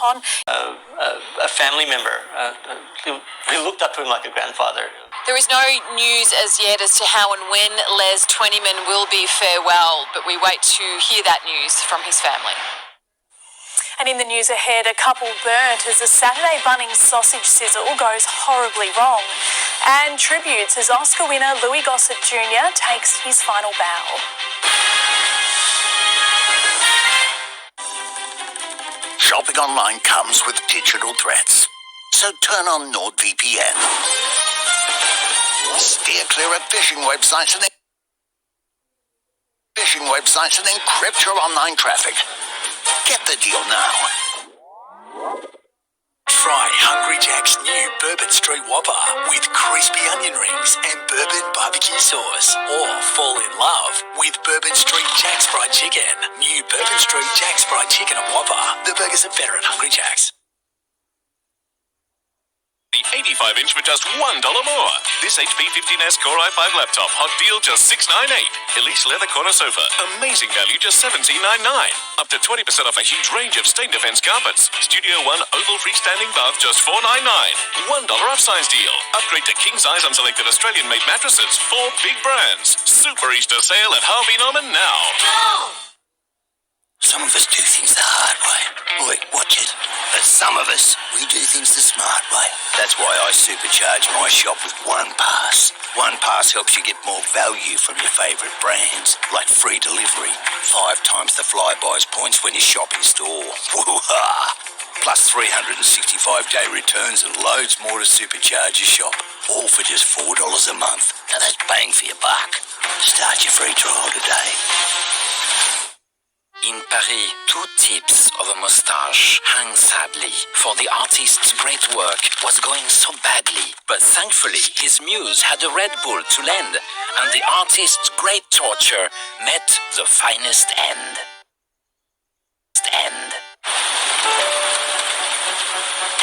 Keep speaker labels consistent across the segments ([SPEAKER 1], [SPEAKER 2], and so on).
[SPEAKER 1] upon.
[SPEAKER 2] A family member who looked up to him like a grandfather.
[SPEAKER 3] There is no news as yet as to how and when Les Twentyman will be farewell, but we wait to hear that news from his family.
[SPEAKER 1] And in the news ahead, a couple burnt as a Saturday Bunnings sausage sizzle goes horribly wrong. And tributes as Oscar winner Louis Gossett Jr. takes his final bow.
[SPEAKER 4] Shopping online comes with digital threats. So turn on NordVPN. Steer clear of phishing websites and encrypt your online traffic. Get the deal now. Try Hungry Jack's new Bourbon Street Whopper with crispy onion rings and bourbon barbecue sauce. Or fall in love with Bourbon Street Jack's Fried Chicken. New Bourbon Street Jack's Fried Chicken and Whopper. The burgers are better at Hungry Jack's.
[SPEAKER 5] The 85-inch for just $1 more. This HP 15S Core i5 laptop, hot deal just $698. Elise leather corner sofa, amazing value just $1799. Up to 20% off a huge range of stain defense carpets. Studio One oval freestanding bath just $499. $1 upsize deal. Upgrade to king size on selected Australian-made mattresses. 4 big brands. Super Easter sale at Harvey Norman now.
[SPEAKER 4] Some of us do things the hard way. Wait, watch it. But some of us, we do things the smart way. That's why I supercharge my shop with OnePass. OnePass helps you get more value from your favourite brands, like free delivery, 5 times the Flybuys points when you shop in store. Woo-ha! Plus 365-day returns and loads more to supercharge your shop. All for just $4 a month. Now that's bang for your buck. Start your free trial today.
[SPEAKER 6] In Paris, 2 tips of a moustache hang sadly, for the artist's great work was going so badly. But thankfully, his muse had a Red Bull to lend, and the artist's great torture met the finest end.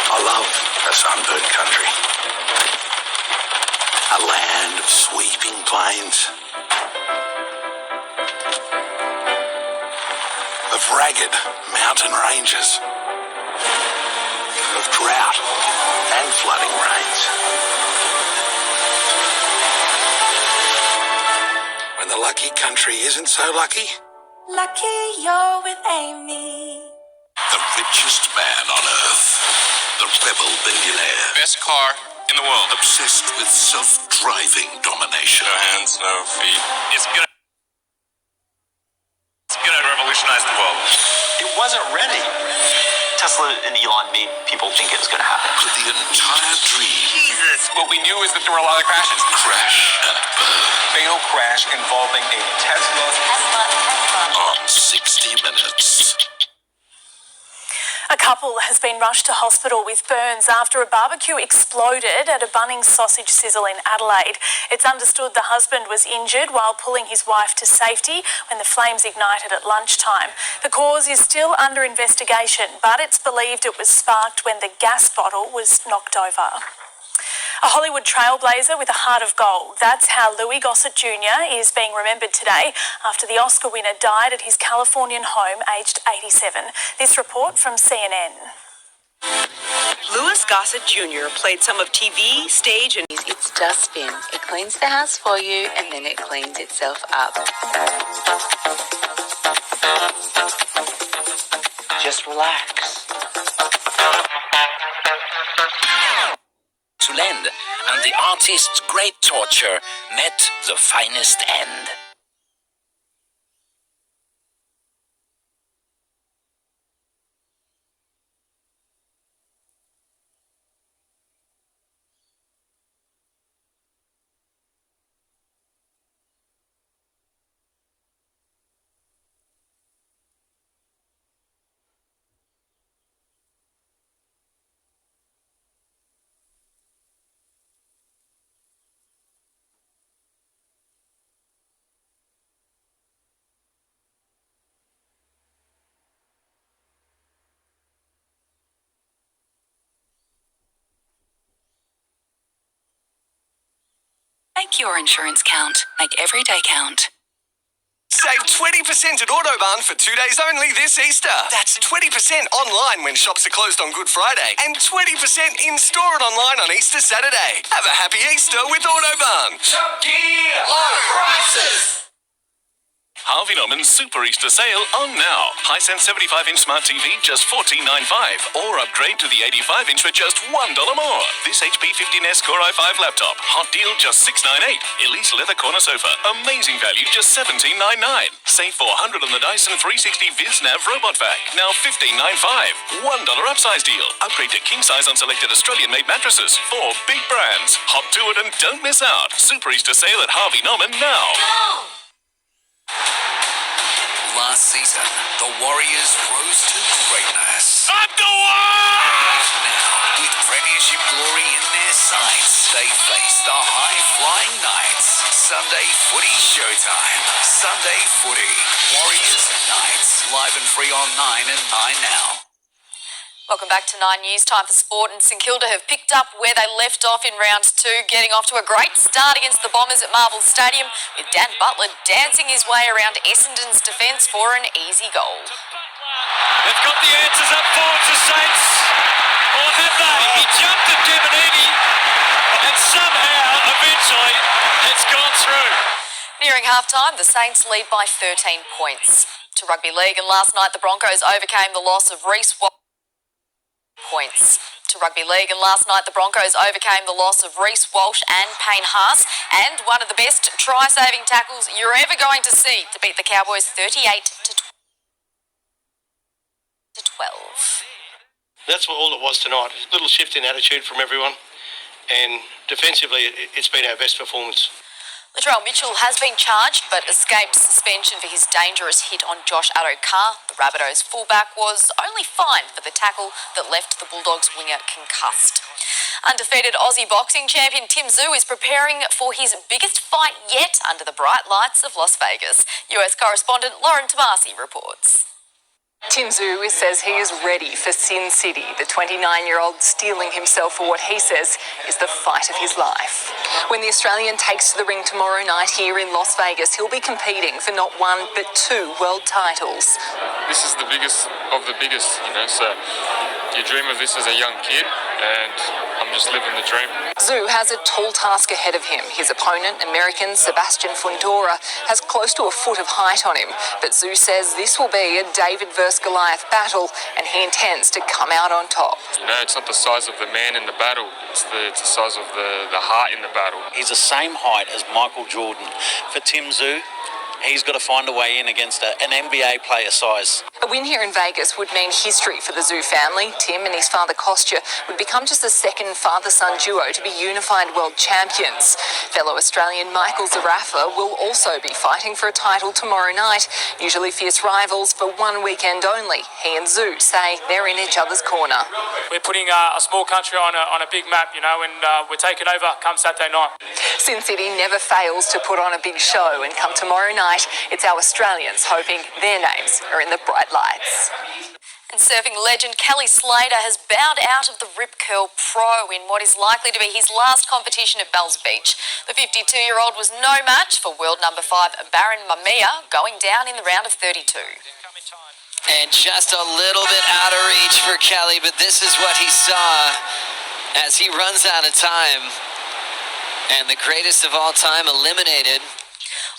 [SPEAKER 4] I love a sunburned country. A land of sweeping plains. Of ragged mountain ranges, of drought and flooding rains. When the lucky country isn't so lucky.
[SPEAKER 1] Lucky you're with Amy.
[SPEAKER 4] The richest man on earth, the rebel billionaire.
[SPEAKER 5] Best car in the world.
[SPEAKER 4] Obsessed with self-driving domination.
[SPEAKER 5] No hands, no feet. It's gonna revolutionize the world.
[SPEAKER 2] It wasn't ready. Tesla and Elon made people think it was going to happen.
[SPEAKER 4] Could the entire dream
[SPEAKER 5] Jesus! What we knew is that there were a lot of crashes.
[SPEAKER 4] crash and burn
[SPEAKER 5] Fatal crash involving a Tesla.
[SPEAKER 4] on 60 Minutes?
[SPEAKER 1] A couple has been rushed to hospital with burns after a barbecue exploded at a Bunnings sausage sizzle in Adelaide. It's understood the husband was injured while pulling his wife to safety when the flames ignited at lunchtime. The cause is still under investigation, but it's believed it was sparked when the gas bottle was knocked over. A Hollywood trailblazer with a heart of gold. That's how Louis Gossett Jr. is being remembered today after the Oscar winner died at his Californian home aged 87. This report from CNN.
[SPEAKER 7] Louis Gossett Jr. played some of TV, stage, and
[SPEAKER 8] It's dustbin. It cleans the house for you and then it cleans itself up. Just relax.
[SPEAKER 6] To lend, and the artist's great torture met the finest end.
[SPEAKER 8] Make your insurance count. Make every day count.
[SPEAKER 9] Save 20% at Autobarn for 2 days only this Easter. That's 20% online when shops are closed on Good Friday and 20% in-store and online on Easter Saturday. Have a happy Easter with Autobarn. Top gear, low prices.
[SPEAKER 5] Harvey Norman's Super Easter Sale on now. Hisense 75-inch smart TV just $14.95, or upgrade to the 85-inch for just $1 more. This HP 15S Core i5 laptop, hot deal just $698. Elise leather corner sofa, amazing value just $17.99. Save $400 on the Dyson 360 VizNav robot vac, now $15.95. $1 upsize deal. Upgrade to king size on selected Australian-made mattresses. 4 big brands. Hop to it and don't miss out. Super Easter Sale at Harvey Norman now.
[SPEAKER 6] Last season, the Warriors rose to greatness.
[SPEAKER 5] Up the wall!
[SPEAKER 6] Now, with premiership glory in their sights, they face the high-flying Knights. Sunday footy showtime. Sunday footy. Warriors Knights. Live and free on 9 and 9 now.
[SPEAKER 3] Welcome back to 9 News. Time for sport, and St Kilda have picked up where they left off in round 2, getting off to a great start against the Bombers at Marvel Stadium, with Dan Butler dancing his way around Essendon's defence for an easy goal.
[SPEAKER 10] They've got the answers up forward to Saints, or have they? He jumped at Demonini, and somehow, eventually, it's gone through.
[SPEAKER 3] Nearing half-time, the Saints lead by 13 points. To rugby league, and last night the Broncos overcame the loss of Reece Walsh. To rugby league, and last night the Broncos overcame the loss of Reece Walsh and Payne Haas, and one of the best try-saving tackles you're ever going to see to beat the Cowboys 38-12.
[SPEAKER 11] That's all it was tonight. A little shift in attitude from everyone, and defensively it's been our best performance.
[SPEAKER 3] Latrell Mitchell has been charged but escaped suspension for his dangerous hit on Josh Addo-Carr. The Rabbitohs fullback was only fined for the tackle that left the Bulldogs winger concussed. Undefeated Aussie boxing champion Tim Tszyu is preparing for his biggest fight yet under the bright lights of Las Vegas. US correspondent Lauren Kempe reports.
[SPEAKER 12] Tim Tszyu says he is ready for Sin City, the 29-year-old steeling himself for what he says is the fight of his life. When the Australian takes to the ring tomorrow night here in Las Vegas, he'll be competing for not 1 but 2 world titles.
[SPEAKER 13] This is the biggest of the biggest, so you dream of this as a young kid, and I'm just living the dream.
[SPEAKER 12] Tszyu has a tall task ahead of him. His opponent, American Sebastian Fundora, has close to a foot of height on him, but Tszyu says this will be a David versus Goliath battle, and he intends to come out on top.
[SPEAKER 13] It's not the size of the man in the battle, it's the size of the heart in the battle.
[SPEAKER 14] He's the same height as Michael Jordan. For Tim Tszyu, he's got to find a way in against an NBA player size.
[SPEAKER 12] A win here in Vegas would mean history for the Tszyu family. Tim and his father Kostya would become just the second father-son duo to be unified world champions. Fellow Australian Michael Zarafa will also be fighting for a title tomorrow night. Usually fierce rivals for one weekend only. He and Tszyu say they're in each other's corner.
[SPEAKER 10] We're putting a small country on a big map, and we're taking over come Saturday night.
[SPEAKER 12] Sin City never fails to put on a big show, and come tomorrow night, it's our Australians hoping their names are in the bright lights.
[SPEAKER 3] And surfing legend Kelly Slater has bowed out of the Rip Curl Pro in what is likely to be his last competition at Bells Beach. The 52-year-old was no match for world number 5 Baron Mamiya, going down in the round of 32.
[SPEAKER 15] And just a little bit out of reach for Kelly, but this is what he saw as he runs out of time. And the greatest of all time eliminated.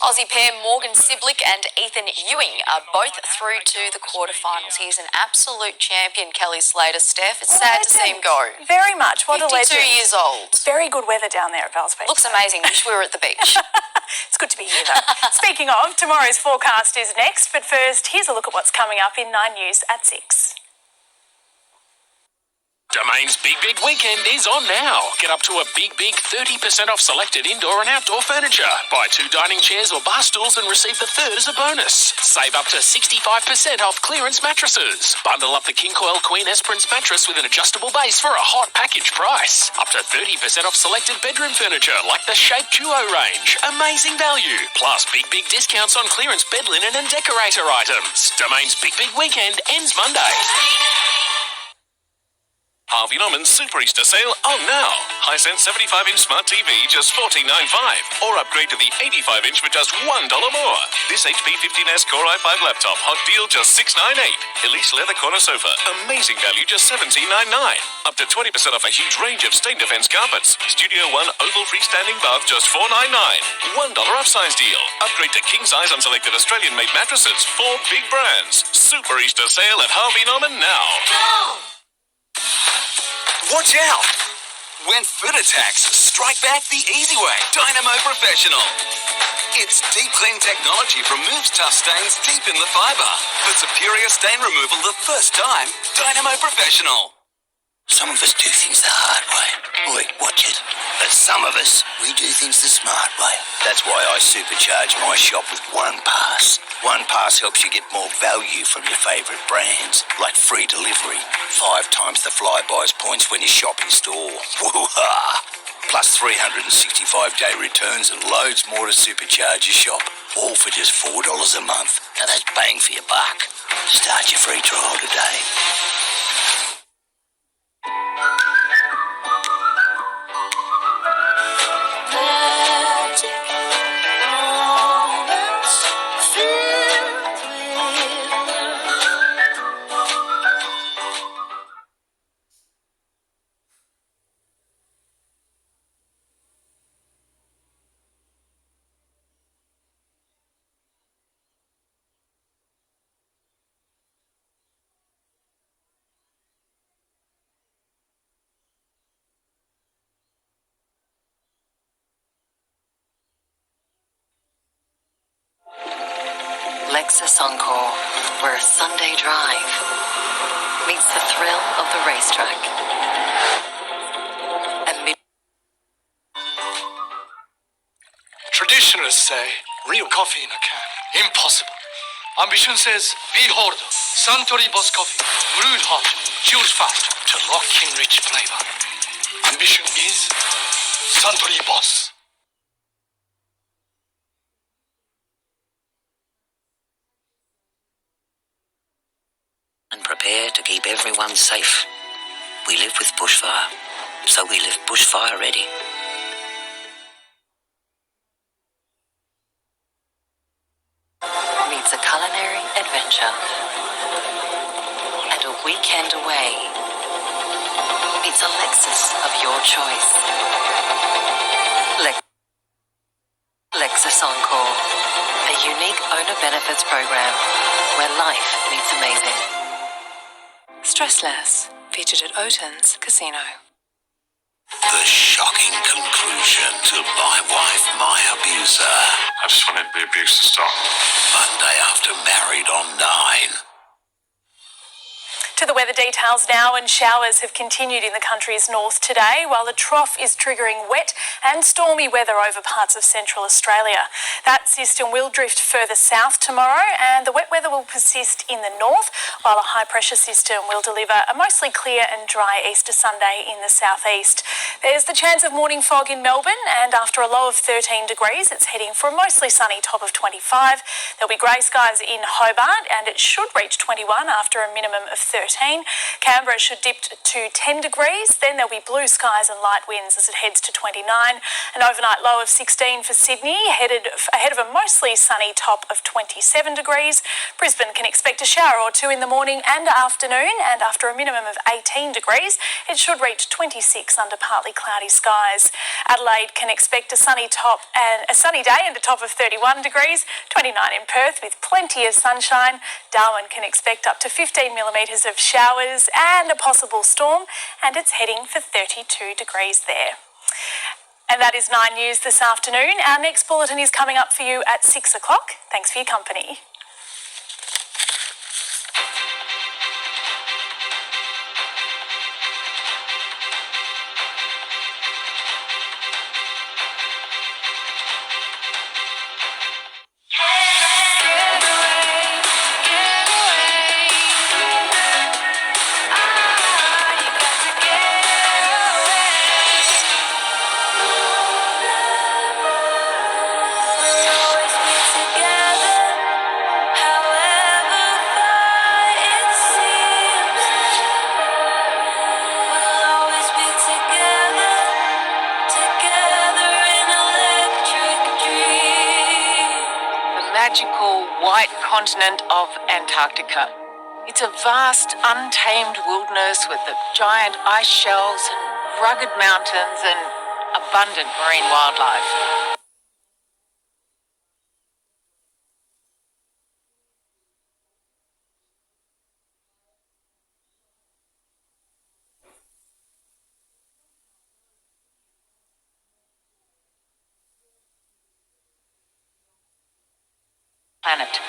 [SPEAKER 3] Aussie pair Morgan Siblick and Ethan Ewing are both through to the quarterfinals. He's an absolute champion, Kelly Slater. Steph, it's sad to see him go.
[SPEAKER 1] Very much. What a legend.
[SPEAKER 3] 52 years old.
[SPEAKER 1] Very good weather down there at Bells Beach.
[SPEAKER 3] Looks amazing. Wish we were at the beach.
[SPEAKER 1] It's good to be here, though. Speaking of, tomorrow's forecast is next. But first, here's a look at what's coming up in 9 News at 6.
[SPEAKER 5] Domain's Big Weekend is on now. Get up to a big 30% off selected indoor and outdoor furniture. Buy 2 dining chairs or bar stools and receive the 3rd as a bonus. Save up to 65% off clearance mattresses. Bundle up the King Coil Queen Esperance mattress with an adjustable base for a hot package price. Up to 30% off selected bedroom furniture like the Shape Duo range. Amazing value. Plus big discounts on clearance bed linen and decorator items. Domain's Big Weekend ends Monday. Harvey Norman's Super Easter Sale on now. Hisense 75-inch smart TV just $14.95, or upgrade to the 85-inch for just $1 more. This HP 15S Core i5 laptop, hot deal just $698. Elise leather corner sofa, amazing value just $17.99. Up to 20% off a huge range of stain defense carpets. Studio One oval freestanding bath just $499. $1 upsize deal. Upgrade to king size on selected Australian-made mattresses. 4 big brands. Super Easter Sale at Harvey Norman now.
[SPEAKER 9] Watch out! When foot attacks, strike back the easy way. Dynamo Professional. Its deep clean technology removes tough stains deep in the fibre. For superior stain removal the first time, Dynamo Professional.
[SPEAKER 4] Some of us do things the hard way. Wait, watch it. But some of us, we do things the smart way. That's why I supercharge my shop with One Pass. One Pass helps you get more value from your favourite brands, like free delivery, 5 times the Flybuys points when you shop in store. Woo-ha! Plus 365-day returns and loads more to supercharge your shop, all for just $4 a month. Now that's bang for your buck. Start your free trial today.
[SPEAKER 12] Lexus Encore, where a Sunday drive meets the thrill of the racetrack.
[SPEAKER 16] Traditionalists say real coffee in a can. Impossible. Ambition says, behold, Suntory Boss Coffee, brewed hot, chilled fast to lock in rich flavor. Ambition is Suntory Boss.
[SPEAKER 4] And prepare to keep everyone safe. We live with bushfire, so we live bushfire ready.
[SPEAKER 12] Meets a culinary adventure and a weekend away. Meets a Lexus of your choice. Lexus Encore, a unique owner benefits program where life meets amazing.
[SPEAKER 1] Stressless, featured at Oton's Casino.
[SPEAKER 4] The shocking conclusion to My Wife, My Abuser.
[SPEAKER 13] I just wanted the abuse to stop.
[SPEAKER 4] Monday after Married on 9.
[SPEAKER 1] To the weather details now, and showers have continued in the country's north today, while the trough is triggering wet and stormy weather over parts of central Australia. That system will drift further south tomorrow, and the wet weather will persist in the north, while a high-pressure system will deliver a mostly clear and dry Easter Sunday in the southeast. There's the chance of morning fog in Melbourne, and after a low of 13 degrees, it's heading for a mostly sunny top of 25. There'll be grey skies in Hobart, and it should reach 21 after a minimum of 13. Canberra should dip to 10 degrees, then there'll be blue skies and light winds as it heads to 29. An overnight low of 16 for Sydney, ahead of a mostly sunny top of 27 degrees. Brisbane can expect a shower or two in the morning and afternoon, and after a minimum of 18 degrees, it should reach 26 under partly cloudy skies. Adelaide can expect a sunny day and a top of 31 degrees, 29 in Perth with plenty of sunshine. Darwin can expect up to 15 millimetres of showers and a possible storm, and it's heading for 32 degrees there. And that is 9 News this afternoon. Our next bulletin is coming up for you at 6 o'clock. Thanks for your company.
[SPEAKER 17] white continent of Antarctica. It's a vast, untamed wilderness with the giant ice shelves and rugged mountains and abundant marine wildlife. Planet.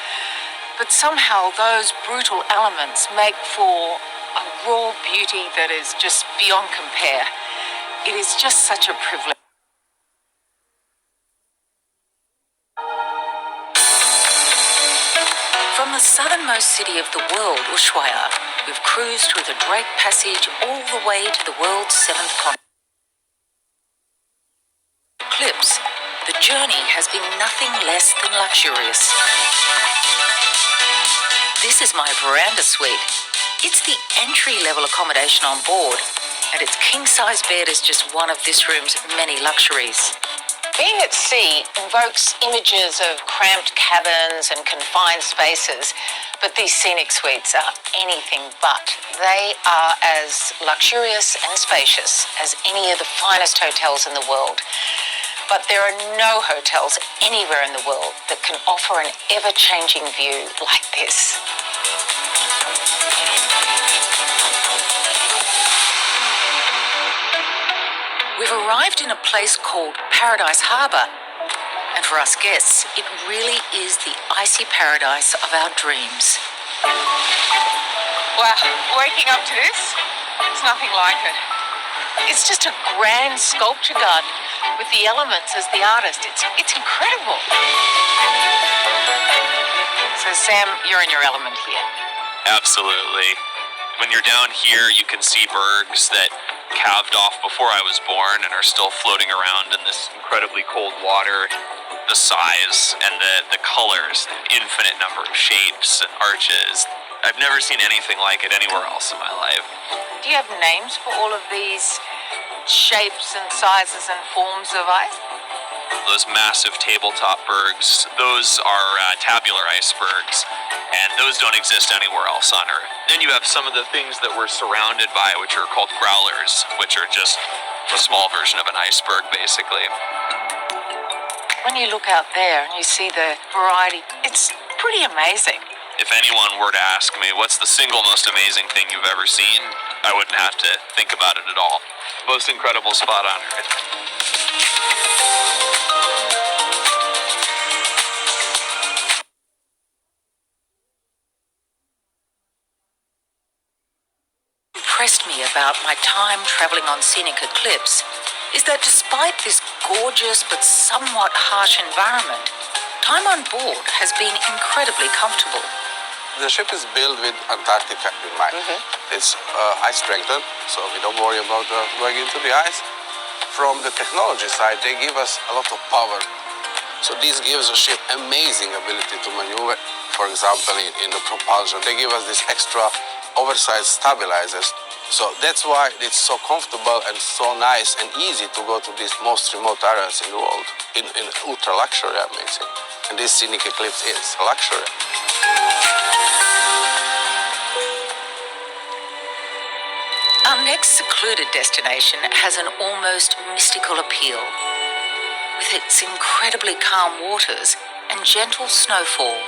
[SPEAKER 17] But somehow those brutal elements make for a raw beauty that is just beyond compare. It is just such a privilege. From the southernmost city of the world, Ushuaia, we've cruised through the Drake Passage all the way to the world's seventh continent. Eclipse, the journey has been nothing less than luxurious. This is my veranda suite. It's the entry-level accommodation on board, and its king-size bed is just one of this room's many luxuries. Being at sea invokes images of cramped cabins and confined spaces, but these scenic suites are anything but. They are as luxurious and spacious as any of the finest hotels in the world. But there are no hotels anywhere in the world that can offer an ever-changing view like this. We've arrived in a place called Paradise Harbour, and for us guests, it really is the icy paradise of our dreams. Wow, waking up to this, it's nothing like it. It's just a grand sculpture garden with the elements as the artist. It's incredible. So Sam, you're in your element here.
[SPEAKER 2] Absolutely. When you're down here, you can see bergs that calved off before I was born and are still floating around in this incredibly cold water. The size and the colors, the infinite number of shapes and arches. I've never seen anything like it anywhere else in my life.
[SPEAKER 17] Do you have names for all of these shapes and sizes and forms of ice?
[SPEAKER 2] Those massive tabletop bergs, those are tabular icebergs, and those don't exist anywhere else on Earth. Then you have some of the things that we're surrounded by, which are called growlers, which are just a small version of an iceberg, basically.
[SPEAKER 17] When you look out there and you see the variety, it's pretty amazing.
[SPEAKER 2] If anyone were to ask me, what's the single most amazing thing you've ever seen, I wouldn't have to think about it at all. Most incredible spot on Earth.
[SPEAKER 17] Impressed me about my time traveling on scenic Eclipse is that despite this gorgeous but somewhat harsh environment, time on board has been incredibly comfortable.
[SPEAKER 18] The ship is built with Antarctica in mind. It's ice strengthened, so we don't worry about going into the ice. From the technology side, they give us a lot of power. So this gives the ship amazing ability to maneuver. For example, in the propulsion, they give us this extra oversized stabilizers. So that's why it's so comfortable and so nice and easy to go to these most remote areas in the world. In ultra luxury, amazing. And this scenic Eclipse is luxury.
[SPEAKER 17] Our next secluded destination has an almost mystical appeal. With its incredibly calm waters and gentle snowfall.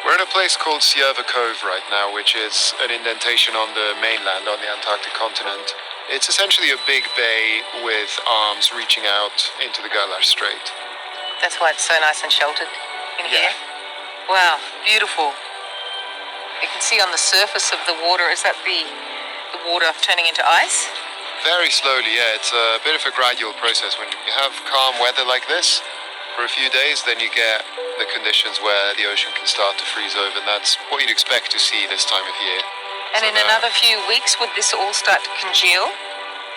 [SPEAKER 13] We're in a place called Sierva Cove right now, which is an indentation on the mainland, on the Antarctic continent. It's essentially a big bay with arms reaching out into the Galar Strait.
[SPEAKER 17] That's why it's so nice and sheltered in here. Wow, beautiful. You can see on the surface of the water, is that the water turning into ice?
[SPEAKER 13] Very slowly, yeah. It's a bit of a gradual process. When you have calm weather like this for a few days, then you get the conditions where the ocean can start to freeze over, and that's what you'd expect to see this time of year.
[SPEAKER 17] And so in another few weeks, would this all start to congeal?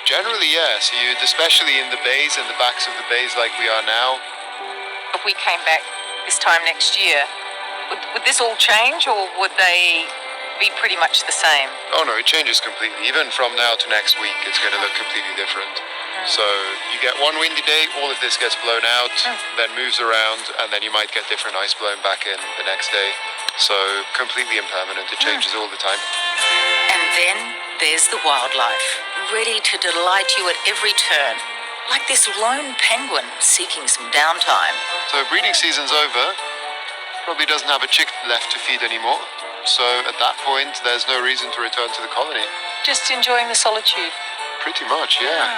[SPEAKER 13] Generally, yes. Especially in the bays, in the backs of the bays like we are now.
[SPEAKER 17] If we came back this time next year, would this all change, or would they be pretty much the same?
[SPEAKER 13] Oh no, it changes completely. Even from now to next week, it's going to look completely different. So you get one windy day, all of this gets blown out, then moves around, and then you might get different ice blown back in the next day. So completely impermanent, it changes all the time.
[SPEAKER 17] And then there's the wildlife, ready to delight you at every turn. Like this lone penguin seeking some downtime.
[SPEAKER 13] So breeding season's over, probably doesn't have a chick left to feed anymore. So at that point, there's no reason to return to the colony.
[SPEAKER 12] Just enjoying the solitude.
[SPEAKER 13] Pretty much, yeah.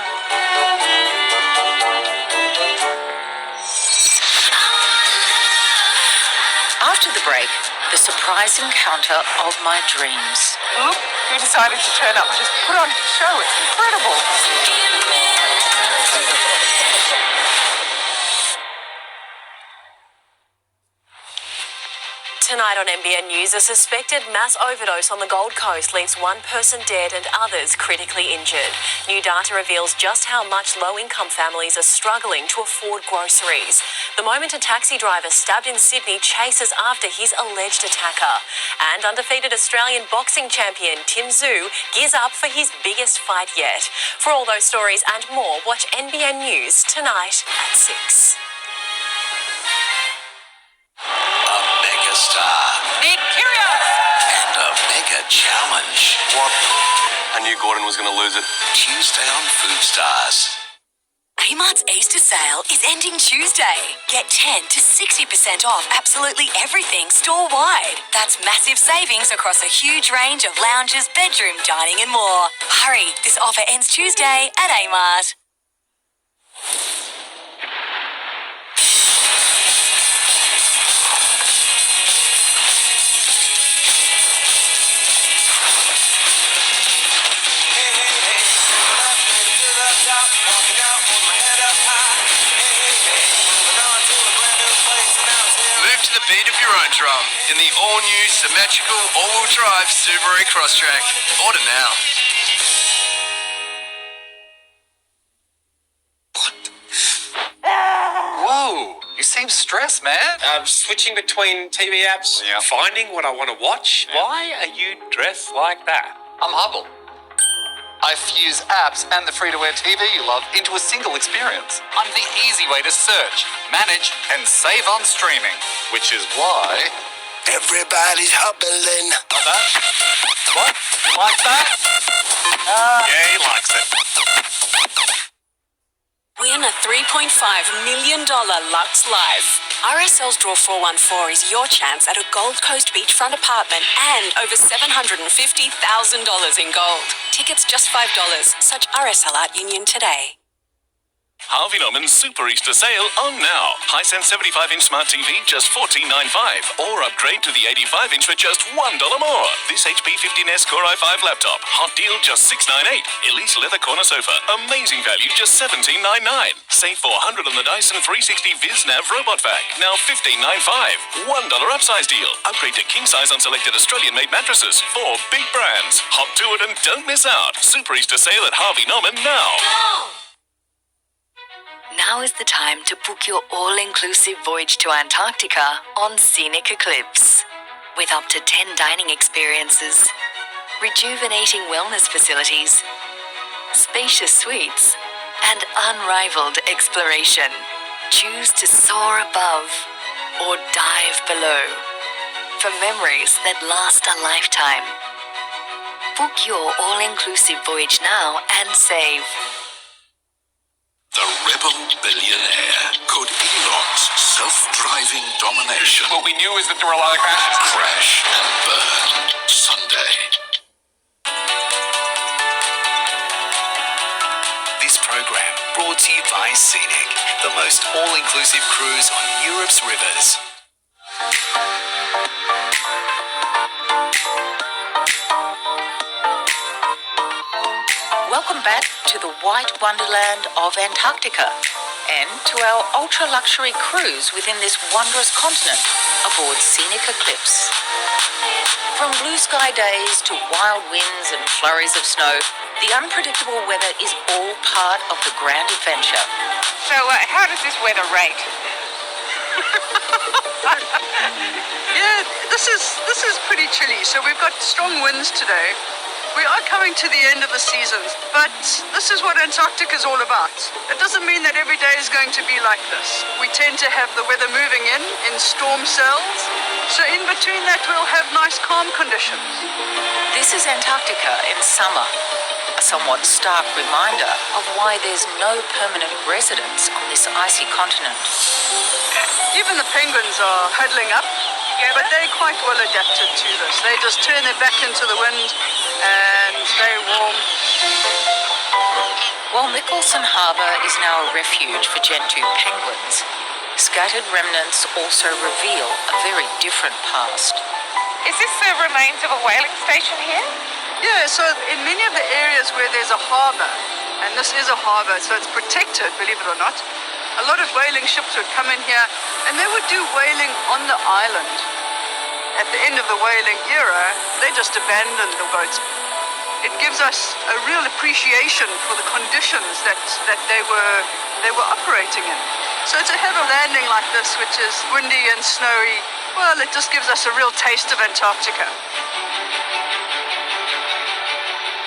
[SPEAKER 17] After the break, the surprise encounter of my dreams.
[SPEAKER 7] Look who decided to turn up and just put on a show. It's incredible.
[SPEAKER 19] Tonight on NBN News, a suspected mass overdose on the Gold Coast leaves one person dead and others critically injured. New data reveals just how much low-income families are struggling to afford groceries. The moment a taxi driver stabbed in Sydney chases after his alleged attacker. And undefeated Australian boxing champion Tim Tszyu gears up for his biggest fight yet. For all those stories and more, watch NBN News tonight at 6.
[SPEAKER 4] Nick Kyrgios! And a mega challenge.
[SPEAKER 9] What? I knew Gordon was going to lose it.
[SPEAKER 4] Tuesday on Food Stars.
[SPEAKER 20] Kmart's Easter sale is ending Tuesday. Get 10 to 60% off absolutely everything store-wide. That's massive savings across a huge range of lounges, bedroom, dining and more. Hurry, this offer ends Tuesday at Kmart.
[SPEAKER 9] Move to the beat of your own drum in the all-new symmetrical all-wheel drive Subaru Crosstrek. Order now.
[SPEAKER 21] Whoa, you seem stressed, man.
[SPEAKER 10] Switching between TV apps, finding what I want to watch. Why are you dressed like that?
[SPEAKER 21] I'm Hubble. I fuse apps and the free-to-air TV you love into a single experience. I'm the easy way to search, manage, and save on streaming, which is why...
[SPEAKER 4] Everybody's hobbling.
[SPEAKER 21] Not that? What? You like that? Yeah, he likes it.
[SPEAKER 20] Win a $3.5 million Lux Life. RSL's Draw 414 is your chance at a Gold Coast beachfront apartment and over $750,000 in gold. Tickets just $5. Search RSL Art Union today.
[SPEAKER 5] Harvey Norman's Super Easter Sale on now. Hisense 75-inch smart TV just $14.95, or upgrade to the 85-inch for just $1 more. This HP 15S Core i5 laptop, hot deal just $698. Elise leather corner sofa, amazing value just $17.99. Save $400 on the Dyson 360 VizNav robot vac, now $15.95. $1 upsize deal. Upgrade to king size on selected Australian-made mattresses. 4 big brands. Hop to it and don't miss out. Super Easter Sale at Harvey Norman now.
[SPEAKER 20] Now is the time to book your all-inclusive voyage to Antarctica on Scenic Eclipse. With up to 10 dining experiences, rejuvenating wellness facilities, spacious suites, and unrivaled exploration. Choose to soar above or dive below for memories that last a lifetime. Book your all-inclusive voyage now and save.
[SPEAKER 4] The rebel billionaire. Could Elon's self-driving domination...
[SPEAKER 21] What we knew is that there were a lot of crashes.
[SPEAKER 4] Crash and burn. Sunday. This program brought to you by Scenic, the most all-inclusive cruise on Europe's rivers.
[SPEAKER 17] Welcome back to the white wonderland of Antarctica and to our ultra-luxury cruise within this wondrous continent aboard Scenic Eclipse. From blue sky days to wild winds and flurries of snow, the unpredictable weather is all part of the grand adventure.
[SPEAKER 7] So, how does this weather rate?
[SPEAKER 22] Yeah, this is pretty chilly. So we've got strong winds today. We are coming
[SPEAKER 8] coming to the end of the season, but this is what Antarctica is all about. It doesn't mean that every day is going to be like this. We tend to have the weather moving in storm cells, so in between that we'll have nice calm conditions.
[SPEAKER 17] This is Antarctica in summer, a somewhat stark reminder of why there's no permanent residents on this icy continent.
[SPEAKER 8] Even the penguins are huddling up, but they're quite well adapted to this. They just turn their back into the wind and stay warm.
[SPEAKER 17] While Mickelson Harbour is now a refuge for Gentoo penguins, scattered remnants also reveal a very different past.
[SPEAKER 7] Is this the remains of a whaling station here?
[SPEAKER 8] Yeah, so in many of the areas where there's a harbour, and this is a harbour, so it's protected, believe it or not, a lot of whaling ships would come in here and they would do whaling on the island. At the end of the whaling era, they just abandoned the boats. It gives us a real appreciation for the conditions that they were operating in. So to have a landing like this, which is windy and snowy, well, it just gives us a real taste of Antarctica.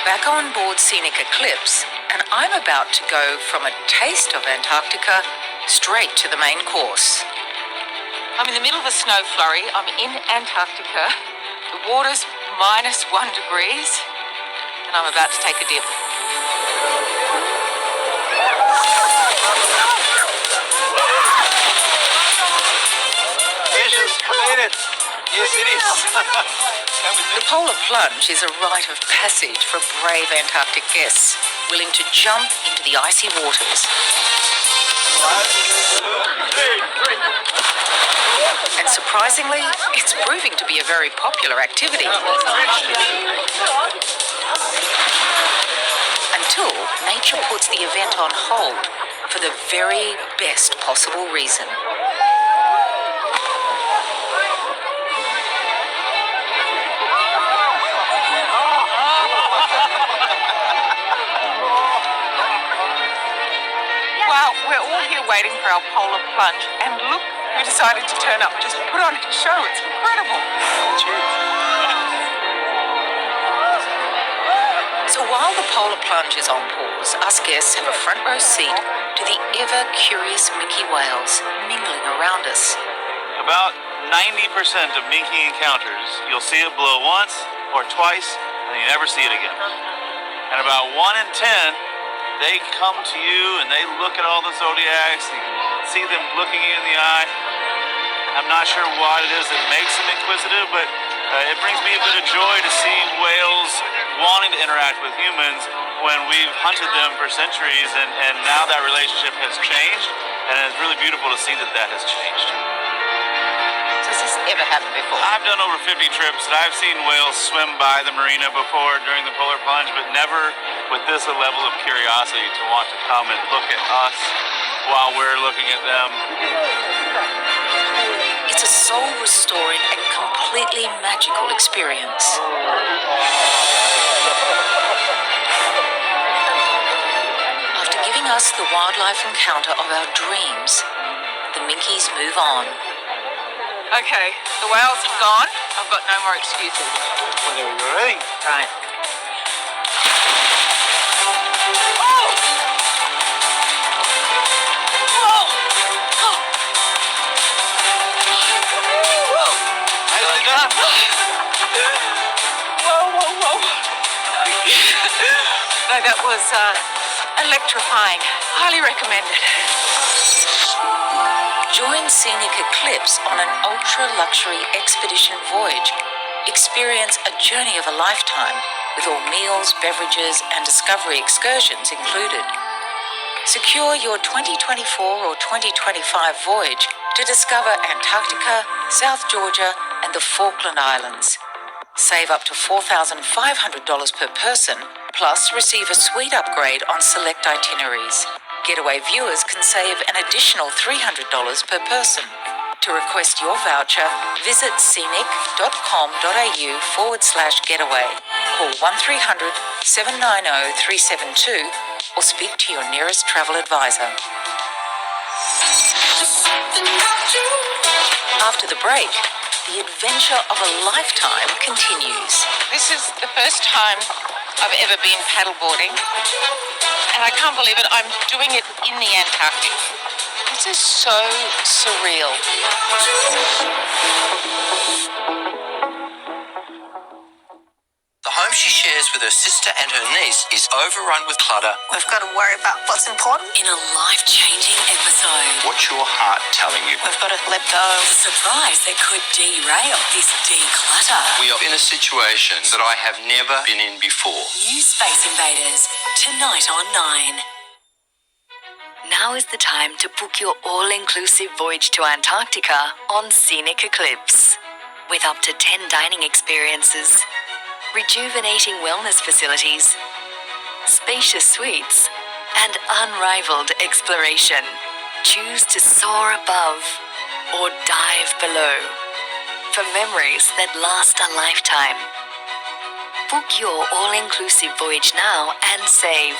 [SPEAKER 17] Back on board Scenic Eclipse, and I'm about to go from a taste of Antarctica straight to the main course.
[SPEAKER 7] I'm in the middle of a snow flurry. I'm in Antarctica. The water's -1 degrees, and I'm about to take a dip.
[SPEAKER 10] Made it. Yes, it is.
[SPEAKER 17] The polar plunge is a rite of passage for brave Antarctic guests willing to jump into the icy waters. And surprisingly, it's proving to be a very popular activity. Until nature puts the event on hold for the very best possible reason.
[SPEAKER 7] Wow, we're all here waiting for our polar plunge, and look who decided to turn up, just put on a show. It's incredible.
[SPEAKER 17] So while the polar plunge is on pause, us guests have a front row seat to the ever-curious minke whales mingling around us.
[SPEAKER 14] About 90% of minke encounters, you'll see it blow once or twice, and you never see it again. And about 1 in 10, they come to you and they look at all the zodiacs, and you can see them looking you in the eye. I'm not sure what it is that makes them inquisitive, but it brings me a bit of joy to see whales wanting to interact with humans when we've hunted them for centuries, and now that relationship has changed, and it's really beautiful to see that that has changed.
[SPEAKER 17] Has this ever happened before?
[SPEAKER 14] I've done over 50 trips, and I've seen whales swim by the marina before during the polar plunge, but never with this a level of curiosity to want to come and look at us while we're looking at them.
[SPEAKER 17] It's a soul-restoring and completely magical experience. After giving us the wildlife encounter of our dreams, the minkies move on.
[SPEAKER 7] Okay, the whales have gone. I've got no more excuses.
[SPEAKER 14] Whenever you're ready.
[SPEAKER 17] Right.
[SPEAKER 7] No, that was electrifying. Highly recommended.
[SPEAKER 17] Join Scenic Eclipse on an ultra-luxury expedition voyage. Experience a journey of a lifetime with all meals, beverages, and discovery excursions included. Secure your 2024 or 2025 voyage to discover Antarctica, South Georgia, and the Falkland Islands. Save up to $4,500 per person, plus receive a suite upgrade on select itineraries. Getaway viewers can save an additional $300 per person. To request your voucher, visit scenic.com.au/getaway. Call 1300 790 372 or speak to your nearest travel advisor. After the break, the adventure of a lifetime continues.
[SPEAKER 7] This is the first time I've ever been paddleboarding. And I can't believe it, I'm doing it in the Antarctic. This is so surreal.
[SPEAKER 4] The home she shares with her sister and her niece is overrun with clutter.
[SPEAKER 17] We've got to worry about what's important.
[SPEAKER 20] In a life-changing episode,
[SPEAKER 4] What's your heart telling you?
[SPEAKER 17] We've got to let go.
[SPEAKER 20] the surprise that could derail this declutter.
[SPEAKER 4] We are in a situation that I have never been in before.
[SPEAKER 20] New Space Invaders, tonight on 9. Now is the time to book your all-inclusive voyage to Antarctica on Scenic Eclipse. With up to 10 dining experiences, rejuvenating wellness facilities, spacious suites, and unrivaled exploration. Choose to soar above or dive below for memories that last a lifetime. Book your all-inclusive voyage now and save.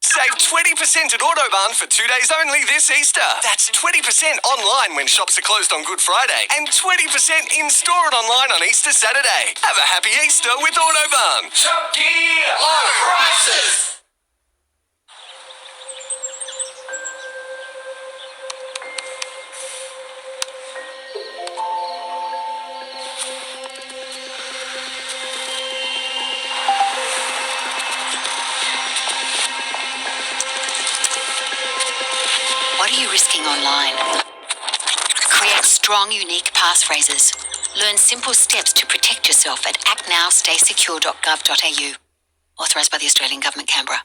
[SPEAKER 9] Save 20% at Autobahn for 2 days only this Easter. That's 20% online when shops are closed on Good Friday and 20% in-store and online on Easter Saturday. Have a happy Easter with Autobahn. Chucky Low Prices.
[SPEAKER 6] What are you risking online? Create strong, unique passphrases. Learn simple steps to protect yourself at actnowstaysecure.gov.au. Authorised by the Australian Government, Canberra.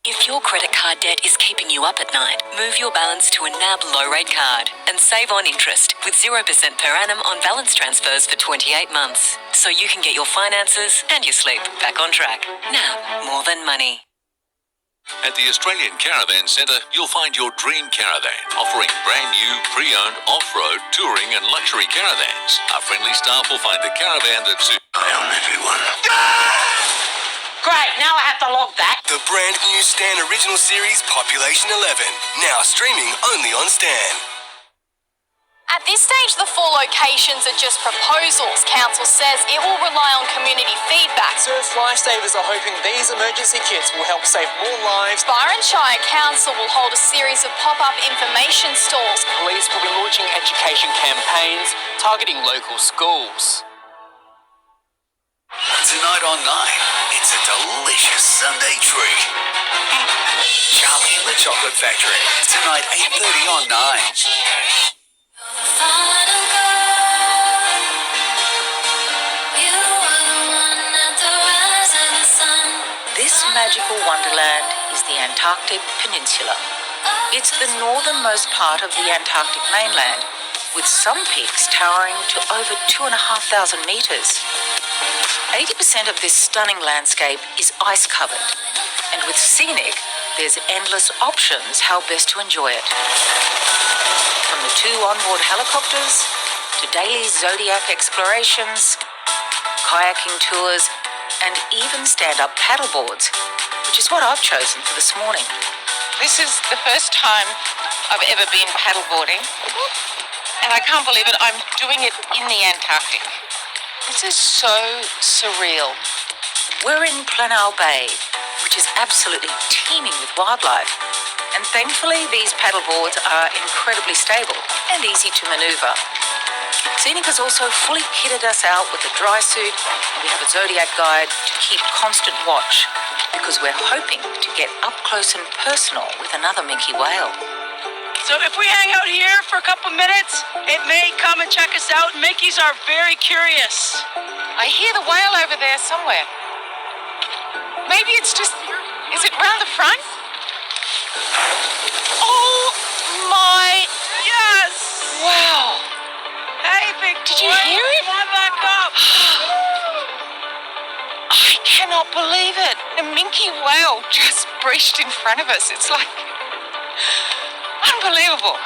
[SPEAKER 20] If your credit card debt is keeping you up at night, move your balance to a NAB low-rate card and save on interest with 0% per annum on balance transfers for 28 months. So you can get your finances and your sleep back on track. NAB, more than money.
[SPEAKER 22] At the Australian Caravan Centre, you'll find your dream caravan, offering brand new, pre-owned, off-road, touring and luxury caravans. Our friendly staff will find the caravan that suits
[SPEAKER 4] everyone.
[SPEAKER 17] Great, now I have to log that.
[SPEAKER 9] The brand new Stan Original Series Population 11. Now streaming only on Stan.
[SPEAKER 3] At this stage, the 4 locations are just proposals. Council says it will rely on community feedback.
[SPEAKER 23] Surf Lifesavers are hoping these emergency kits will help save more lives.
[SPEAKER 3] Byron Shire Council will hold a series of pop-up information stalls.
[SPEAKER 23] Police will be launching education campaigns targeting local schools.
[SPEAKER 4] Tonight on 9, it's a delicious Sunday treat. Charlie and the Chocolate Factory. Tonight, 8:30 on 9.
[SPEAKER 17] This magical wonderland is the Antarctic Peninsula. It's the northernmost part of the Antarctic mainland, with some peaks towering to over 2,500 metres. 80% of this stunning landscape is ice-covered, and with Scenic, there's endless options how best to enjoy it. From the 2 onboard helicopters to daily Zodiac explorations, kayaking tours, and even stand-up paddleboards, which is what I've chosen for this morning.
[SPEAKER 7] This is the first time I've ever been paddleboarding, and I can't believe it, I'm doing it in the Antarctic. This is so surreal.
[SPEAKER 17] We're in Planal Bay, which is absolutely teeming with wildlife, and thankfully these paddleboards are incredibly stable and easy to manoeuvre. Scenic has also fully kitted us out with a dry suit, and we have a Zodiac guide to keep constant watch, because we're hoping to get up close and personal with another minke whale.
[SPEAKER 8] So if we hang out here for a couple minutes, it may come and check us out. Minkies are very curious.
[SPEAKER 7] I hear the whale over there somewhere. Maybe it's just, is it round the front? Oh my,
[SPEAKER 8] yes!
[SPEAKER 7] Wow.
[SPEAKER 8] Hey, big boy.
[SPEAKER 7] Did you hear it?
[SPEAKER 8] Come on back up.
[SPEAKER 7] I cannot believe it. A minke whale just breached in front of us. It's like unbelievable.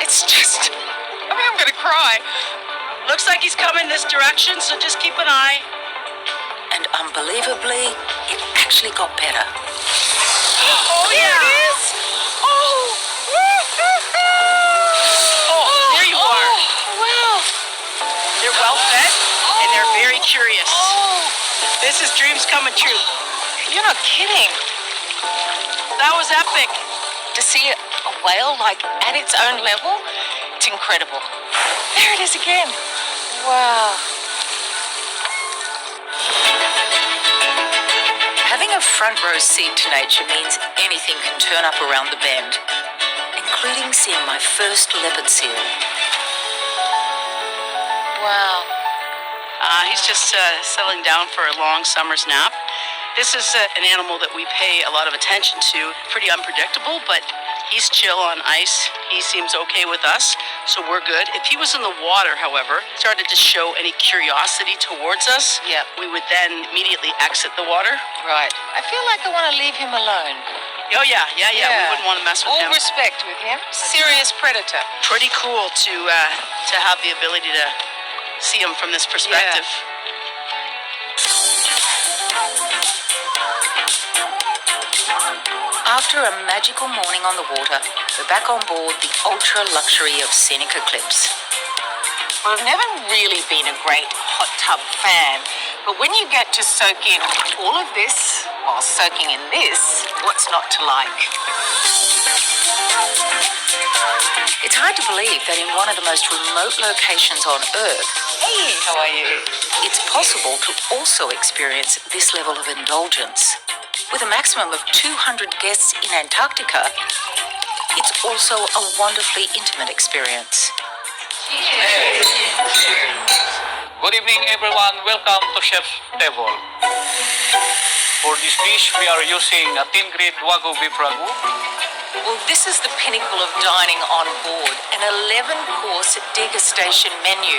[SPEAKER 7] It's just, I mean, I'm going to cry.
[SPEAKER 8] Looks like he's coming this direction, so just keep an eye.
[SPEAKER 17] And unbelievably, it actually got better.
[SPEAKER 7] Oh,
[SPEAKER 8] yeah.
[SPEAKER 7] There it is. Oh.
[SPEAKER 8] Oh, there you are.
[SPEAKER 7] Wow.
[SPEAKER 8] They're well fed, and they're very curious.
[SPEAKER 7] Oh.
[SPEAKER 11] This is dreams coming true.
[SPEAKER 7] You're not kidding.
[SPEAKER 11] That was epic.
[SPEAKER 7] To see a whale like at its own level, it's incredible. There it is again. Wow.
[SPEAKER 17] Having a front row seat to nature means anything can turn up around the bend, including seeing my first leopard seal.
[SPEAKER 7] Wow.
[SPEAKER 11] He's just settling down for a long summer's nap. This is an animal that we pay a lot of attention to. Pretty unpredictable, but he's chill on ice. He seems okay with us, so we're good. If he was in the water, however, started to show any curiosity towards us, we would then immediately exit the water.
[SPEAKER 7] Right. I feel like I want to leave him alone.
[SPEAKER 11] Oh, yeah. We wouldn't want to mess with him.
[SPEAKER 7] All respect with him. Serious predator.
[SPEAKER 11] Pretty cool to have the ability to see him from this perspective.
[SPEAKER 17] After a magical morning on the water, we're back on board the ultra luxury of scenic Eclipse.
[SPEAKER 7] Well, I've never really been a great hot tub fan, but when you get to soak in all of this while soaking in this, what's not to like?
[SPEAKER 17] It's hard to believe that in one of the most remote locations on Earth,
[SPEAKER 7] hey, how are you?
[SPEAKER 17] It's possible to also experience this level of indulgence. With a maximum of 200 guests in Antarctica, it's also a wonderfully intimate experience.
[SPEAKER 10] Good evening, everyone. Welcome to Chef's Table. For this dish, we are using a thin grit Wagyu beef ragu.
[SPEAKER 17] Well, this is the pinnacle of dining on board, an 11-course degustation menu,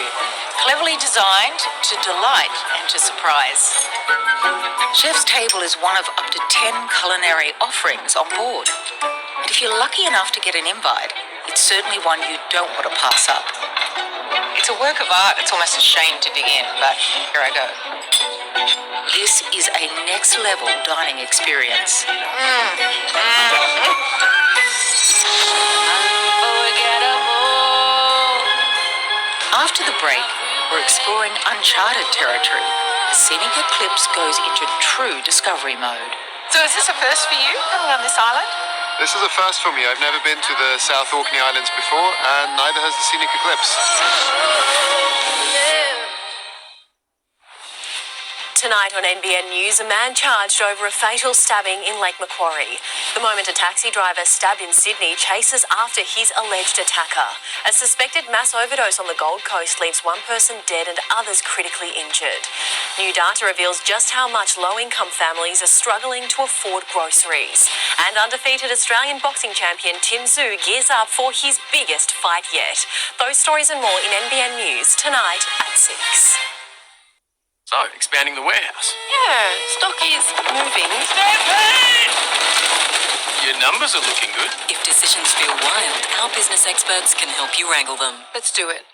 [SPEAKER 17] cleverly designed to delight and to surprise. Chef's Table is one of up to 10 culinary offerings on board. And if you're lucky enough to get an invite, it's certainly one you don't want to pass up.
[SPEAKER 7] It's a work of art. It's almost a shame to dig in, but here I go.
[SPEAKER 17] This is a next-level dining experience. After the break, we're exploring uncharted territory. The scenic Eclipse goes into true discovery mode.
[SPEAKER 7] So is this a first for you, coming on this island?
[SPEAKER 13] This is a first for me. I've never been to the South Orkney Islands before, and neither has the scenic Eclipse.
[SPEAKER 19] Tonight on NBN News, a man charged over a fatal stabbing in Lake Macquarie. The moment a taxi driver stabbed in Sydney chases after his alleged attacker. A suspected mass overdose on the Gold Coast leaves one person dead and others critically injured. New data reveals just how much low-income families are struggling to afford groceries. And undefeated Australian boxing champion Tim Tszyu gears up for his biggest fight yet. Those stories and more in NBN News tonight at 6.
[SPEAKER 15] So, expanding the warehouse.
[SPEAKER 19] Yeah, stock is moving.
[SPEAKER 15] Your numbers are looking good.
[SPEAKER 16] If decisions feel wild, our business experts can help you wrangle them.
[SPEAKER 7] Let's do it.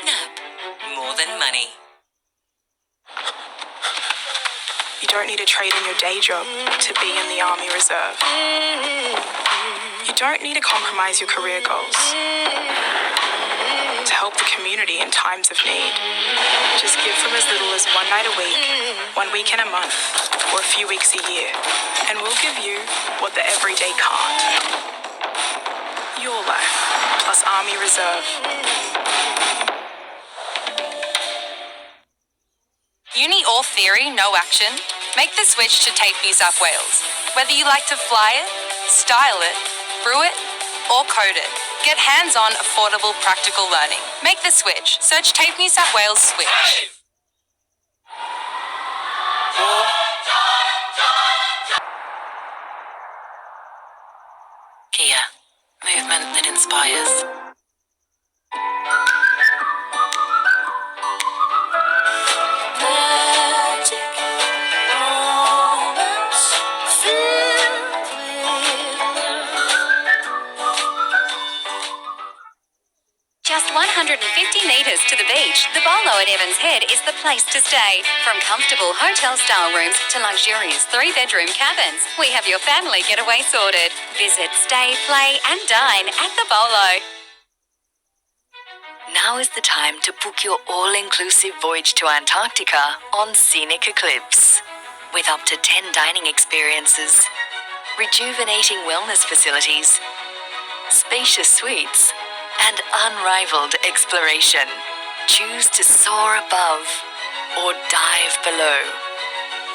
[SPEAKER 16] NAB. More than money.
[SPEAKER 24] You don't need to trade in your day job to be in the Army Reserve. You don't need to compromise your career goals to help the community in times of need. Just give from as little as one night a week, 1 weekend a month, or a few weeks a year, and we'll give you what the everyday can't. Your life, plus Army Reserve.
[SPEAKER 25] Uni or theory, no action? Make the switch to TAFE New South Wales. Whether you like to fly it, style it, brew it, or code it, get hands-on, affordable, practical learning. Make the switch. Search TAFE New South Wales Switch.
[SPEAKER 16] Kia. Movement that inspires.
[SPEAKER 26] Just 150 metres to the beach, the Bolo at Evans Head is the place to stay. From comfortable hotel-style rooms to luxurious 3-bedroom cabins, we have your family getaway sorted. Visit, stay, play and dine at the Bolo.
[SPEAKER 20] Now is the time to book your all-inclusive voyage to Antarctica on Scenic Eclipse. With up to 10 dining experiences, rejuvenating wellness facilities, spacious suites, and unrivaled exploration. Choose to soar above or dive below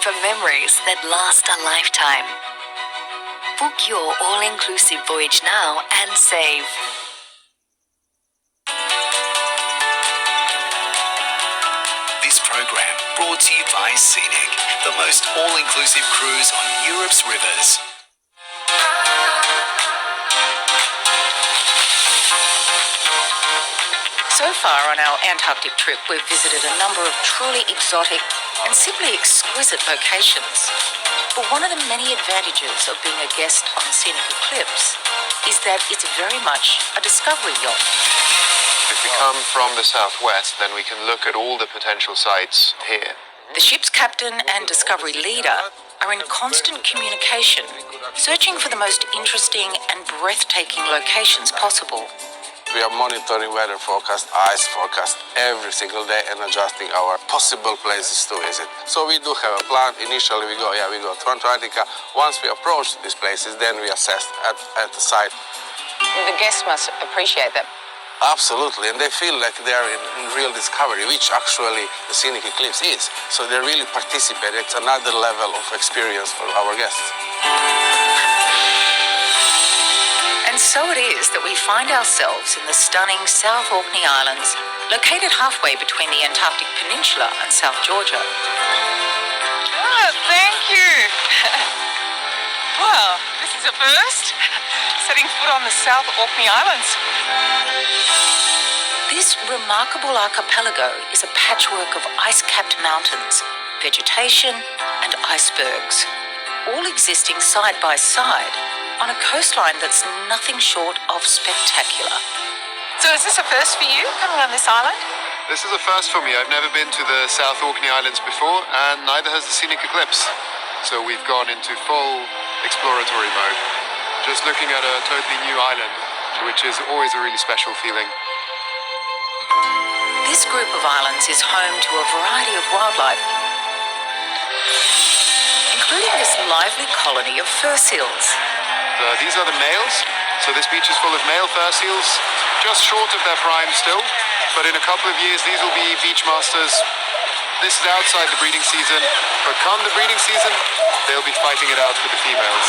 [SPEAKER 20] for memories that last a lifetime. Book your all-inclusive voyage now and save.
[SPEAKER 1] This program brought to you by Scenic, the most all-inclusive cruise on Europe's rivers.
[SPEAKER 17] So far on our Antarctic trip, we've visited a number of truly exotic and simply exquisite locations. But one of the many advantages of being a guest on Scenic Eclipse is that it's very much a discovery yacht.
[SPEAKER 13] If we come from the southwest, then we can look at all the potential sites here.
[SPEAKER 17] The ship's captain and discovery leader are in constant communication, searching for the most interesting and breathtaking locations possible.
[SPEAKER 2] We are monitoring weather forecast, ice forecast every single day and adjusting our possible places to visit. So we do have a plan. Initially we go to Antarctica. Once we approach these places, then we assess at the site.
[SPEAKER 17] The guests must appreciate that.
[SPEAKER 2] Absolutely, and they feel like they are in real discovery, which actually the Scenic Eclipse is. So they really participate. It's another level of experience for our guests.
[SPEAKER 17] And so it is that we find ourselves in the stunning South Orkney Islands, located halfway between the Antarctic Peninsula and South Georgia.
[SPEAKER 7] Oh, thank you. Well, this is a first, setting foot on the South Orkney Islands.
[SPEAKER 17] This remarkable archipelago is a patchwork of ice-capped mountains, vegetation, and icebergs, all existing side by side on a coastline that's nothing short of spectacular.
[SPEAKER 7] So is this a first for you, coming on this island?
[SPEAKER 13] This is a first for me. I've never been to the South Orkney Islands before, and neither has the Scenic Eclipse. So we've gone into full exploratory mode, just looking at a totally new island, which is always a really special feeling.
[SPEAKER 17] This group of islands is home to a variety of wildlife, including this lively colony of fur seals.
[SPEAKER 13] These are the males, so this beach is full of male fur seals, just short of their prime still, but in a couple of years these will be beach masters. This is outside the breeding season, but come the breeding season, they'll be fighting it out for the females.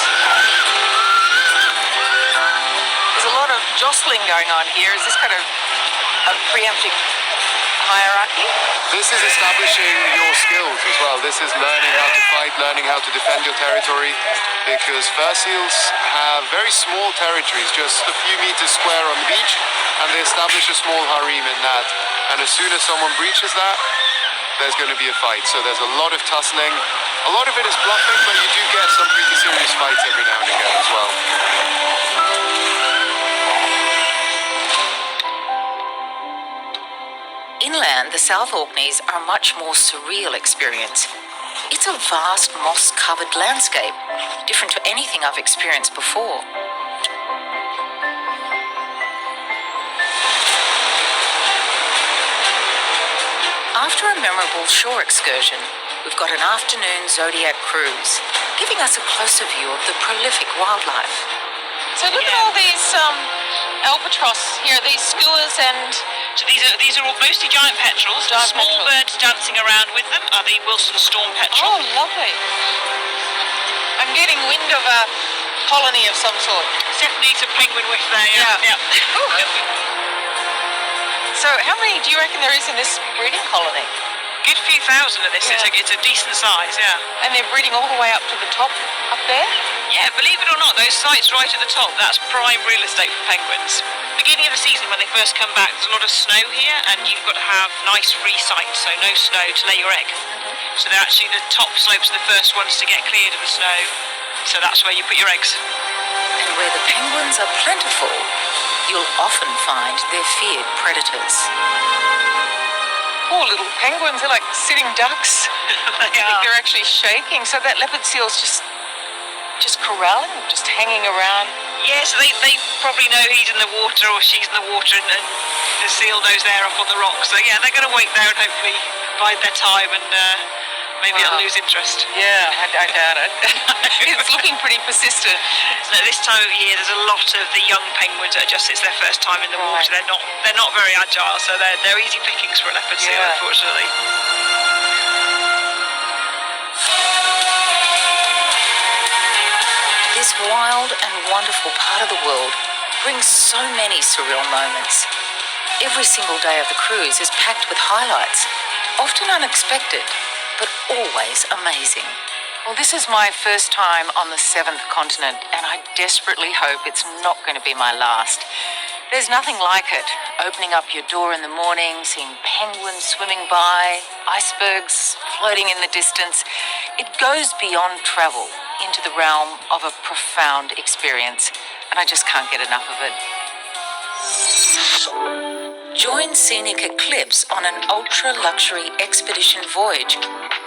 [SPEAKER 7] There's a lot of jostling going on here. Is this kind of a preempting hierarchy?
[SPEAKER 13] This is establishing your skills as well. This is learning how to fight, learning how to defend your territory, because fur seals have very small territories, just a few meters square on the beach, and they establish a small harem in that. And as soon as someone breaches that, there's going to be a fight. So there's a lot of tussling. A lot of it is bluffing, but you do get some pretty serious fights every now and again as well.
[SPEAKER 17] Inland, the South Orkneys are a much more surreal experience. It's a vast moss-covered landscape, different to anything I've experienced before. After a memorable shore excursion, we've got an afternoon Zodiac cruise, giving us a closer view of the prolific wildlife.
[SPEAKER 7] So look at all these albatross here, these skuas, and
[SPEAKER 11] So these are all mostly giant petrels. Small birds dancing around with them are the Wilson storm petrel.
[SPEAKER 7] oh, lovely. I'm getting wind of a colony of some sort.
[SPEAKER 11] Definitely some penguin whiff there. Yeah.
[SPEAKER 7] So how many do you reckon there is in this breeding colony?
[SPEAKER 11] Good few thousand of this.
[SPEAKER 7] Yeah.
[SPEAKER 11] It's a decent size. Yeah.
[SPEAKER 7] And they're breeding all the way up to the top up there?
[SPEAKER 11] Yeah, believe it or not, those sites right at the top, that's prime real estate for penguins. Beginning of the season, when they first come back, there's a lot of snow here, and you've got to have nice free sites, so no snow to lay your egg. So they're actually, the top slopes are the first ones to get cleared of the snow, so that's where you put your eggs.
[SPEAKER 17] And where the penguins are plentiful, you'll often find their feared predators.
[SPEAKER 7] Poor little penguins, they're like sitting ducks. I think they're actually shaking, so that leopard seal's just just corralling them, just hanging around?
[SPEAKER 5] Yes, they probably know he's in the water or she's in the water, and the seal knows they're up on the rock. So yeah, they're going to wait there and hopefully bide their time, and maybe it'll lose interest.
[SPEAKER 7] Yeah, I doubt it. It's looking pretty persistent.
[SPEAKER 5] At this time of year, there's a lot of the young penguins that are just, it's their first time in the water. They're not very agile, so they're easy pickings for a leopard seal, unfortunately.
[SPEAKER 17] This wild and wonderful part of the world brings so many surreal moments. Every single day of the cruise is packed with highlights, often unexpected, but always amazing.
[SPEAKER 6] Well, this is my first time on the 7th continent, and I desperately hope it's not going to be my last. There's nothing like it. Opening up your door in the morning, seeing penguins swimming by, icebergs floating in the distance. It goes beyond travel into the realm of a profound experience, and I just can't get enough of it.
[SPEAKER 17] Join Scenic Eclipse on an ultra-luxury expedition voyage.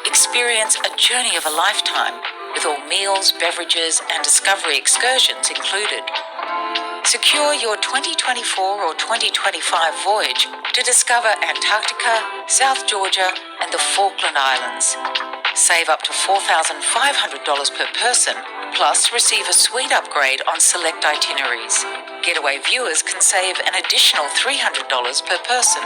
[SPEAKER 17] Experience a journey of a lifetime with all meals, beverages and discovery excursions included. Secure your 2024 or 2025 voyage to discover Antarctica, South Georgia and the Falkland Islands. Save up to $4,500 per person, plus receive a suite upgrade on select itineraries. Getaway viewers can save an additional $300 per person.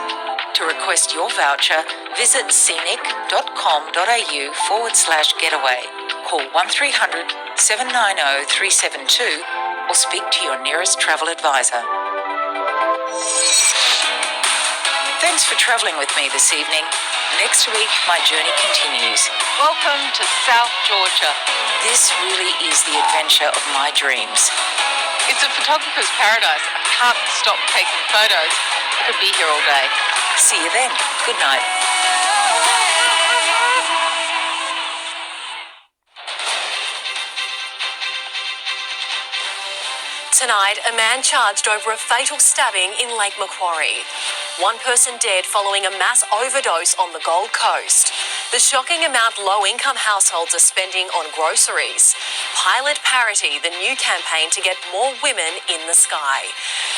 [SPEAKER 17] To request your voucher, visit scenic.com.au/getaway. Call 1300 790 372 or speak to your nearest travel advisor. Thanks for travelling with me this evening. Next week, my journey continues.
[SPEAKER 6] Welcome to South Georgia.
[SPEAKER 17] This really is the adventure of my dreams.
[SPEAKER 6] It's a photographer's paradise. I can't stop taking photos. I could be here all day.
[SPEAKER 17] See you then. Good night.
[SPEAKER 19] Tonight, a man charged over a fatal stabbing in Lake Macquarie. One person dead following a mass overdose on the Gold Coast. The shocking amount low-income households are spending on groceries. Pilot Parity, the new campaign to get more women in the sky.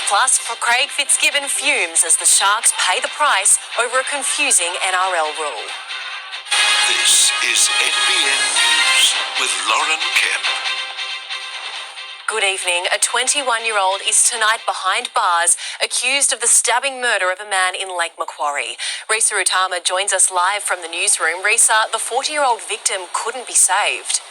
[SPEAKER 19] Plus, for Craig Fitzgibbon fumes as the Sharks pay the price over a confusing NRL rule.
[SPEAKER 22] This is NBN News with Lauren Kempe.
[SPEAKER 19] Good evening. A 21-year-old is tonight behind bars, accused of the stabbing murder of a man in Lake Macquarie. Risa Utama joins us live from the newsroom. Risa, the 40-year-old victim couldn't be saved.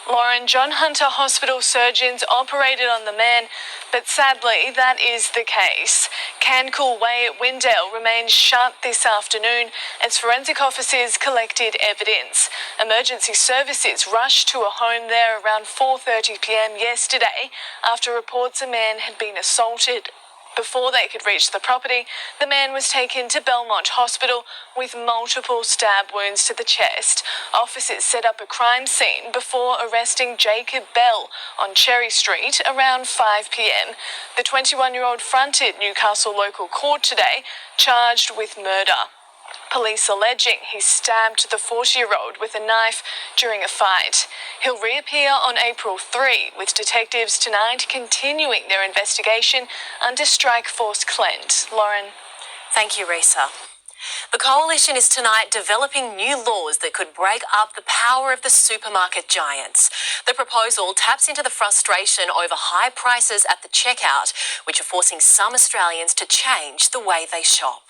[SPEAKER 12] Lauren, John Hunter Hospital surgeons operated on the man, but sadly that is the case. Cancool Way at Windale remains shut this afternoon as forensic officers collected evidence. Emergency services rushed to a home there around 4:30 p.m. yesterday after reports a man had been assaulted. Before they could reach the property, the man was taken to Belmont Hospital with multiple stab wounds to the chest. Officers set up a crime scene before arresting Jacob Bell on Cherry Street around 5 p.m. The 21-year-old fronted Newcastle local court today, charged with murder. Police alleging he stabbed the 40-year-old with a knife during a fight. He'll reappear on April 3, with detectives tonight continuing their investigation under Strike Force Clint. Lauren.
[SPEAKER 19] Thank you, Risa. The Coalition is tonight developing new laws that could break up the power of the supermarket giants. The proposal taps into the frustration over high prices at the checkout, which are forcing some Australians to change the way they shop.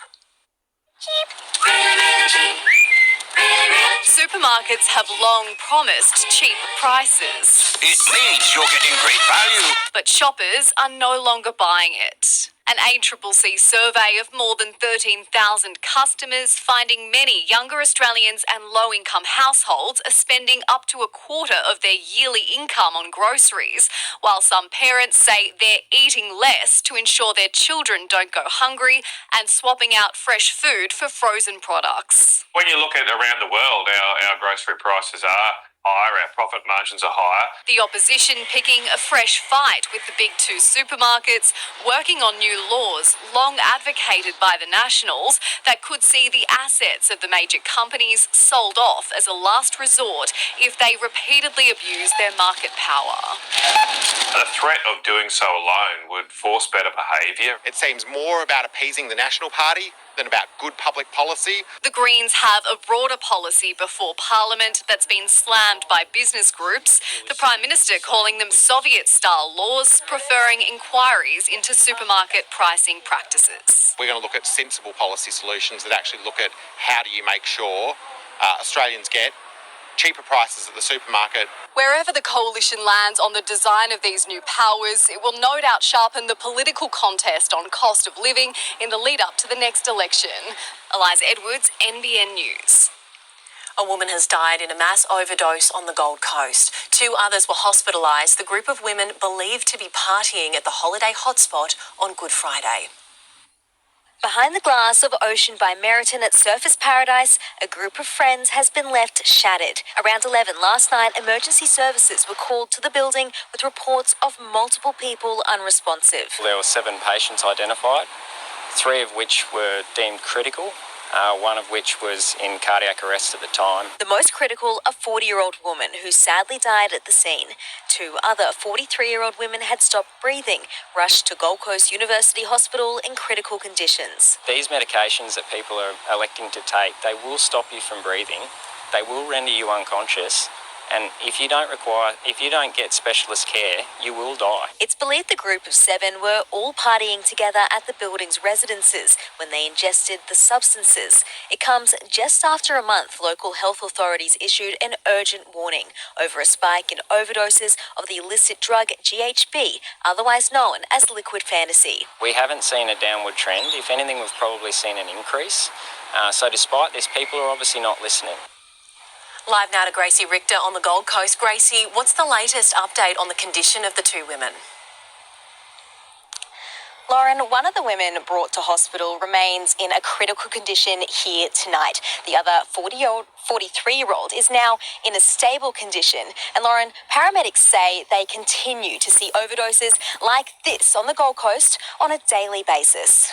[SPEAKER 25] Supermarkets have long promised cheap prices.
[SPEAKER 4] It means you're getting great value.
[SPEAKER 25] But shoppers are no longer buying it. An ACCC survey of more than 13,000 customers finding many younger Australians and low-income households are spending up to a quarter of their yearly income on groceries, while some parents say they're eating less to ensure their children don't go hungry and swapping out fresh food for frozen products.
[SPEAKER 14] When you look at around the world, our grocery prices are
[SPEAKER 3] higher, our profit margins are higher.
[SPEAKER 9] The opposition picking a fresh fight with the big two supermarkets, working on new laws long advocated by the Nationals that could see the assets of the major companies sold off as a last resort if they repeatedly abuse their market power.
[SPEAKER 3] The threat of doing so alone would force better behaviour.
[SPEAKER 14] It seems more about appeasing the National Party than about good public policy.
[SPEAKER 9] The Greens have a broader policy before Parliament that's been slammed by business groups, the Prime Minister calling them Soviet-style laws, preferring inquiries into supermarket pricing practices.
[SPEAKER 14] We're going to look at sensible policy solutions that actually look at how do you make sure Australians get cheaper prices at the supermarket.
[SPEAKER 9] Wherever the coalition lands on the design of these new powers, it will no doubt sharpen the political contest on cost of living in the lead up to the next election. Eliza Edwards, NBN News.
[SPEAKER 19] A woman has died in a mass overdose on the Gold Coast. 2 others were hospitalised, the group of women believed to be partying at the holiday hotspot on Good Friday.
[SPEAKER 18] Behind the glass of Ocean by Meriton at Surfers Paradise, a group of friends has been left shattered. Around 11 last night, emergency services were called to the building with reports of multiple people unresponsive.
[SPEAKER 21] There were 7 patients identified, 3 of which were deemed critical, one of which was in cardiac arrest at the time.
[SPEAKER 18] The most critical, a 40-year-old woman who sadly died at the scene. 2 other 43-year-old women had stopped breathing, rushed to Gold Coast University Hospital in critical conditions.
[SPEAKER 21] These medications that people are electing to take, they will stop you from breathing, they will render you unconscious, and if you don't get specialist care, you will die.
[SPEAKER 18] It's believed the group of 7 were all partying together at the building's residences when they ingested the substances. It comes just after a month local health authorities issued an urgent warning over a spike in overdoses of the illicit drug GHB, otherwise known as liquid fantasy.
[SPEAKER 21] We haven't seen a downward trend. If anything, we've probably seen an increase. So despite this, people are obviously not listening.
[SPEAKER 19] Live now to Gracie Richter on the Gold Coast. Gracie, what's the latest update on the condition of the 2 women?
[SPEAKER 18] Lauren, one of the women brought to hospital remains in a critical condition here tonight. The other 43-year-old is now in a stable condition. And Lauren, paramedics say they continue to see overdoses like this on the Gold Coast on a daily basis.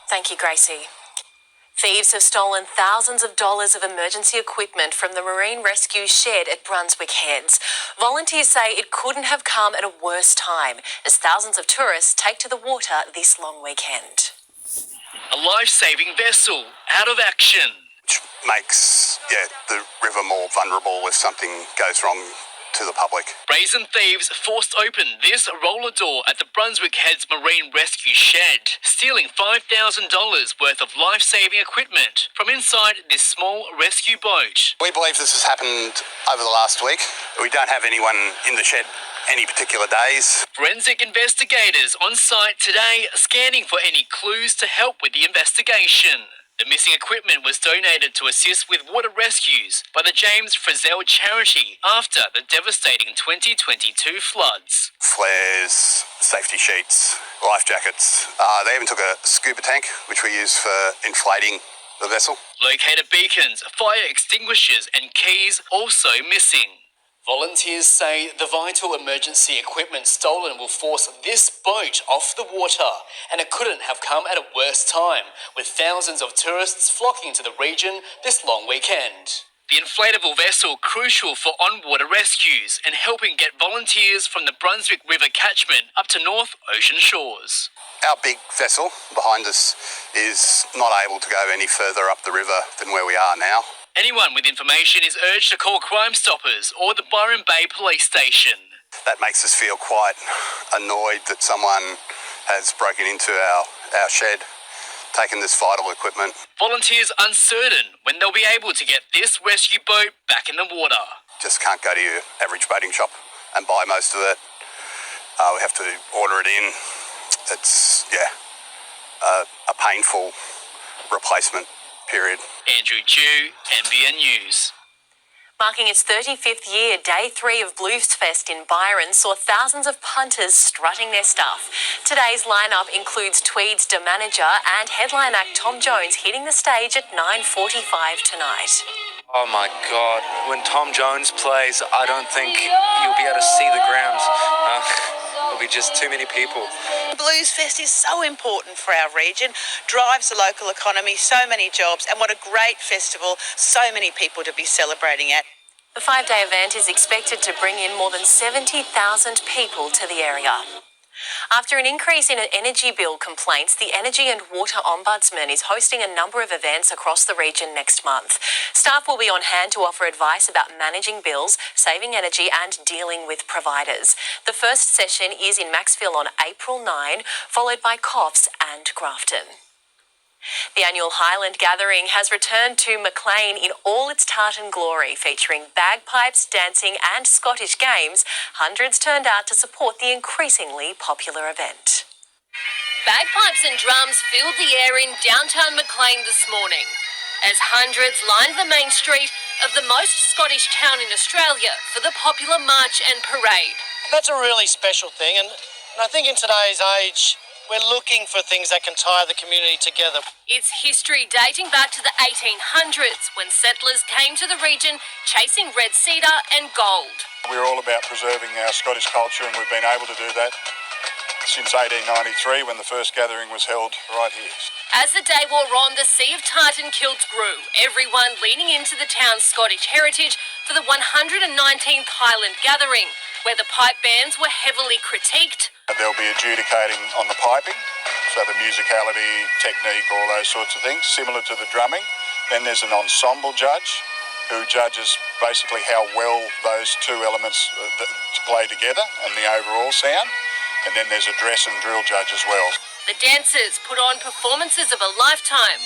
[SPEAKER 19] Thank you, Gracie. Thieves have stolen thousands of dollars of emergency equipment from the marine rescue shed at Brunswick Heads. Volunteers say it couldn't have come at a worse time as thousands of tourists take to the water this long weekend.
[SPEAKER 23] A life-saving vessel out of action.
[SPEAKER 14] Which makes the river more vulnerable if something goes wrong to the public.
[SPEAKER 23] Brazen thieves forced open this roller door at the Brunswick Heads Marine Rescue Shed, stealing $5,000 worth of life-saving equipment from inside this small rescue boat.
[SPEAKER 14] We believe this has happened over the last week. We don't have anyone in the shed any particular days.
[SPEAKER 23] Forensic investigators on site today scanning for any clues to help with the investigation. The missing equipment was donated to assist with water rescues by the James Frizzell charity after the devastating 2022 floods.
[SPEAKER 14] Flares, safety sheets, life jackets. They even took a scuba tank, which we use for inflating the vessel.
[SPEAKER 23] Located beacons, fire extinguishers and keys also missing. Volunteers say the vital emergency equipment stolen will force this boat off the water, and it couldn't have come at a worse time, with thousands of tourists flocking to the region this long weekend. The inflatable vessel crucial for on-water rescues and helping get volunteers from the Brunswick River catchment up to North Ocean shores.
[SPEAKER 14] Our big vessel behind us is not able to go any further up the river than where we are now.
[SPEAKER 23] Anyone with information is urged to call Crime Stoppers or the Byron Bay Police Station.
[SPEAKER 14] That makes us feel quite annoyed that someone has broken into our shed, taken this vital equipment.
[SPEAKER 23] Volunteers uncertain when they'll be able to get this rescue boat back in the water.
[SPEAKER 14] Just can't go to your average boating shop and buy most of it. We have to order it in. It's, a painful replacement period.
[SPEAKER 23] Andrew Dew, NBN News.
[SPEAKER 19] Marking its 35th year, Day 3 of Bluesfest in Byron saw thousands of punters strutting their stuff. Today's lineup includes Tweed's manager and headline act Tom Jones hitting the stage at 9:45 tonight.
[SPEAKER 8] Oh my God, when Tom Jones plays, I don't think you'll be able to see the ground. There'll be just too many people.
[SPEAKER 10] Blues Fest is so important for our region, drives the local economy, so many jobs, and what a great festival, so many people to be celebrating at.
[SPEAKER 19] The 5-day event is expected to bring in more than 70,000 people to the area. After an increase in energy bill complaints, the Energy and Water Ombudsman is hosting a number of events across the region next month. Staff will be on hand to offer advice about managing bills, saving energy and dealing with providers. The first session is in Maxville on April 9, followed by Coffs and Grafton. The annual Highland Gathering has returned to Maclean in all its tartan glory, featuring bagpipes, dancing and Scottish games. Hundreds turned out to support the increasingly popular event.
[SPEAKER 9] Bagpipes and drums filled the air in downtown Maclean this morning, as hundreds lined the main street of the most Scottish town in Australia for the popular march and parade.
[SPEAKER 15] That's a really special thing, and I think in today's age, we're looking for things that can tie the community together.
[SPEAKER 9] It's history dating back to the 1800s, when settlers came to the region chasing red cedar and gold.
[SPEAKER 16] We're all about preserving our Scottish culture, and we've been able to do that since 1893, when the first gathering was held right here.
[SPEAKER 9] As the day wore on, the sea of tartan kilts grew, everyone leaning into the town's Scottish heritage for the 119th Highland Gathering, where the pipe bands were heavily critiqued.
[SPEAKER 16] They'll be adjudicating on the piping, so the musicality, technique, all those sorts of things, similar to the drumming. Then there's an ensemble judge who judges basically how well those two elements play together and the overall sound. And then there's a dress and drill judge as well.
[SPEAKER 9] The dancers put on performances of a lifetime.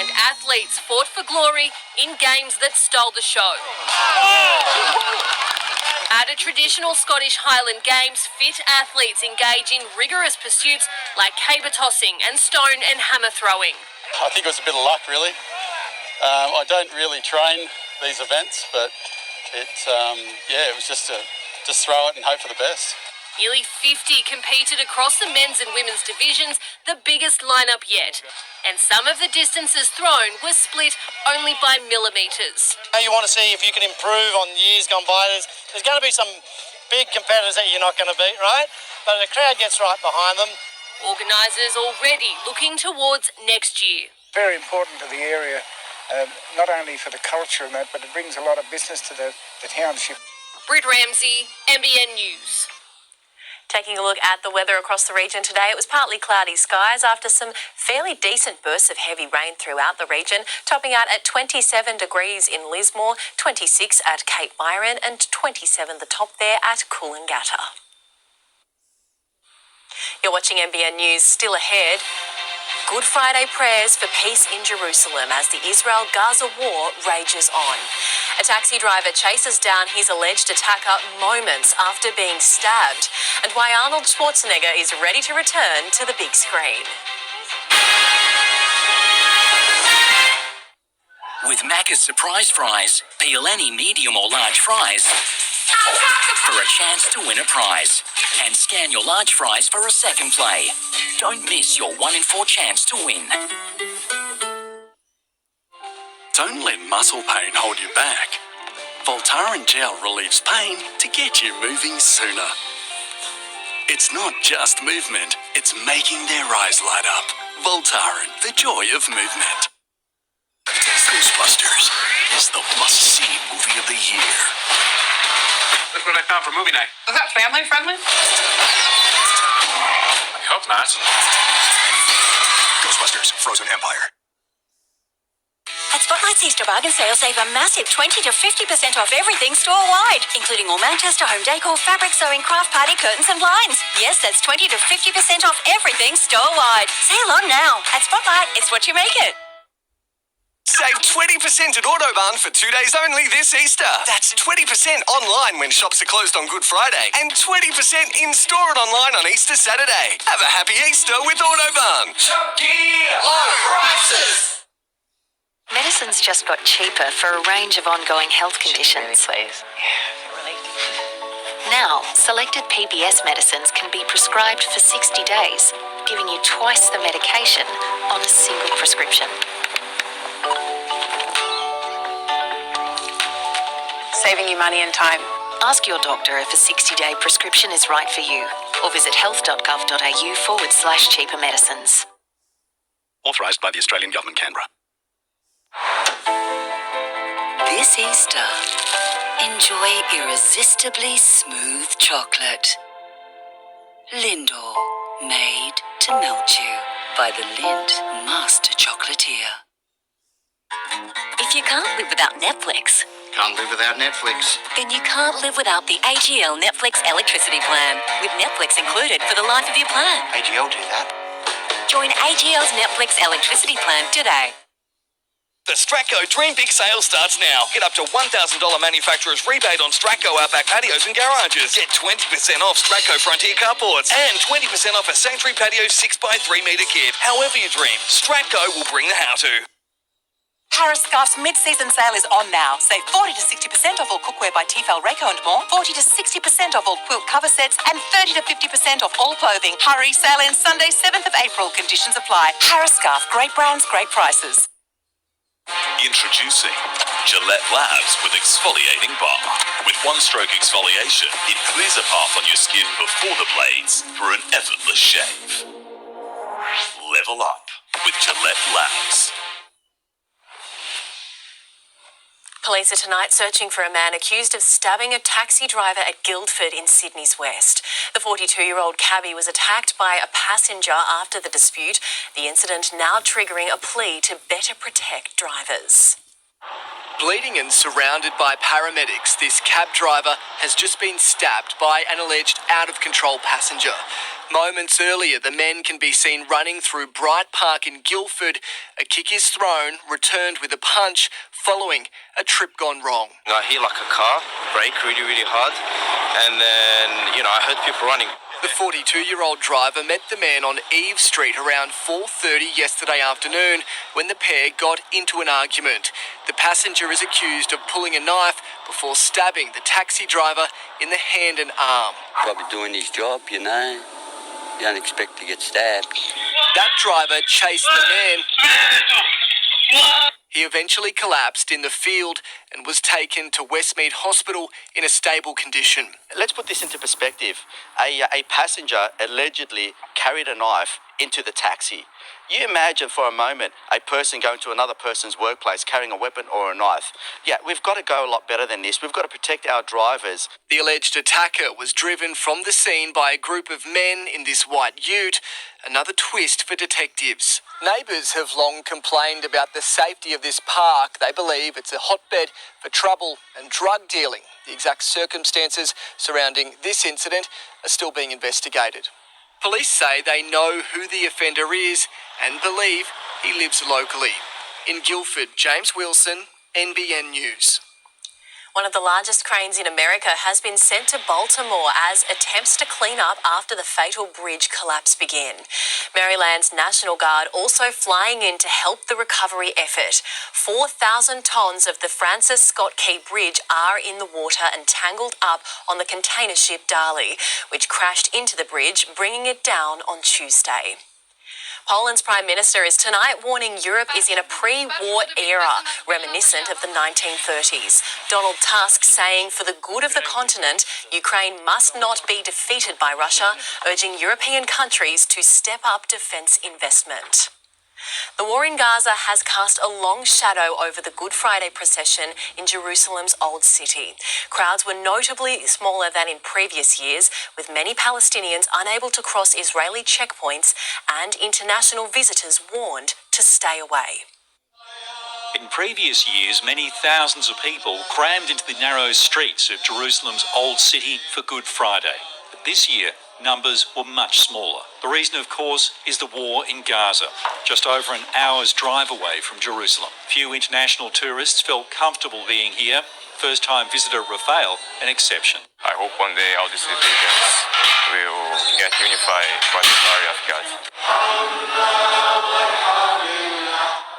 [SPEAKER 9] And athletes fought for glory in games that stole the show. At a traditional Scottish Highland Games, fit athletes engage in rigorous pursuits like caber tossing and stone and hammer throwing.
[SPEAKER 24] I think it was a bit of luck, really. I don't really train these events, but it was just throw it and hope for the best.
[SPEAKER 9] Nearly 50 competed across the men's and women's divisions, the biggest lineup yet. And some of the distances thrown were split only by millimetres.
[SPEAKER 15] You want to see if you can improve on years gone by. There's going to be some big competitors that you're not going to beat, right? But the crowd gets right behind them.
[SPEAKER 9] Organisers already looking towards next year.
[SPEAKER 26] Very important to the area, not only for the culture and that, but it brings a lot of business to the township.
[SPEAKER 9] Britt Ramsey, NBN News.
[SPEAKER 19] Taking a look at the weather across the region today, it was partly cloudy skies after some fairly decent bursts of heavy rain throughout the region, topping out at 27 degrees in Lismore, 26 at Cape Byron and 27 the top there at Coolangatta. You're watching NBN News. Still ahead, Good Friday prayers for peace in Jerusalem as the Israel-Gaza war rages on. A taxi driver chases down his alleged attacker moments after being stabbed, and why Arnold Schwarzenegger is ready to return to the big screen.
[SPEAKER 27] With Macca's Surprise Fries, peel any medium or large fries for a chance to win a prize. And scan your large fries for a second play. Don't miss your 1 in 4 chance to win.
[SPEAKER 28] Don't let muscle pain hold you back. Voltaren Gel relieves pain to get you moving sooner. It's not just movement, it's making their eyes light up. Voltaren, the joy of movement.
[SPEAKER 22] Ghostbusters is the must-see movie of the year.
[SPEAKER 29] Look what I found for movie night.
[SPEAKER 30] Is that family friendly?
[SPEAKER 29] I hope not.
[SPEAKER 22] Ghostbusters, Frozen Empire.
[SPEAKER 31] At Spotlight's Easter bargain sale, save a massive 20 to 50% off everything store-wide, including all Manchester home decor, fabric, sewing, craft party, curtains and blinds. Yes, that's 20 to 50% off everything store-wide. Sale on now. At Spotlight, it's what you make it.
[SPEAKER 32] Save 20% at Autobarn for 2 days only this Easter. That's 20% online when shops are closed on Good Friday and 20% in-store and online on Easter Saturday. Have a happy Easter with Autobarn.
[SPEAKER 27] Chucky, low prices.
[SPEAKER 20] Medicines just got cheaper for a range of ongoing health conditions. Now, selected PBS medicines can be prescribed for 60 days, giving you twice the medication on a single prescription.
[SPEAKER 10] Saving you money and time.
[SPEAKER 20] Ask your doctor if a 60-day prescription is right for you, or visit health.gov.au/cheaper medicines.
[SPEAKER 28] Authorised by the Australian Government, Canberra.
[SPEAKER 20] This Easter, enjoy irresistibly smooth chocolate. Lindor, made to melt you by the Lind Master Chocolatier. If you can't live without Netflix,
[SPEAKER 1] Can't live without Netflix.
[SPEAKER 20] then you can't live without the AGL Netflix electricity plan, with Netflix included for the life of your plan.
[SPEAKER 1] AGL do that.
[SPEAKER 20] Join AGL's Netflix electricity plan today.
[SPEAKER 2] The Stratco Dream Big sale starts now. Get up to $1,000 manufacturer's rebate on Stratco Outback patios and garages. Get 20% off Stratco Frontier carports and 20% off a Sanctuary Patio 6x3 metre kit. However you dream, Stratco will bring the how-to.
[SPEAKER 4] Harris Scarf's mid-season sale is on now. Save 40 to 60% off all cookware by Tefal, Rayco and more, 40 to 60% off all quilt cover sets, and 30 to 50% off all clothing. Hurry, sale ends Sunday, 7th of April. Conditions apply. Harris Scarf, great brands, great prices.
[SPEAKER 22] Introducing Gillette Labs with exfoliating bar. With one-stroke exfoliation, it clears a path on your skin before the blades for an effortless shave. Level up with Gillette Labs.
[SPEAKER 19] Police are tonight searching for a man accused of stabbing a taxi driver at Guildford in Sydney's West. The 42-year-old cabbie was attacked by a passenger after the dispute, the incident now triggering a plea to better protect drivers.
[SPEAKER 23] Bleeding and surrounded by paramedics, this cab driver has just been stabbed by an alleged out-of-control passenger. Moments earlier, the men can be seen running through Bright Park in Guildford. A kick is thrown, returned with a punch, following a trip gone wrong.
[SPEAKER 5] I hear like a car brake really, really hard, and then, I heard people running.
[SPEAKER 23] The 42-year-old driver met the man on Eve Street around 4:30 yesterday afternoon when the pair got into an argument. The passenger is accused of pulling a knife before stabbing the taxi driver in the hand and arm.
[SPEAKER 6] Probably doing his job, You don't expect to get stabbed.
[SPEAKER 23] That driver chased the man. He eventually collapsed in the field and was taken to Westmead Hospital in a stable condition.
[SPEAKER 2] Let's put this into perspective. A passenger allegedly carried a knife into the taxi. You imagine for a moment a person going to another person's workplace carrying a weapon or a knife. Yeah, we've got to go a lot better than this. We've got to protect our drivers.
[SPEAKER 23] The alleged attacker was driven from the scene by a group of men in this white ute, another twist for detectives. Neighbours have long complained about the safety of this park. They believe it's a hotbed for trouble and drug dealing. The exact circumstances surrounding this incident are still being investigated. Police say they know who the offender is and believe he lives locally. In Guildford, James Wilson, NBN News.
[SPEAKER 19] One of the largest cranes in America has been sent to Baltimore as attempts to clean up after the fatal bridge collapse begin. Maryland's National Guard also flying in to help the recovery effort. 4,000 tonnes of the Francis Scott Key Bridge are in the water and tangled up on the container ship Dali, which crashed into the bridge, bringing it down on Tuesday. Poland's Prime Minister is tonight warning Europe is in a pre-war era, reminiscent of the 1930s. Donald Tusk saying for the good of the continent, Ukraine must not be defeated by Russia, urging European countries to step up defence investment. The war in Gaza has cast a long shadow over the Good Friday procession in Jerusalem's Old City. Crowds were notably smaller than in previous years, with many Palestinians unable to cross Israeli checkpoints and international visitors warned to stay away.
[SPEAKER 7] In previous years, many thousands of people crammed into the narrow streets of Jerusalem's Old City for Good Friday. But this year, numbers were much smaller. The reason, of course, is the war in Gaza, just over an hour's drive away from Jerusalem. Few international tourists felt comfortable being here. First-time visitor Rafael, an exception.
[SPEAKER 3] I hope one day all these religions will get unified by the glory of God.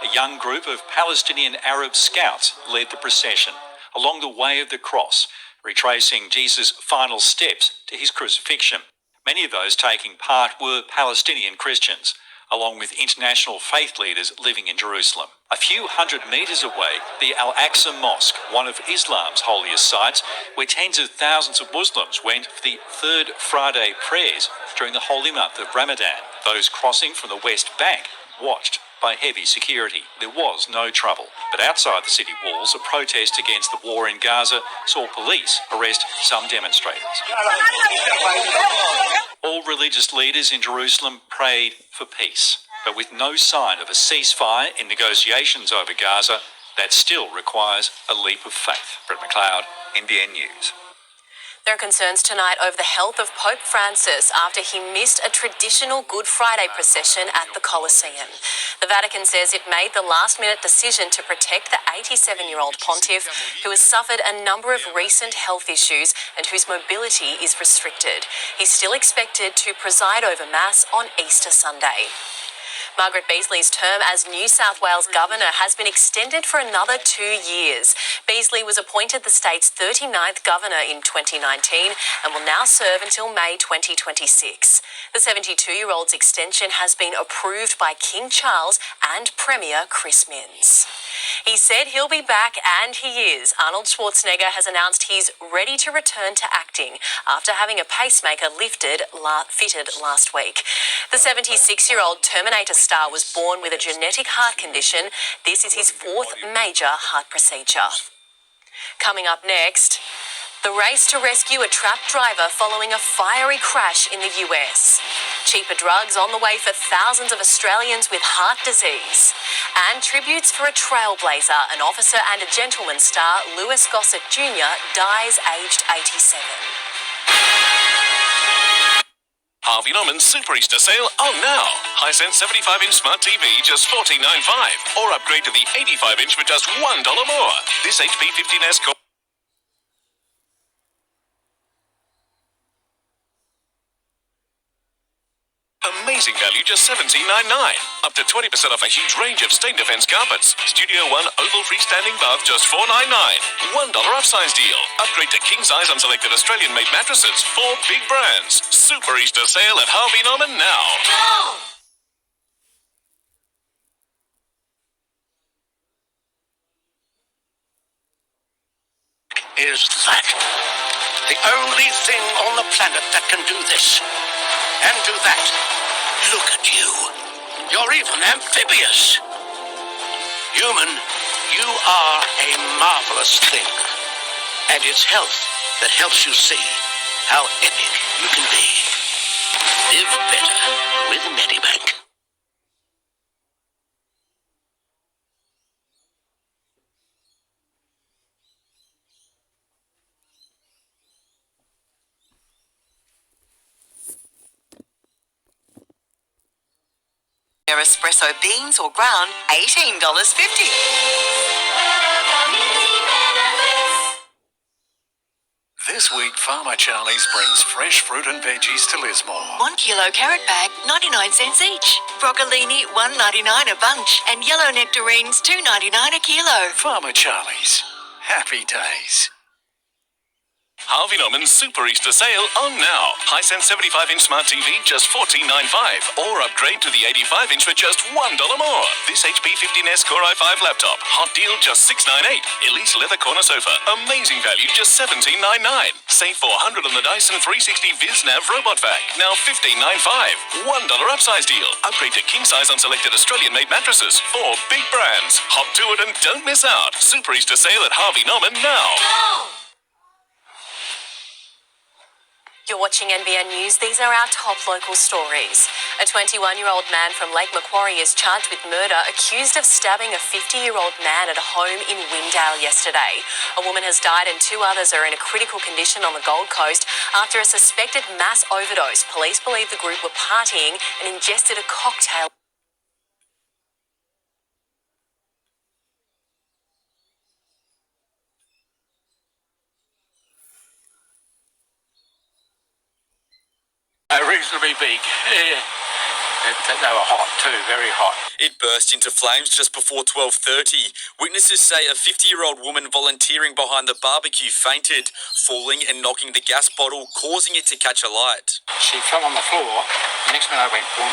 [SPEAKER 7] A young group of Palestinian Arab scouts led the procession along the Way of the Cross, retracing Jesus' final steps to his crucifixion. Many of those taking part were Palestinian Christians, along with international faith leaders living in Jerusalem. A few hundred metres away, the Al-Aqsa Mosque, one of Islam's holiest sites, where tens of thousands of Muslims went for the third Friday prayers during the holy month of Ramadan. Those crossing from the West Bank watched by heavy security. There was no trouble. But outside the city walls, a protest against the war in Gaza saw police arrest some demonstrators. All religious leaders in Jerusalem prayed for peace, but with no sign of a ceasefire in negotiations over Gaza, that still requires a leap of faith. Brett McLeod, NBN News.
[SPEAKER 19] There are concerns tonight over the health of Pope Francis after he missed a traditional Good Friday procession at the Colosseum. The Vatican says it made the last-minute decision to protect the 87-year-old pontiff, who has suffered a number of recent health issues and whose mobility is restricted. He's still expected to preside over Mass on Easter Sunday. Margaret Beasley's term as New South Wales Governor has been extended for another 2 years. Beasley was appointed the state's 39th Governor in 2019 and will now serve until May 2026. The 72-year-old's extension has been approved by King Charles and Premier Chris Minns. He said he'll be back, and he is. Arnold Schwarzenegger has announced he's ready to return to acting after having a pacemaker fitted last week. The 76-year-old Terminator star was born with a genetic heart condition. This is his fourth major heart procedure. Coming up next, the race to rescue a trapped driver following a fiery crash in the US. Cheaper drugs on the way for thousands of Australians with heart disease. And tributes for a trailblazer, an officer and a gentleman star, Lewis Gossett Jr., dies aged 87.
[SPEAKER 22] Harvey Norman's Super Easter Sale on now. Hisense 75-inch Smart TV just $14.95, or upgrade to the 85-inch for just $1 more. This HP 15S core. Amazing value, just $17.99. Up to 20% off a huge range of stain defense carpets. Studio One oval freestanding bath, just $4.99. $1 upsize deal. Upgrade to king size on selected Australian-made mattresses. 4 big brands. Super Easter sale at Harvey Norman now.
[SPEAKER 8] Is that the only thing on the planet that can do this and do that? Look at you. You're even amphibious. Human, you are a marvelous thing. And it's health that helps you see how epic you can be. Live better with Medibank.
[SPEAKER 4] Espresso beans or ground, $18.50.
[SPEAKER 28] This week, Farmer Charlie's brings fresh fruit and veggies to Lismore.
[SPEAKER 31] 1 kilo carrot bag, 99 cents each. Broccolini, $1.99 a bunch. And yellow nectarines, $2.99 a kilo.
[SPEAKER 28] Farmer Charlie's. Happy days.
[SPEAKER 22] Harvey Norman's Super Easter sale on now. Hisense 75-inch Smart TV just $14.95, or upgrade to the 85-inch for just $1 more. This HP 15S Core i5 laptop, hot deal just $698. Elise leather corner sofa, amazing value just $17.99. Save $400 on the Dyson 360 VizNav robot vac, now $15.95. $1 upsize deal. Upgrade to king size on selected Australian-made mattresses. 4 big brands. Hop to it and don't miss out. Super Easter sale at Harvey Norman now.
[SPEAKER 19] You're watching NBN News. These are our top local stories. A 21-year-old man from Lake Macquarie is charged with murder, accused of stabbing a 50-year-old man at a home in Windale yesterday. A woman has died and 2 others are in a critical condition on the Gold Coast after a suspected mass overdose. Police believe the group were partying and ingested a cocktail.
[SPEAKER 8] Reasonably big. Yeah. They were hot too, very hot.
[SPEAKER 11] It burst into flames just before 12:30. Witnesses say a 50-year-old woman volunteering behind the barbecue fainted, falling and knocking the gas bottle, causing it to catch alight.
[SPEAKER 8] She fell on the floor. The next minute I went boom.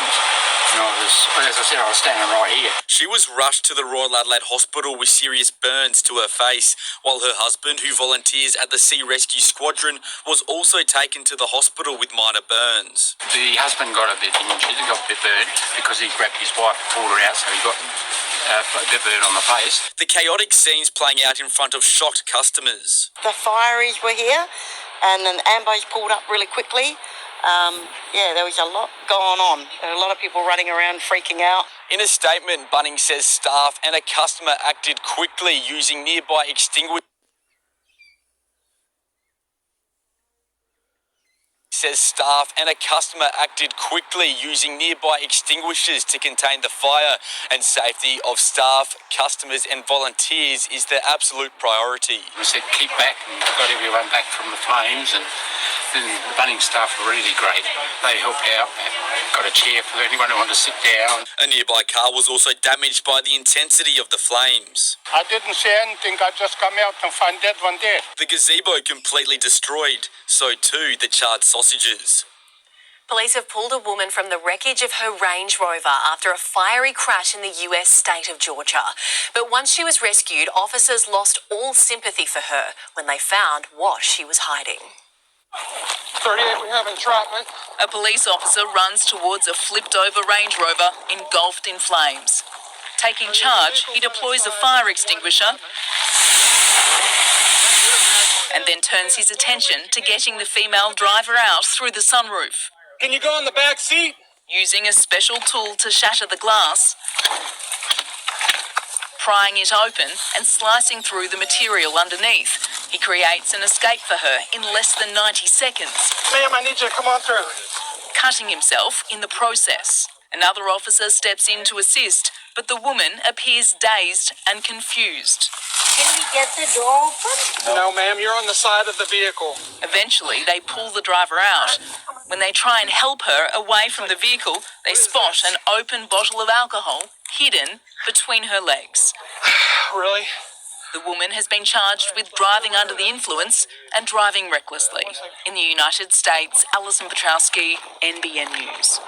[SPEAKER 8] As I said, I was standing right here.
[SPEAKER 11] She was rushed to the Royal Adelaide Hospital with serious burns to her face, while her husband, who volunteers at the Sea Rescue Squadron, was also taken to the hospital with minor burns.
[SPEAKER 8] The husband got a bit injured, he got a bit burnt because he grabbed his wife and pulled her out, so he got a bit burnt on the face.
[SPEAKER 11] The chaotic scenes playing out in front of shocked customers.
[SPEAKER 12] The fireys were here and an ambulance pulled up really quickly. There was a lot going on. There were a lot of people running around freaking out.
[SPEAKER 11] In a statement, Bunnings says staff and a customer acted quickly using nearby extinguishers. To contain the fire, and safety of staff, customers and volunteers is their absolute priority.
[SPEAKER 8] We said keep back and got everyone back from the flames, and the Bunnings staff were really great. They helped out and got a chair for anyone who wanted to sit down.
[SPEAKER 11] A nearby car was also damaged by the intensity of the flames.
[SPEAKER 26] I didn't see anything. I just come out and find that one there.
[SPEAKER 11] The gazebo completely destroyed, so too the charred sausages.
[SPEAKER 19] Police have pulled a woman from the wreckage of her Range Rover after a fiery crash in the US state of Georgia. But once she was rescued, officers lost all sympathy for her when they found what she was hiding.
[SPEAKER 26] 38, we have entrapment.
[SPEAKER 13] A police officer runs towards a flipped-over Range Rover engulfed in flames. Taking charge, he deploys a fire extinguisher and then turns his attention to getting the female driver out through the sunroof.
[SPEAKER 26] Can you go in the back seat?
[SPEAKER 13] Using a special tool to shatter the glass, prying it open and slicing through the material underneath. He creates an escape for her in less than 90 seconds.
[SPEAKER 26] Ma'am, I need you to come on through.
[SPEAKER 13] Cutting himself in the process. Another officer steps in to assist, but the woman appears dazed and confused.
[SPEAKER 12] Can we get the door open?
[SPEAKER 26] No, ma'am, you're on the side of the vehicle.
[SPEAKER 13] Eventually, they pull the driver out. When they try and help her away from the vehicle, they spot an open bottle of alcohol hidden between her legs.
[SPEAKER 26] Really?
[SPEAKER 13] The woman has been charged with driving under the influence and driving recklessly. In the United States, Alison Petrowski, NBN News.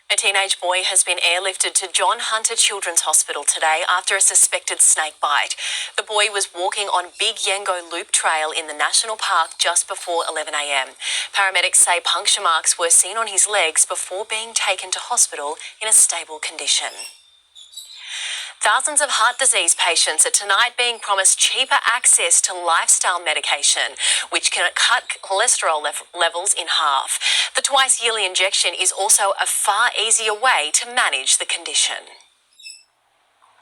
[SPEAKER 19] A teenage boy has been airlifted to John Hunter Children's Hospital today after a suspected snake bite. The boy was walking on Big Yengo Loop Trail in the National Park just before 11 a.m. Paramedics say puncture marks were seen on his legs before being taken to hospital in a stable condition. Thousands of heart disease patients are tonight being promised cheaper access to lifestyle medication, which can cut cholesterol levels in half. The twice-yearly injection is also a far easier way to manage the condition.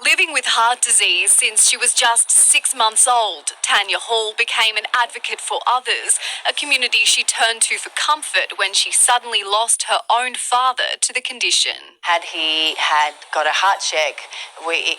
[SPEAKER 9] Living with heart disease since she was just 6 months old, Tanya Hall became an advocate for others, a community she turned to for comfort when she suddenly lost her own father to the condition.
[SPEAKER 14] Had he had got a heart check,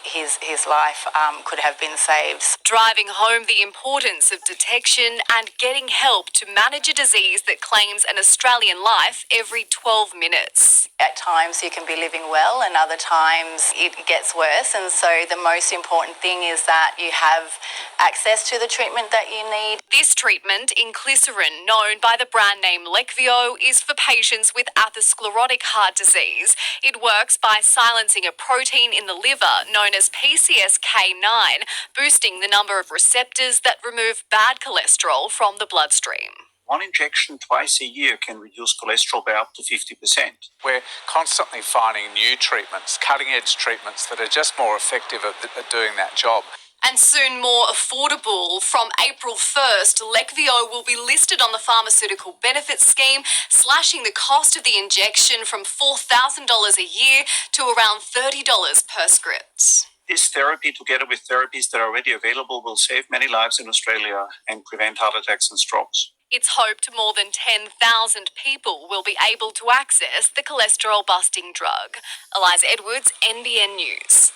[SPEAKER 14] his life could have been saved.
[SPEAKER 9] Driving home the importance of detection and getting help to manage a disease that claims an Australian life every 12 minutes.
[SPEAKER 14] At times you can be living well and other times it gets worse, and so the most important thing is that you have access to the treatment that you need.
[SPEAKER 9] This treatment, inclisiran, known by the brand name Leqvio, is for patients with atherosclerotic heart disease. It works by silencing a protein in the liver known as PCSK9, boosting the number of receptors that remove bad cholesterol from the bloodstream.
[SPEAKER 15] One injection twice a year can reduce cholesterol by up to 50%.
[SPEAKER 16] We're constantly finding new treatments, cutting-edge treatments that are just more effective at doing that job.
[SPEAKER 9] And soon more affordable. From April 1st, Leqvio will be listed on the pharmaceutical benefits scheme, slashing the cost of the injection from $4,000 a year to around $30 per script.
[SPEAKER 15] This therapy, together with therapies that are already available, will save many lives in Australia and prevent heart attacks and strokes.
[SPEAKER 9] It's hoped more than 10,000 people will be able to access the cholesterol-busting drug. Eliza Edwards, NBN News.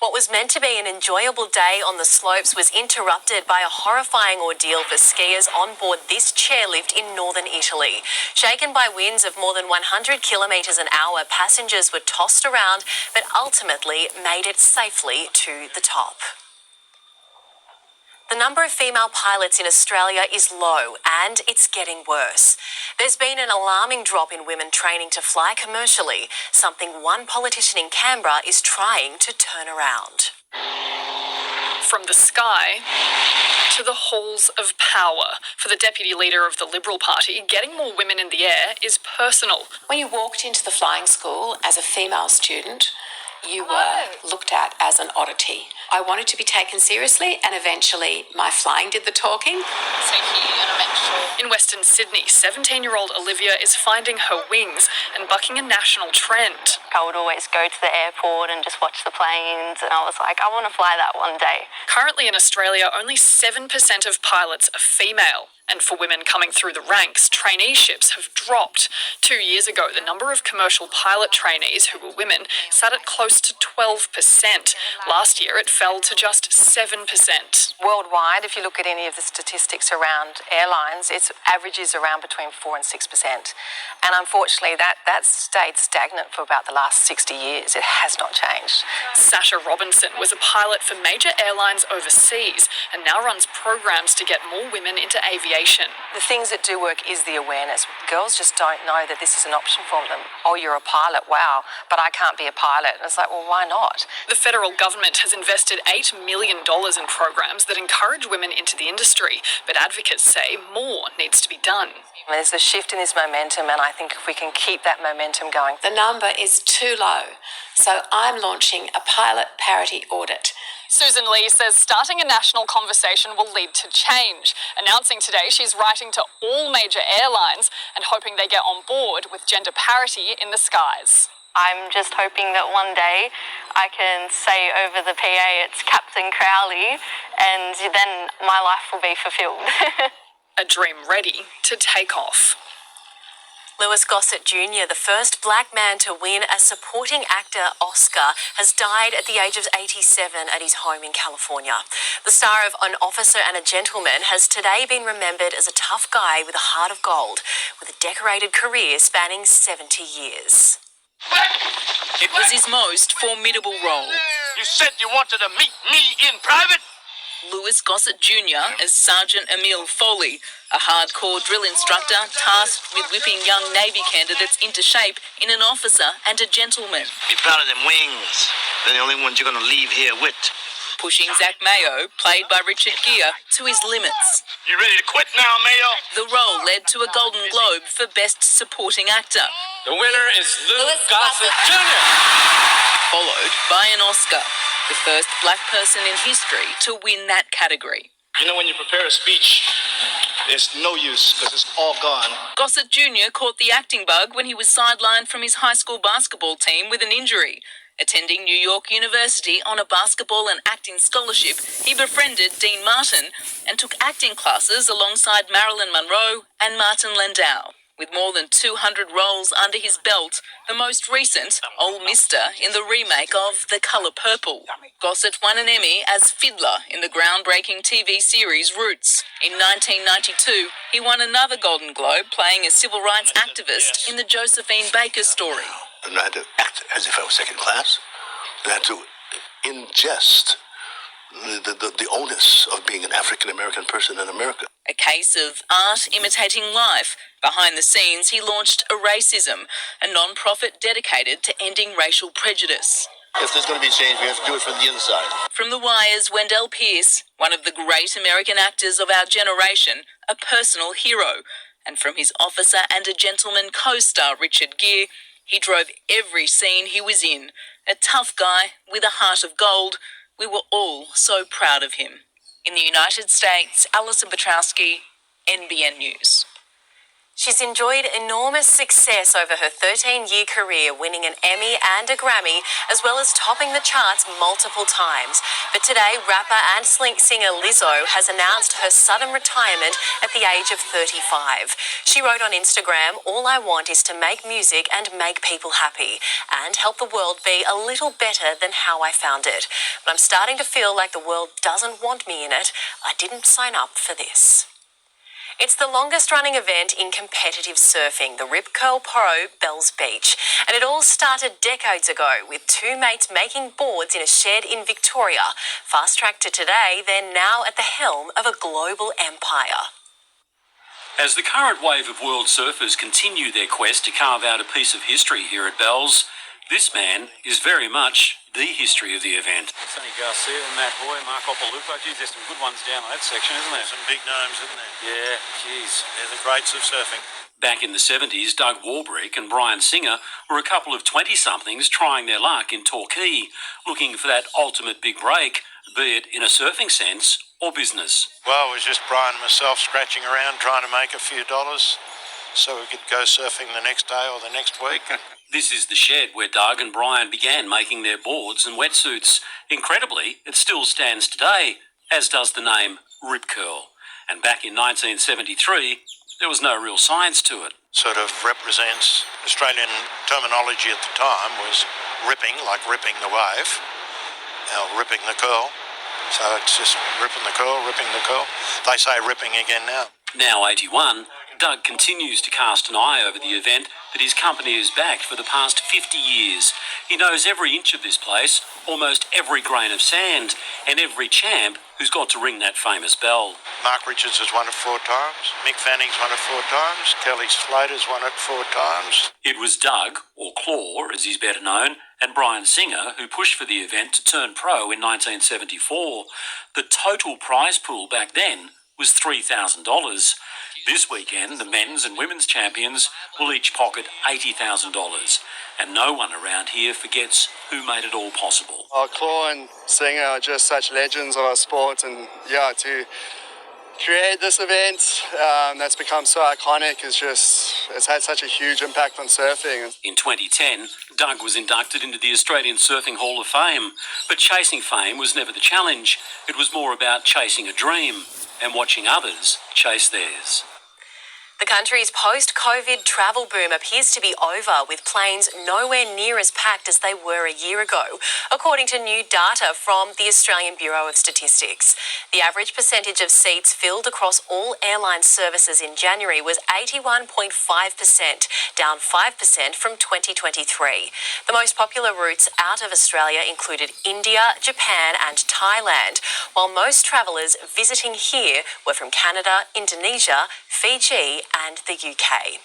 [SPEAKER 19] What was meant to be an enjoyable day on the slopes was interrupted by a horrifying ordeal for skiers on board this chairlift in northern Italy. Shaken by winds of more than 100 kilometres an hour, passengers were tossed around but ultimately made it safely to the top. The number of female pilots in Australia is low and it's getting worse. There's been an alarming drop in women training to fly commercially, something one politician in Canberra is trying to turn around.
[SPEAKER 9] From the sky to the halls of power. For the Deputy Leader of the Liberal Party, getting more women in the air is personal.
[SPEAKER 4] When you walked into the flying school as a female student, you were looked at as an oddity. I wanted to be taken seriously, and eventually my flying did the talking.
[SPEAKER 9] So here you're going to make sure. In Western Sydney, 17-year-old Olivia is finding her wings and bucking a national trend.
[SPEAKER 1] I would always go to the airport and just watch the planes, and I was like, I want to fly that one day.
[SPEAKER 9] Currently in Australia, only 7% of pilots are female. And for women coming through the ranks, traineeships have dropped. 2 years ago, the number of commercial pilot trainees who were women sat at close to 12%. Last year, it fell to just 7%.
[SPEAKER 10] Worldwide, if you look at any of the statistics around airlines, its average is around between 4 and 6%. And unfortunately, that stayed stagnant for about the last 60 years. It has not changed.
[SPEAKER 9] Sasha Robinson was a pilot for major airlines overseas and now runs programs to get more women into aviation.
[SPEAKER 10] The things that do work is the awareness. Girls just don't know that this is an option for them. Oh, you're a pilot, wow, but I can't be a pilot. And it's like, well, why not?
[SPEAKER 9] The federal government has invested $8 million in programs that encourage women into the industry, but advocates say more needs to be done.
[SPEAKER 10] There's a shift in this momentum, and I think if we can keep that momentum going.
[SPEAKER 4] The number is too low, so I'm launching a pilot parity audit.
[SPEAKER 9] Susan Lee says starting a national conversation will lead to change. Announcing today she's writing to all major airlines and hoping they get on board with gender parity in the skies.
[SPEAKER 1] I'm just hoping that one day I can say over the PA it's Captain Crowley, and then my life will be fulfilled.
[SPEAKER 9] A dream ready to take off.
[SPEAKER 19] Louis Gossett Jr., the first black man to win a supporting actor Oscar, has died at the age of 87 at his home in California. The star of An Officer and a Gentleman has today been remembered as a tough guy with a heart of gold, with a decorated career spanning 70 years.
[SPEAKER 13] It was his most formidable role.
[SPEAKER 8] You said you wanted to meet me in private?
[SPEAKER 13] Louis Gossett Jr. as Sergeant Emile Foley, a hardcore drill instructor tasked with whipping young Navy candidates into shape in An Officer and a Gentleman.
[SPEAKER 8] Be proud of them wings. They're the only ones you're going to leave here with.
[SPEAKER 13] Pushing Zach Mayo, played by Richard Gere, to his limits.
[SPEAKER 8] You ready to quit now, Mayo?
[SPEAKER 13] The role led to a Golden Globe for Best Supporting Actor.
[SPEAKER 11] The winner is Louis Gossett Jr.
[SPEAKER 13] Followed by an Oscar, the first black person in history to win that category.
[SPEAKER 8] You know, when you prepare a speech, there's no use because it's all gone.
[SPEAKER 13] Gossett Jr. caught the acting bug when he was sidelined from his high school basketball team with an injury. Attending New York University on a basketball and acting scholarship, he befriended Dean Martin and took acting classes alongside Marilyn Monroe and Martin Landau. With more than 200 roles under his belt, the most recent, Old Mister, in the remake of The Colour Purple. Gossett won an Emmy as Fiddler in the groundbreaking TV series Roots. In 1992, he won another Golden Globe playing a civil rights activist in the Josephine Baker story.
[SPEAKER 17] And I had to act as if I was second class. And I had to ingest the onus of being an African-American person in America.
[SPEAKER 13] A case of art imitating life. Behind the scenes, he launched Eracism, a non-profit dedicated to ending racial prejudice.
[SPEAKER 17] If there's going to be change, we have to do it from the inside.
[SPEAKER 13] From The Wire's Wendell Pierce, one of the great American actors of our generation, a personal hero. And from his Officer and a Gentleman co-star Richard Gere, he drove every scene he was in. A tough guy with a heart of gold. We were all so proud of him. In the United States, Alison Petrowski, NBN News.
[SPEAKER 19] She's enjoyed enormous success over her 13-year career, winning an Emmy and a Grammy, as well as topping the charts multiple times. But today, rapper and singer Lizzo has announced her sudden retirement at the age of 35. She wrote on Instagram, "All I want is to make music and make people happy and help the world be a little better than how I found it. But I'm starting to feel like the world doesn't want me in it. I didn't sign up for this." It's the longest-running event in competitive surfing, the Rip Curl Pro Bells Beach. And it all started decades ago with two mates making boards in a shed in Victoria. Fast-tracked to today, they're now at the helm of a global empire.
[SPEAKER 2] As the current wave of world surfers continue their quest to carve out a piece of history here at Bells, this man is very much the history of the event.
[SPEAKER 5] Sonny Garcia, Matt Hoy, Mark Opalupo. Geez, there's some good ones down that section, isn't there?
[SPEAKER 6] Some big names, isn't there?
[SPEAKER 5] Yeah, geez.
[SPEAKER 6] They're the greats of surfing.
[SPEAKER 2] Back in the 70s, Doug Warbrick and Brian Singer were a couple of 20-somethings trying their luck in Torquay, looking for that ultimate big break, be it in a surfing sense or business.
[SPEAKER 6] Well, it was just Brian and myself scratching around trying to make a few dollars so we could go surfing the next day or the next week.
[SPEAKER 2] This is the shed where Doug and Brian began making their boards and wetsuits. Incredibly, it still stands today, as does the name Rip Curl. And back in 1973, there was no real science to it.
[SPEAKER 6] Sort of represents Australian terminology at the time was ripping, like ripping the wave, ripping the curl. So it's just ripping the curl, ripping the curl. They say ripping again now.
[SPEAKER 2] Now 81, Doug continues to cast an eye over the event that his company has backed for the past 50 years. He knows every inch of this place, almost every grain of sand, and every champ who's got to ring that famous bell.
[SPEAKER 6] Mark Richards has won it 4 times. Mick Fanning's won it 4 times. Kelly Slater's won it 4 times.
[SPEAKER 2] It was Doug, or Claw as he's better known, and Brian Singer who pushed for the event to turn pro in 1974. The total prize pool back then was $3,000. This weekend, the men's and women's champions will each pocket $80,000. And no one around here forgets who made it all possible.
[SPEAKER 18] Claw and Singer are just such legends of our sport, and to create this event that's become so iconic it's had such a huge impact on surfing.
[SPEAKER 2] In 2010, Doug was inducted into the Australian Surfing Hall of Fame, but chasing fame was never the challenge. It was more about chasing a dream and watching others chase theirs.
[SPEAKER 19] The country's post-COVID travel boom appears to be over, with planes nowhere near as packed as they were a year ago, according to new data from the Australian Bureau of Statistics. The average percentage of seats filled across all airline services in January was 81.5%, down 5% from 2023. The most popular routes out of Australia included India, Japan and Thailand, while most travellers visiting here were from Canada, Indonesia, Fiji and the UK.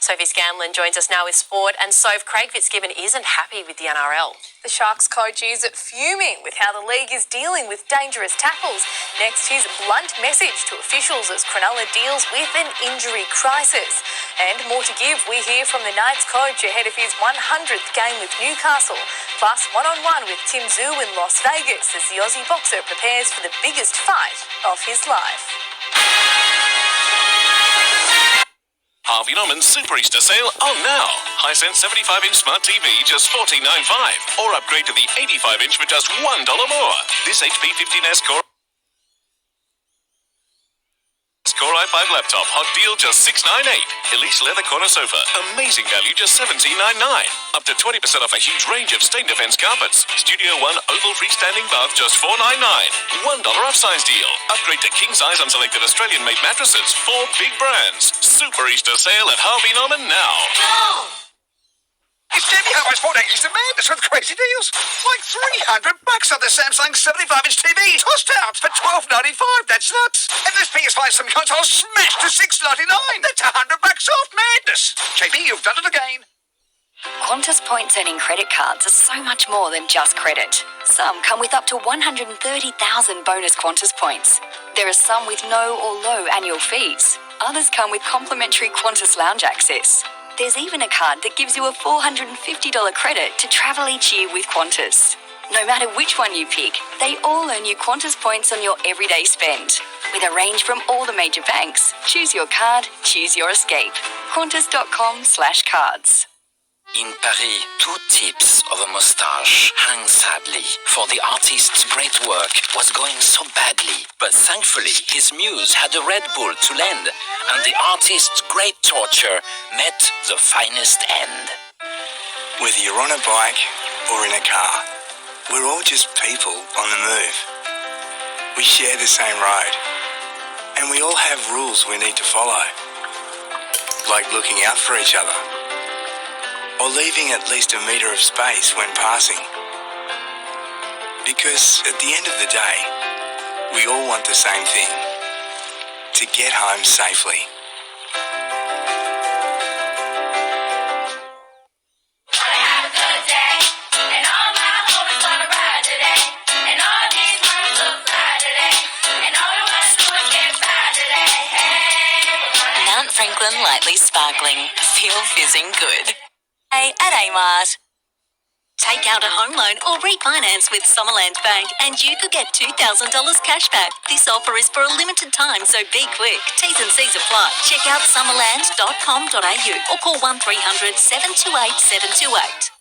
[SPEAKER 19] Sophie Scanlon joins us now with sport, and Soph, Craig Fitzgibbon isn't happy with the NRL.
[SPEAKER 9] The Sharks coach is fuming with how the league is dealing with dangerous tackles. Next, his blunt message to officials as Cronulla deals with an injury crisis. And more to give, we hear from the Knights coach ahead of his 100th game with Newcastle. Plus, one-on-one with Tim Zhu in Las Vegas as the Aussie boxer prepares for the biggest fight of his life.
[SPEAKER 22] Harvey Norman's Super Easter Sale on now. Hisense 75-inch Smart TV just $14.95, or upgrade to the 85-inch for just $1 more. This HP 15S Core i5 laptop, hot deal just $698. Elise leather corner sofa, amazing value just $17.99. Up to 20% off a huge range of stain defense carpets. Studio One oval freestanding bath just $499. $1 upsize deal. Upgrade to king size on selected Australian-made mattresses. 4 big brands. Super Easter sale at Harvey Norman now.
[SPEAKER 8] It's Jamie Howard's 4 Day Easter Madness with crazy deals. Like $300 on the Samsung 75-inch TV. Tossed out for $12.95. That's nuts. And this PS5 Slim console smashed to $6.99. That's $100 off. Madness. JB, you've done it again.
[SPEAKER 31] Qantas points earning credit cards are so much more than just credit. Some come with up to 130,000 bonus Qantas points. There are some with no or low annual fees. Others come with complimentary Qantas lounge access. There's even a card that gives you a $450 credit to travel each year with Qantas. No matter which one you pick, they all earn you Qantas points on your everyday spend. With a range from all the major banks, choose your card, choose your escape. Qantas.com/cards.
[SPEAKER 3] In Paris, 2 tips of a moustache hang sadly, for the artist's great work was going so badly. But thankfully, his muse had a Red Bull to lend, and the artist's great torture met the finest end.
[SPEAKER 7] Whether you're on a bike or in a car, we're all just people on the move. We share the same road, and we all have rules we need to follow, like looking out for each other, or leaving at least a metre of space when passing. Because at the end of the day, we all want the same thing, to get home safely.
[SPEAKER 31] Franklin Lightly Sparkling. Feel fizzing good. At Amart. Take out a home loan or refinance with Summerland Bank and you could get $2,000 cash back. This offer is for a limited time, so be quick. T's and C's apply. Check out summerland.com.au or call 1300 728 728.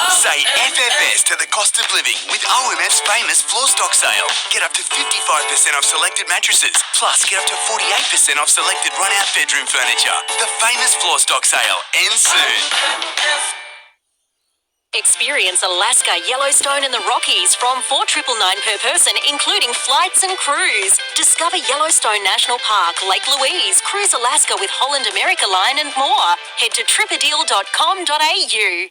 [SPEAKER 20] Say FFS to the cost of living with OMF's famous floor stock sale. Get up to 55% off selected mattresses, plus get up to 48% off selected run-out bedroom furniture. The famous floor stock sale ends soon.
[SPEAKER 31] Experience Alaska, Yellowstone and the Rockies from $4,999 per person, including flights and cruise. Discover Yellowstone National Park, Lake Louise, Cruise Alaska with Holland America Line and more. Head to tripadeal.com.au.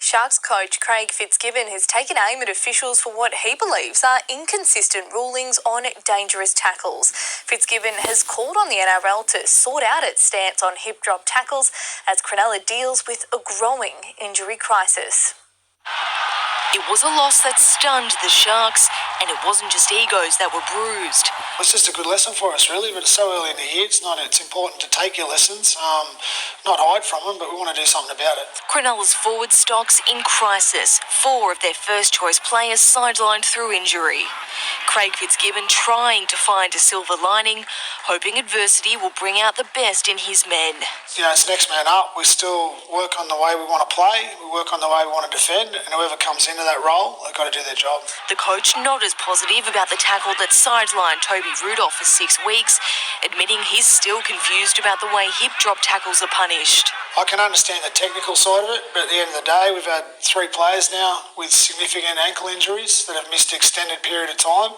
[SPEAKER 9] Sharks coach Craig Fitzgibbon has taken aim at officials for what he believes are inconsistent rulings on dangerous tackles. Fitzgibbon has called on the NRL to sort out its stance on hip drop tackles as Cronulla deals with a growing injury crisis.
[SPEAKER 21] It was a loss that stunned the Sharks, and it wasn't just egos that were bruised.
[SPEAKER 23] It's just a good lesson for us, really, but it's so early in the year. It's important to take your lessons, not hide from them, but we want to do something about it.
[SPEAKER 21] Cronulla's forward stock's in crisis. 4 of their first-choice players sidelined through injury. Craig Fitzgibbon trying to find a silver lining, hoping adversity will bring out the best in his men.
[SPEAKER 23] You know, it's next man up. We still work on the way we want to play, we work on the way we want to defend, and whoever comes into that role, they've got to do their job.
[SPEAKER 21] The coach not as positive about the tackle that sidelined Toby Rudolph for 6 weeks, admitting he's still confused about the way hip drop tackles are punished.
[SPEAKER 23] I can understand the technical side of it, but at the end of the day, we've had 3 players now with significant ankle injuries that have missed an extended period of time,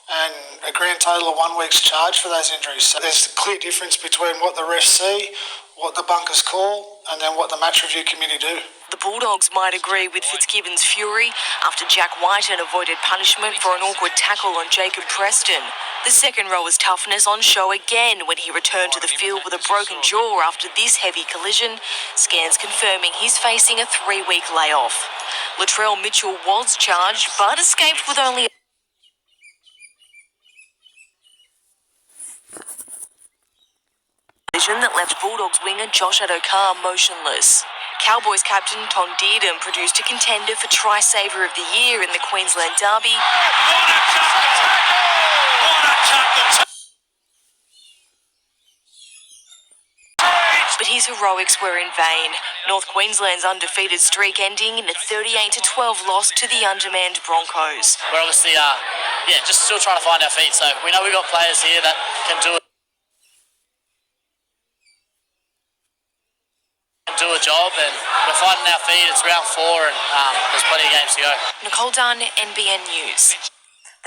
[SPEAKER 23] and a grand total of 1 week's charge for those injuries. So there's a clear difference between what the refs see, what the bunkers call, and then what the match review committee do.
[SPEAKER 21] The Bulldogs might agree with Fitzgibbon's fury after Jack Whiten avoided punishment for an awkward tackle on Jacob Preston. The second rower's toughness on show again when he returned to the field with a broken jaw after this heavy collision, scans confirming he's facing a 3-week layoff. Latrell Mitchell was charged but escaped with only that left Bulldogs winger Josh Adokar motionless. Cowboys captain Tom Dearden produced a contender for Try-Saver of the Year in the Queensland Derby. But his heroics were in vain. North Queensland's undefeated streak ending in a 38-12 loss to the undermanned Broncos.
[SPEAKER 31] We're obviously, just still trying to find our feet. So we know we've got players here that can do it. Do a job, and we're finding our feet. It's round 4 and there's plenty of games to go.
[SPEAKER 21] Nicole Dunn, NBN News.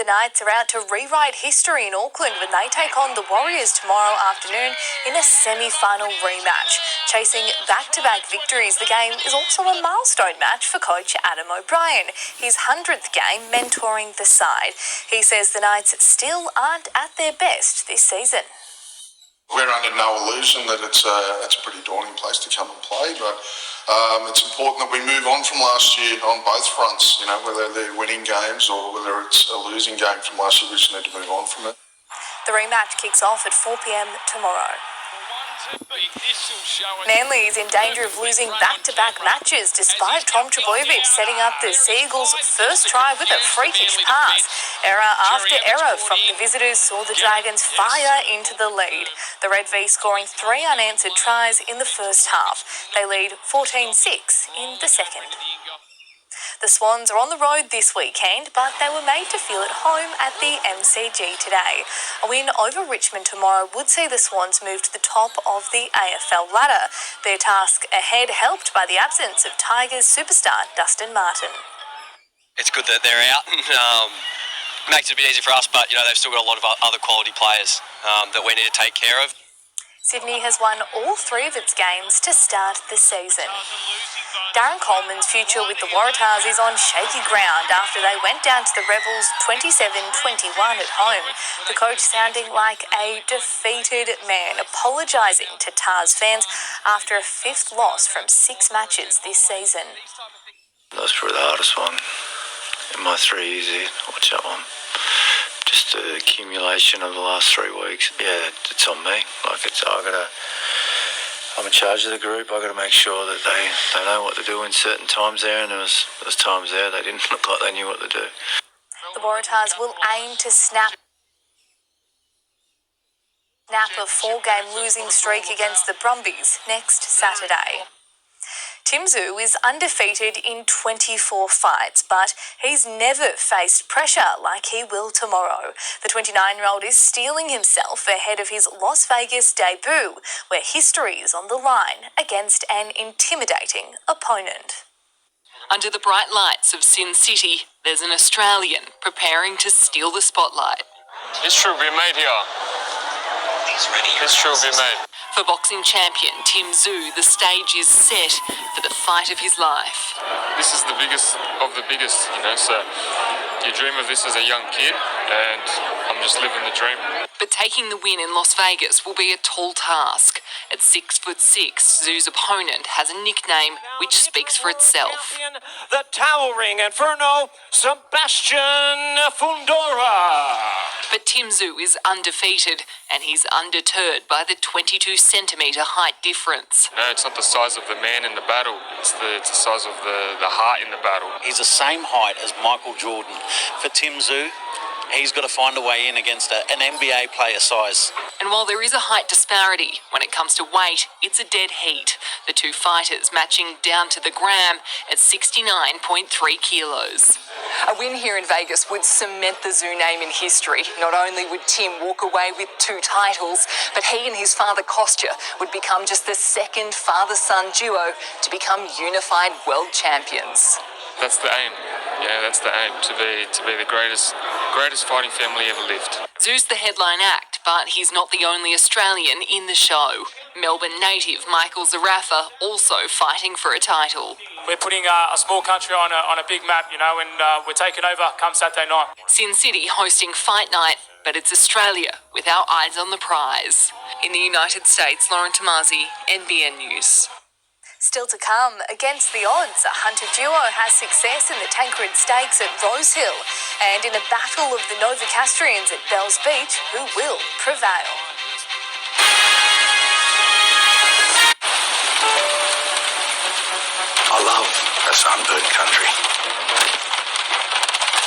[SPEAKER 9] The Knights are out to rewrite history in Auckland when they take on the Warriors tomorrow afternoon in a semi-final rematch. Chasing back-to-back victories, the game is also a milestone match for coach Adam O'Brien, his 100th game mentoring the side. He says the Knights still aren't at their best this season.
[SPEAKER 24] We're under no illusion that it's a pretty daunting place to come and play, but it's important that we move on from last year on both fronts, you know, whether they're winning games or whether it's a losing game from last year. We just need to move on from it.
[SPEAKER 9] The rematch kicks off at 4 p.m. tomorrow. Manly is in danger of losing back-to-back matches despite Tom Trbojevic setting up the Seagulls' first try with a freakish pass. Error after error from the visitors saw the Dragons fire into the lead. The Red V scoring 3 unanswered tries in the first half. They lead 14-6 in the second. The Swans are on the road this weekend, but they were made to feel at home at the MCG today. A win over Richmond tomorrow would see the Swans move to the top of the AFL ladder. Their task ahead helped by the absence of Tigers superstar Dustin Martin.
[SPEAKER 10] It's good that they're out. Makes it a bit easier for us, but they've still got a lot of other quality players that we need to take care of.
[SPEAKER 9] Sydney has won all 3 of its games to start the season. Darren Coleman's future with the Waratahs is on shaky ground after they went down to the Rebels 27-21 at home. The coach sounding like a defeated man, apologising to Tars fans after a 5th loss from 6 matches this season.
[SPEAKER 12] That was probably the hardest one in my 3 years here. Watch that one. Just the accumulation of the last 3 weeks. Yeah, it's on me. I'm in charge of the group. I've got to make sure that they know what to do in certain times there, and there was times there they didn't look like they knew what to do.
[SPEAKER 9] The Waratahs will aim to snap a 4-game losing streak against the Brumbies next Saturday. Tim Zoo is undefeated in 24 fights, but he's never faced pressure like he will tomorrow. The 29-year-old is steeling himself ahead of his Las Vegas debut, where history is on the line against an intimidating opponent.
[SPEAKER 13] Under the bright lights of Sin City, there's an Australian preparing to steal the spotlight.
[SPEAKER 14] History will be made here. History will be made.
[SPEAKER 13] For boxing champion Tim Zoo, the stage is set for the fight of his life.
[SPEAKER 14] This is the biggest of the biggest, so you dream of this as a young kid, and I'm just living the dream.
[SPEAKER 13] But taking the win in Las Vegas will be a tall task. At 6'6", Zoo's opponent has a nickname which speaks for itself.
[SPEAKER 15] The towering Inferno, Sebastian Fundora.
[SPEAKER 13] But Tim Zoo is undefeated, and he's undeterred by the 22-centimetre height difference.
[SPEAKER 14] No, it's not the size of the man in the battle, it's the size of the heart in the battle.
[SPEAKER 16] He's the same height as Michael Jordan. For Tim Zoo, he's got to find a way in against an NBA player size.
[SPEAKER 13] And while there is a height disparity, when it comes to weight, it's a dead heat. The 2 fighters matching down to the gram at 69.3 kilos. A win here in Vegas would cement the Zoo name in history. Not only would Tim walk away with 2 titles, but he and his father Kostya would become just the second father-son duo to become unified world champions.
[SPEAKER 14] That's the aim. Yeah, that's the aim, to be the greatest fighting family ever lived.
[SPEAKER 13] Zoo's the headline act, but he's not the only Australian in the show. Melbourne native Michael Zarafa also fighting for a title.
[SPEAKER 25] We're putting a small country on a big map, and we're taking over come Saturday night.
[SPEAKER 13] Sin City hosting Fight Night, but it's Australia with our eyes on the prize. In the United States, Lauren Kempe, NBN News.
[SPEAKER 9] Still to come, against the odds, a hunter duo has success in the Tancred Stakes at Rosehill, and in a battle of the Novocastrians at Bells Beach, who will prevail?
[SPEAKER 20] I love a sunburnt country.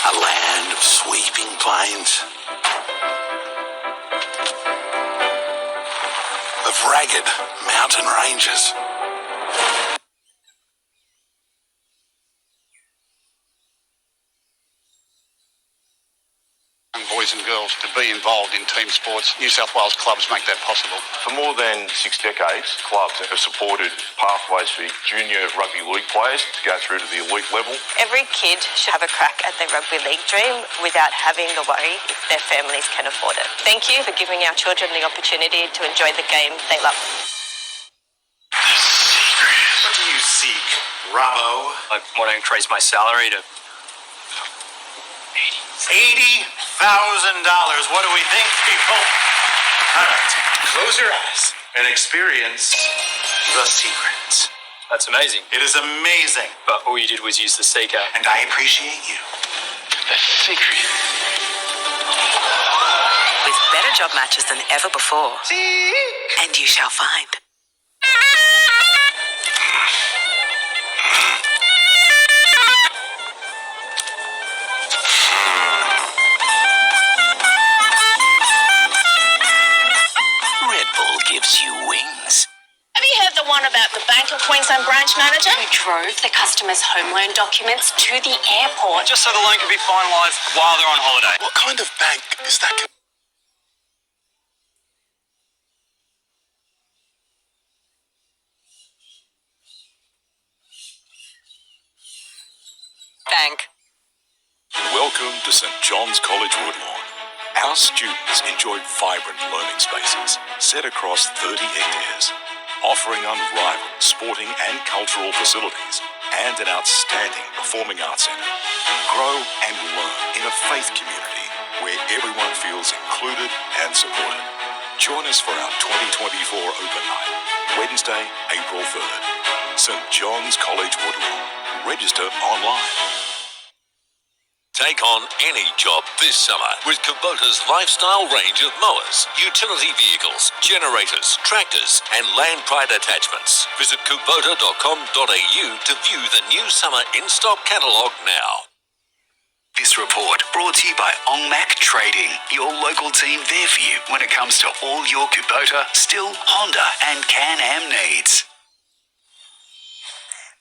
[SPEAKER 20] A land of sweeping plains, of ragged mountain ranges.
[SPEAKER 6] Boys and girls to be involved in team sports. New South Wales clubs make that possible.
[SPEAKER 26] For more than 6 decades, clubs have supported pathways for junior rugby league players to go through to the elite level.
[SPEAKER 27] Every kid should have a crack at their rugby league dream without having to worry if their families can afford it. Thank you for giving our children the opportunity to enjoy the game they love.
[SPEAKER 20] What do you seek, Robbo?
[SPEAKER 10] I want to increase my salary to
[SPEAKER 20] $80,000. What do we think, people? All right, close your eyes and experience the secret.
[SPEAKER 10] That's amazing.
[SPEAKER 20] It is amazing.
[SPEAKER 10] But all you did was use the seeker.
[SPEAKER 20] And I appreciate you. The secret.
[SPEAKER 28] With better
[SPEAKER 1] job matches than ever before. And you shall find.
[SPEAKER 3] Red Bull gives you wings.
[SPEAKER 31] Have you heard the one about the Bank of Queensland branch manager who drove the customer's home loan documents to the airport?
[SPEAKER 10] Just so the loan can be finalised while they're on holiday.
[SPEAKER 24] What kind of bank is that?
[SPEAKER 31] Bank.
[SPEAKER 22] Welcome to St John's College Woodlawn. Our students enjoy vibrant learning spaces set across 30 hectares, offering unrivaled sporting and cultural facilities and an outstanding performing arts centre. Grow and learn in a faith community where everyone feels included and supported. Join us for our 2024 Open Night, Wednesday, April 3rd. St John's College Woodlawn. Register online. Take on any job this summer with Kubota's lifestyle range of mowers, utility vehicles, generators, tractors, and land pride attachments. Visit kubota.com.au to view the new summer in-stock catalogue now.
[SPEAKER 20] This report brought to you by Ongmac Trading, your local team there for you when it comes to all your Kubota, Stihl, Honda and Can-Am needs.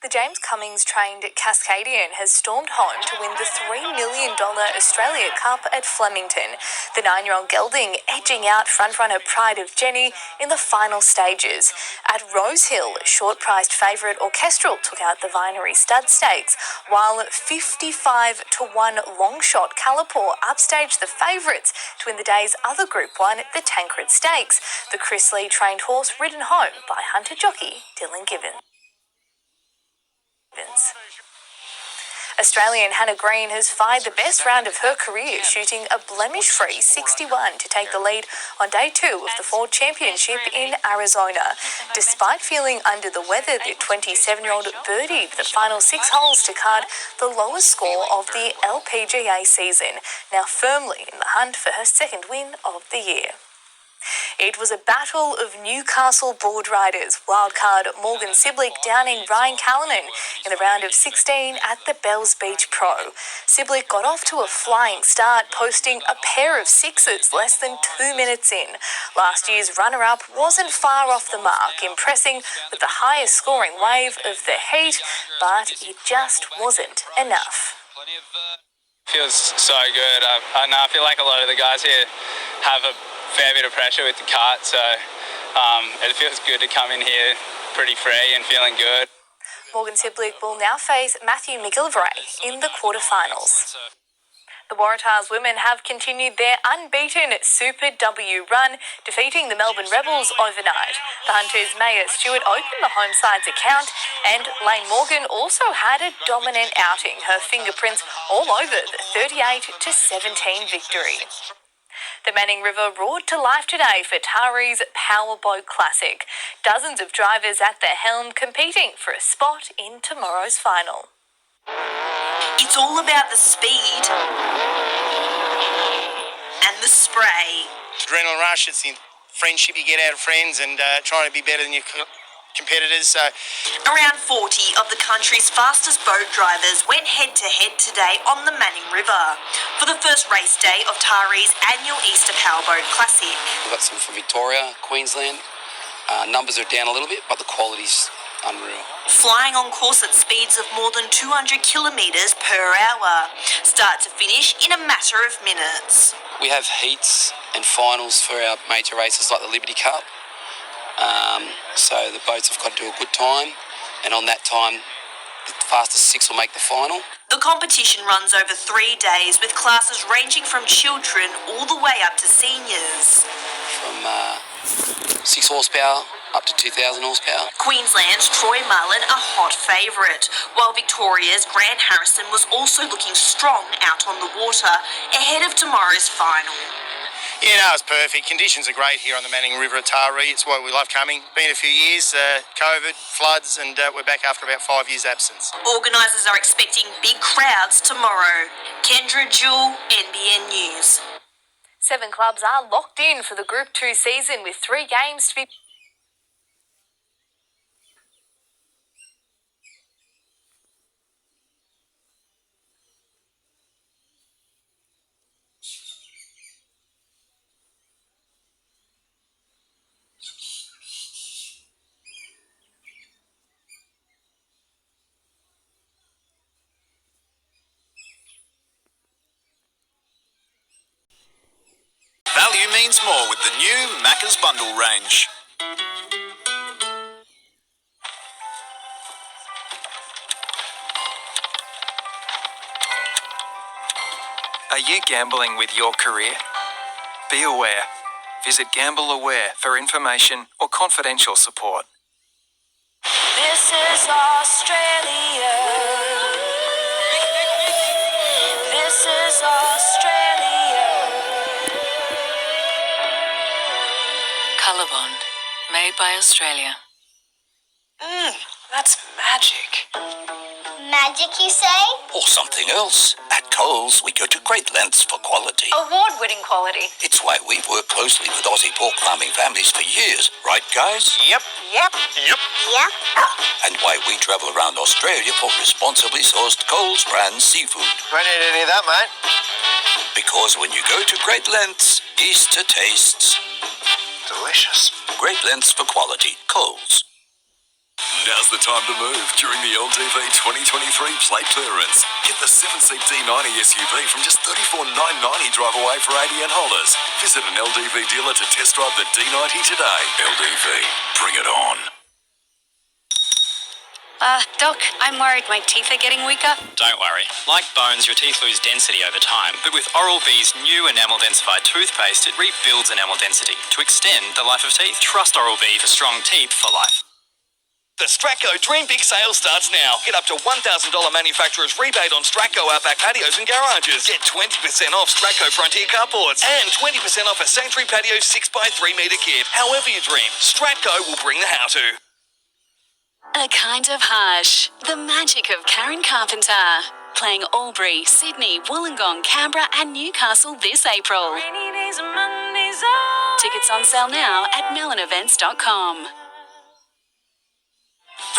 [SPEAKER 9] The James Cummings-trained Cascadian has stormed home to win the $3 million Australia Cup at Flemington. The 9-year-old gelding edging out frontrunner Pride of Jenny in the final stages. At Rosehill, short-priced favourite Orchestral took out the Vinery Stud Stakes, while 55-1 long-shot Calipour upstaged the favourites to win the day's other Group 1, the Tancred Stakes. The Chris Lee-trained horse ridden home by hunter jockey Dylan Gibbons. Australian Hannah Green has fired the best round of her career, shooting a blemish-free 61 to take the lead on day 2 of the Ford Championship in Arizona. Despite feeling under the weather, the 27-year-old birdied the final 6 holes to card the lowest score of the LPGA season, now firmly in the hunt for her second win of the year. It was a battle of Newcastle board riders. Wildcard Morgan Siblick downing Ryan Callanan in the round of 16 at the Bells Beach Pro. Siblick got off to a flying start, posting a pair of sixes less than 2 minutes in. Last year's runner-up wasn't far off the mark, impressing with the highest scoring wave of the heat, but it just wasn't enough.
[SPEAKER 2] Feels so good. I feel like a lot of the guys here have a fair bit of pressure with the cart, so it feels good to come in here pretty free and feeling good.
[SPEAKER 9] Morgan Siblick will now face Matthew McGillivray in the quarterfinals. The Waratahs women have continued their unbeaten Super W run, defeating the Melbourne Rebels overnight. The Hunters' Maya Stewart opened the home side's account, and Lane Morgan also had a dominant outing, her fingerprints all over the 38-17 victory. The Manning River roared to life today for Tari's Powerboat Classic. Dozens of drivers at the helm competing for a spot in tomorrow's final.
[SPEAKER 21] It's all about the speed and the spray.
[SPEAKER 7] Adrenaline rush, it's the friendship you get out of friends and trying to be better than your competitors. So,
[SPEAKER 21] Around 40 of the country's fastest boat drivers went head-to-head today on the Manning River for the first race day of Tari's annual Easter Powerboat Classic.
[SPEAKER 4] We've got some from Victoria, Queensland. Numbers are down a little bit, but the quality's unreal.
[SPEAKER 21] Flying on course at speeds of more than 200 kilometres per hour. Start to finish in a matter of minutes.
[SPEAKER 4] We have heats and finals for our major races like the Liberty Cup. So the boats have got to do a good time, and on that time, the fastest 6 will make the final.
[SPEAKER 21] The competition runs over 3 days with classes ranging from children all the way up to seniors.
[SPEAKER 4] From 6 horsepower up to 2,000 horsepower.
[SPEAKER 21] Queensland's Troy Mullen a hot favourite, while Victoria's Grant Harrison was also looking strong out on the water ahead of tomorrow's final.
[SPEAKER 7] yeah, no, it's perfect. Conditions are great here on the Manning River at Taree. It's why we love coming. Been a few years, COVID, floods, and we're back after about 5 years' absence.
[SPEAKER 21] Organisers are expecting big crowds tomorrow. Kendra Jewell, NBN News.
[SPEAKER 9] 7 clubs are locked in for the Group 2 season with 3 games to be...
[SPEAKER 5] Value means more with the new Macca's Bundle range.
[SPEAKER 8] Are you gambling with your career? Be aware. Visit Gamble Aware for information or confidential support.
[SPEAKER 11] This is Australia. This is Australia.
[SPEAKER 12] Colorbond, made by Australia.
[SPEAKER 11] That's magic.
[SPEAKER 17] Magic, you say?
[SPEAKER 3] Or something else. At Coles, we go to great lengths for quality.
[SPEAKER 9] Award-winning quality.
[SPEAKER 3] It's why we've worked closely with Aussie pork farming families for years. Right, guys?
[SPEAKER 17] Yep.
[SPEAKER 3] Yep.
[SPEAKER 17] Yep.
[SPEAKER 3] And why we travel around Australia for responsibly sourced Coles brand seafood.
[SPEAKER 18] Don't need any of that, mate.
[SPEAKER 3] Because when you go to great lengths, Easter tastes
[SPEAKER 18] delicious.
[SPEAKER 3] Great lengths for quality. Coles.
[SPEAKER 22] Now's the time to move during the LDV 2023 plate clearance. Get the 7-seat D90 SUV from just $34,990 drive away for ADN holders. Visit an LDV dealer to test drive the D90 today. LDV, bring it on.
[SPEAKER 12] Doc, I'm worried my teeth are getting weaker.
[SPEAKER 19] Don't worry. Like bones, your teeth lose density over time. But with Oral-B's new enamel densified toothpaste, it rebuilds enamel density to extend the life of teeth. Trust Oral-B for strong teeth for life.
[SPEAKER 23] The Stratco Dream Big sale starts now. Get up to $1,000 manufacturer's rebate on Stratco Outback patios and garages. Get 20% off Stratco Frontier carports and 20% off a Sanctuary Patio 6x3 metre kit. However you dream, Stratco will bring the how-to.
[SPEAKER 12] A kind of harsh. The magic of Karen Carpenter. Playing Albury, Sydney, Wollongong, Canberra and Newcastle this April. Tickets on sale now at melonevents.com.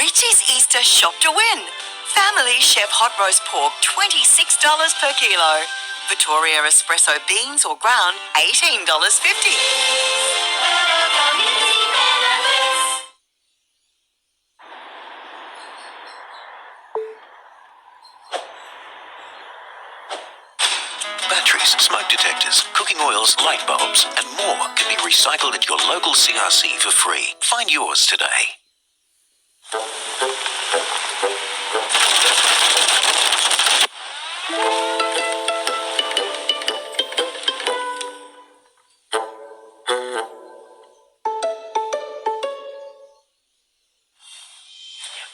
[SPEAKER 21] Richie's Easter Shop to Win. Family Chef Hot Roast Pork, $26 per kilo. Victoria Espresso Beans or Ground, $18.50.
[SPEAKER 3] Batteries, smoke detectors, cooking oils, light bulbs, and more can be recycled at your local CRC for free. Find yours today.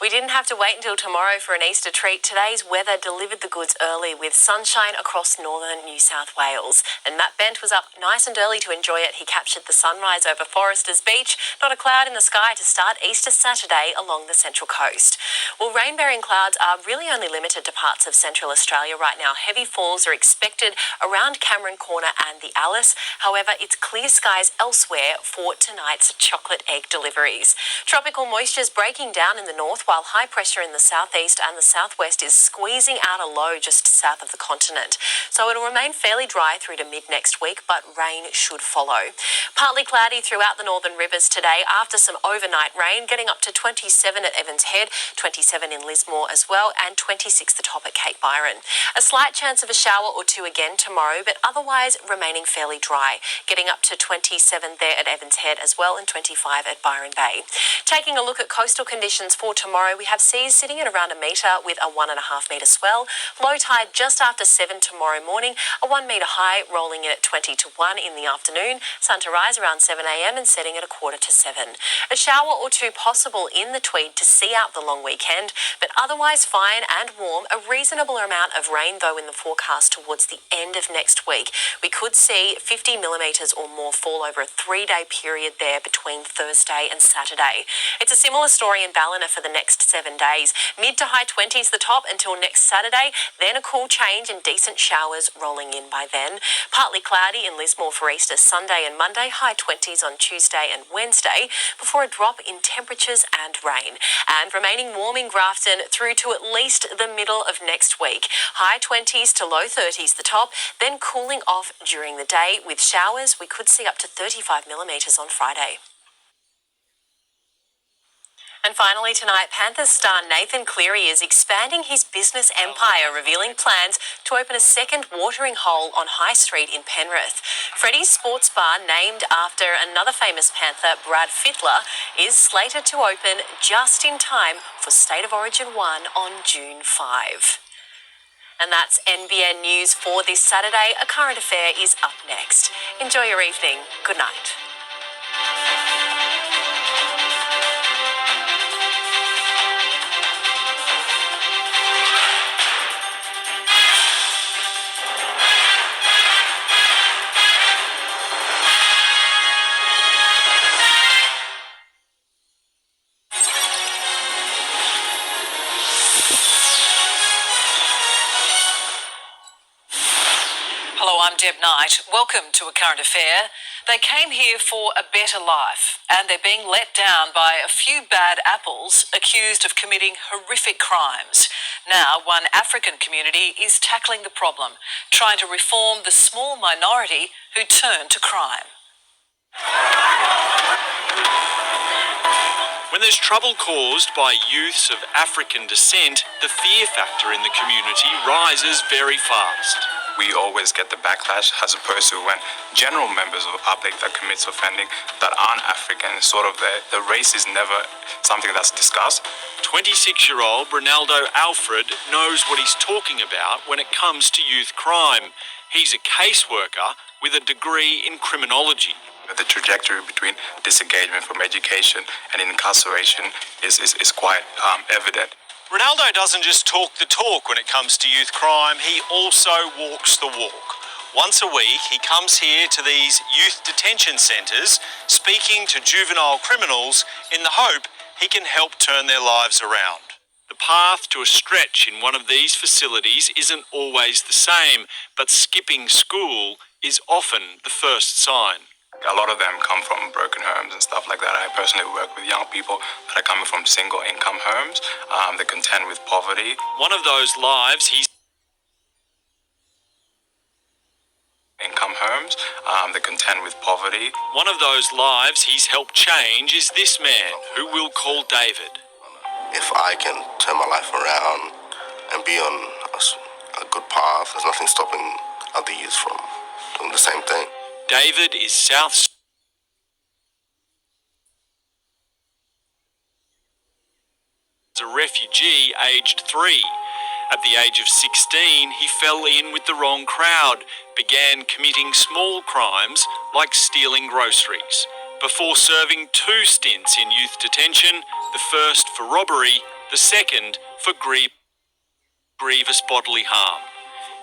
[SPEAKER 21] We didn't have to wait until tomorrow for an Easter treat. Today's weather delivered the goods early with sunshine across northern New South Wales. And Matt Bent was up nice and early to enjoy it. He captured the sunrise over Foresters Beach. Not a cloud in the sky to start Easter Saturday along the Central Coast. Well, rain-bearing clouds are really only limited to parts of Central Australia right now. Heavy falls are expected around Cameron Corner and the Alice. However, it's clear skies elsewhere for tonight's chocolate egg deliveries. Tropical moisture is breaking down in the north, while high pressure in the southeast and the southwest is squeezing out a low just south of the continent. So it'll remain fairly dry through to mid-next week, but rain should follow. Partly cloudy throughout the northern rivers today after some overnight rain, getting up to 27 at Evans Head, 27 in Lismore as well, and 26 the top at Cape Byron. A slight chance of a shower or two again tomorrow, but otherwise remaining fairly dry, getting up to 27 there at Evans Head as well, and 25 at Byron Bay. Taking a look at coastal conditions for tomorrow, we have seas sitting at around a metre with a 1.5 metre swell. Low tide just after 7 tomorrow morning, a 1 metre high rolling in at 20 to 1 in the afternoon. Sun to rise around 7 a.m. and setting at 6:45. A shower or two possible in the Tweed to see out the long weekend, but otherwise fine and warm. A reasonable amount of rain though in the forecast towards the end of next week. We could see 50 millimetres or more fall over a 3-day period there between Thursday and Saturday. It's a similar story in Ballina for the next
[SPEAKER 6] 7 days. Mid to high 20s the top until next Saturday, then a cool change and decent showers rolling in by then. Partly cloudy in Lismore for Easter Sunday and Monday, high 20s on Tuesday and Wednesday, before a drop in temperatures and rain. And remaining warm in Grafton through to at least the middle of next week. High 20s to low 30s the top, then cooling off during the day with showers. We could see up to 35 millimetres on Friday. And finally tonight, Panthers star Nathan Cleary is expanding his business empire, revealing plans to open a second watering hole on High Street in Penrith. Freddie's Sports Bar, named after another famous Panther, Brad Fittler, is slated to open just in time for State of Origin 1 on June 5. And that's NBN News for this Saturday. A current affair is up next. Enjoy your evening. Good night.
[SPEAKER 13] Hello, I'm Deb Knight. Welcome to A Current Affair. They came here for a better life, and they're being let down by a few bad apples accused of committing horrific crimes. Now, one African community is tackling the problem, trying to reform the small minority who turn to crime.
[SPEAKER 14] When there's trouble caused by youths of African descent, the fear factor in the community rises very fast.
[SPEAKER 15] We always get the backlash as opposed to when general members of the public that commits offending that aren't African, sort of the race is never something that's discussed.
[SPEAKER 14] 26-year-old Ronaldo Alfred knows what he's talking about when it comes to youth crime. He's a caseworker with a degree in criminology.
[SPEAKER 15] The trajectory between disengagement from education and incarceration is quite evident.
[SPEAKER 14] Ronaldo doesn't just talk the talk when it comes to youth crime, he also walks the walk. Once a week, he comes here to these youth detention centres, speaking to juvenile criminals in the hope he can help turn their lives around. The path to a stretch in one of these facilities isn't always the same, but skipping school is often the first sign.
[SPEAKER 15] A lot of them come from broken homes and stuff like that. I personally work with young people that are coming from single income homes. They contend with poverty.
[SPEAKER 14] One of those lives he's
[SPEAKER 15] income homes. They contend with poverty.
[SPEAKER 14] One of those lives he's helped change is this man, who we'll call David.
[SPEAKER 16] If I can turn my life around and be on a good path, there's nothing stopping other youths from doing the same thing.
[SPEAKER 14] David is South a refugee aged 3. At the age of 16, he fell in with the wrong crowd, began committing small crimes like stealing groceries, before serving 2 stints in youth detention, the first for robbery, the second for grievous bodily harm.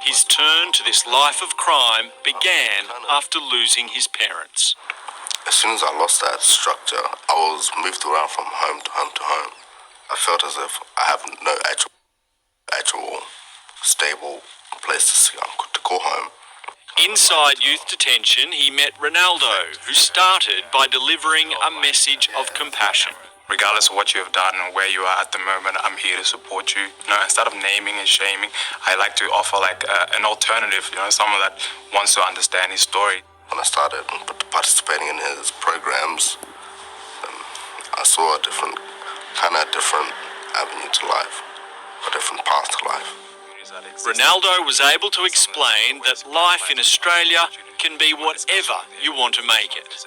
[SPEAKER 14] His turn to this life of crime began after losing his parents.
[SPEAKER 16] As soon as I lost that structure, I was moved around from home to home to home. I felt as if I have no actual stable place to call home.
[SPEAKER 14] Inside youth detention, he met Ronaldo, who started by delivering a message of compassion.
[SPEAKER 15] Regardless of what you have done and where you are at the moment, I'm here to support you. Instead of naming and shaming, I like to offer an alternative, someone that wants to understand his story.
[SPEAKER 16] When I started participating in his programs, I saw a different avenue to life, a different path to life.
[SPEAKER 14] Ronaldo was able to explain that life in Australia can be whatever you want to make it.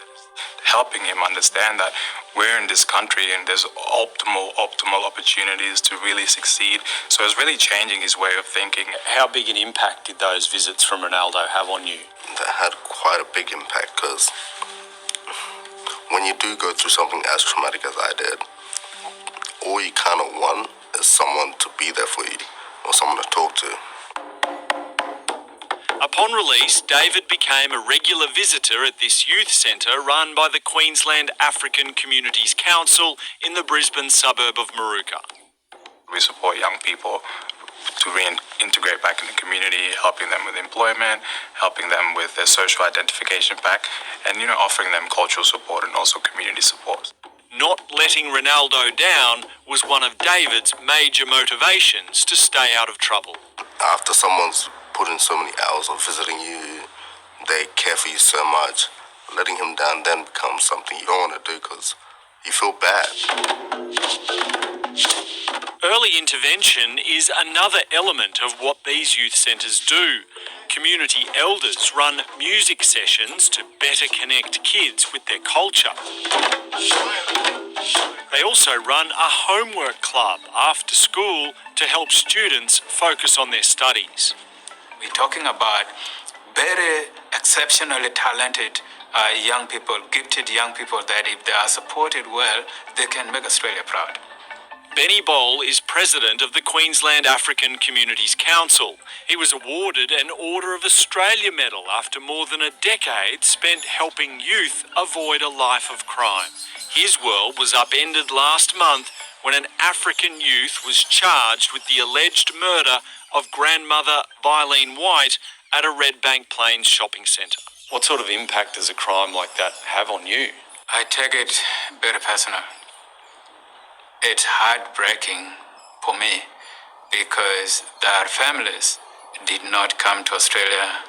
[SPEAKER 15] Helping him understand that we're in this country and there's optimal opportunities to really succeed. So it's really changing his way of thinking.
[SPEAKER 14] How big an impact did those visits from Ronaldo have on you?
[SPEAKER 16] That had quite a big impact, because when you do go through something as traumatic as I did, all you kind of want is someone to be there for you or someone to talk to.
[SPEAKER 14] Upon release, David became a regular visitor at this youth centre run by the Queensland African Communities Council in the Brisbane suburb of Maruka.
[SPEAKER 15] We support young people to reintegrate back in the community, helping them with employment, helping them with their social identification back, and, offering them cultural support and also community support.
[SPEAKER 14] Not letting Ronaldo down was one of David's major motivations to stay out of trouble.
[SPEAKER 16] After someone's put in so many hours of visiting you, they care for you so much, letting him down then becomes something you don't want to do because you feel bad.
[SPEAKER 14] Early intervention is another element of what these youth centres do. Community elders run music sessions to better connect kids with their culture. They also run a homework club after school to help students focus on their studies.
[SPEAKER 1] We're talking about very exceptionally talented young people, gifted young people that if they are supported well, they can make Australia proud.
[SPEAKER 14] Benny Boll is president of the Queensland African Communities Council. He was awarded an Order of Australia medal after more than a decade spent helping youth avoid a life of crime. His world was upended last month when an African youth was charged with the alleged murder of grandmother Vilene White at a Redbank Plains shopping centre. What sort of impact does a crime like that have on you?
[SPEAKER 1] I take it very personal. It's heartbreaking for me because their families did not come to Australia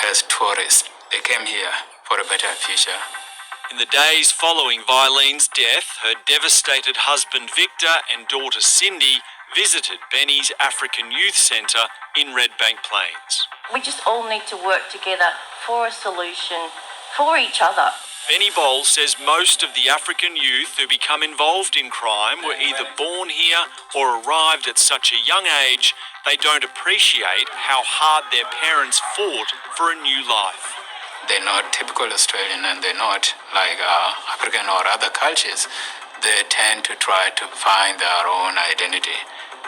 [SPEAKER 1] as tourists. They came here for a better future.
[SPEAKER 14] In the days following Vilene's death, her devastated husband Victor and daughter Cindy visited Benny's African Youth Centre in Redbank Plains.
[SPEAKER 10] We just all need to work together for a solution for each other.
[SPEAKER 14] Benny Boll says most of the African youth who become involved in crime were either born here or arrived at such a young age they don't appreciate how hard their parents fought for a new life.
[SPEAKER 1] They're not typical Australian and they're not like African or other cultures. They tend to try to find their own identity,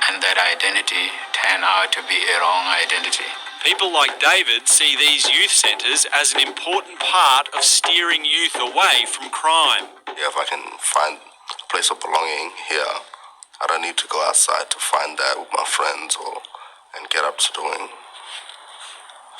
[SPEAKER 1] and that identity turn out to be a wrong identity.
[SPEAKER 14] People like David see these youth centres as an important part of steering youth away from crime.
[SPEAKER 16] Yeah, if I can find a place of belonging here, I don't need to go outside to find that with my friends and get up to doing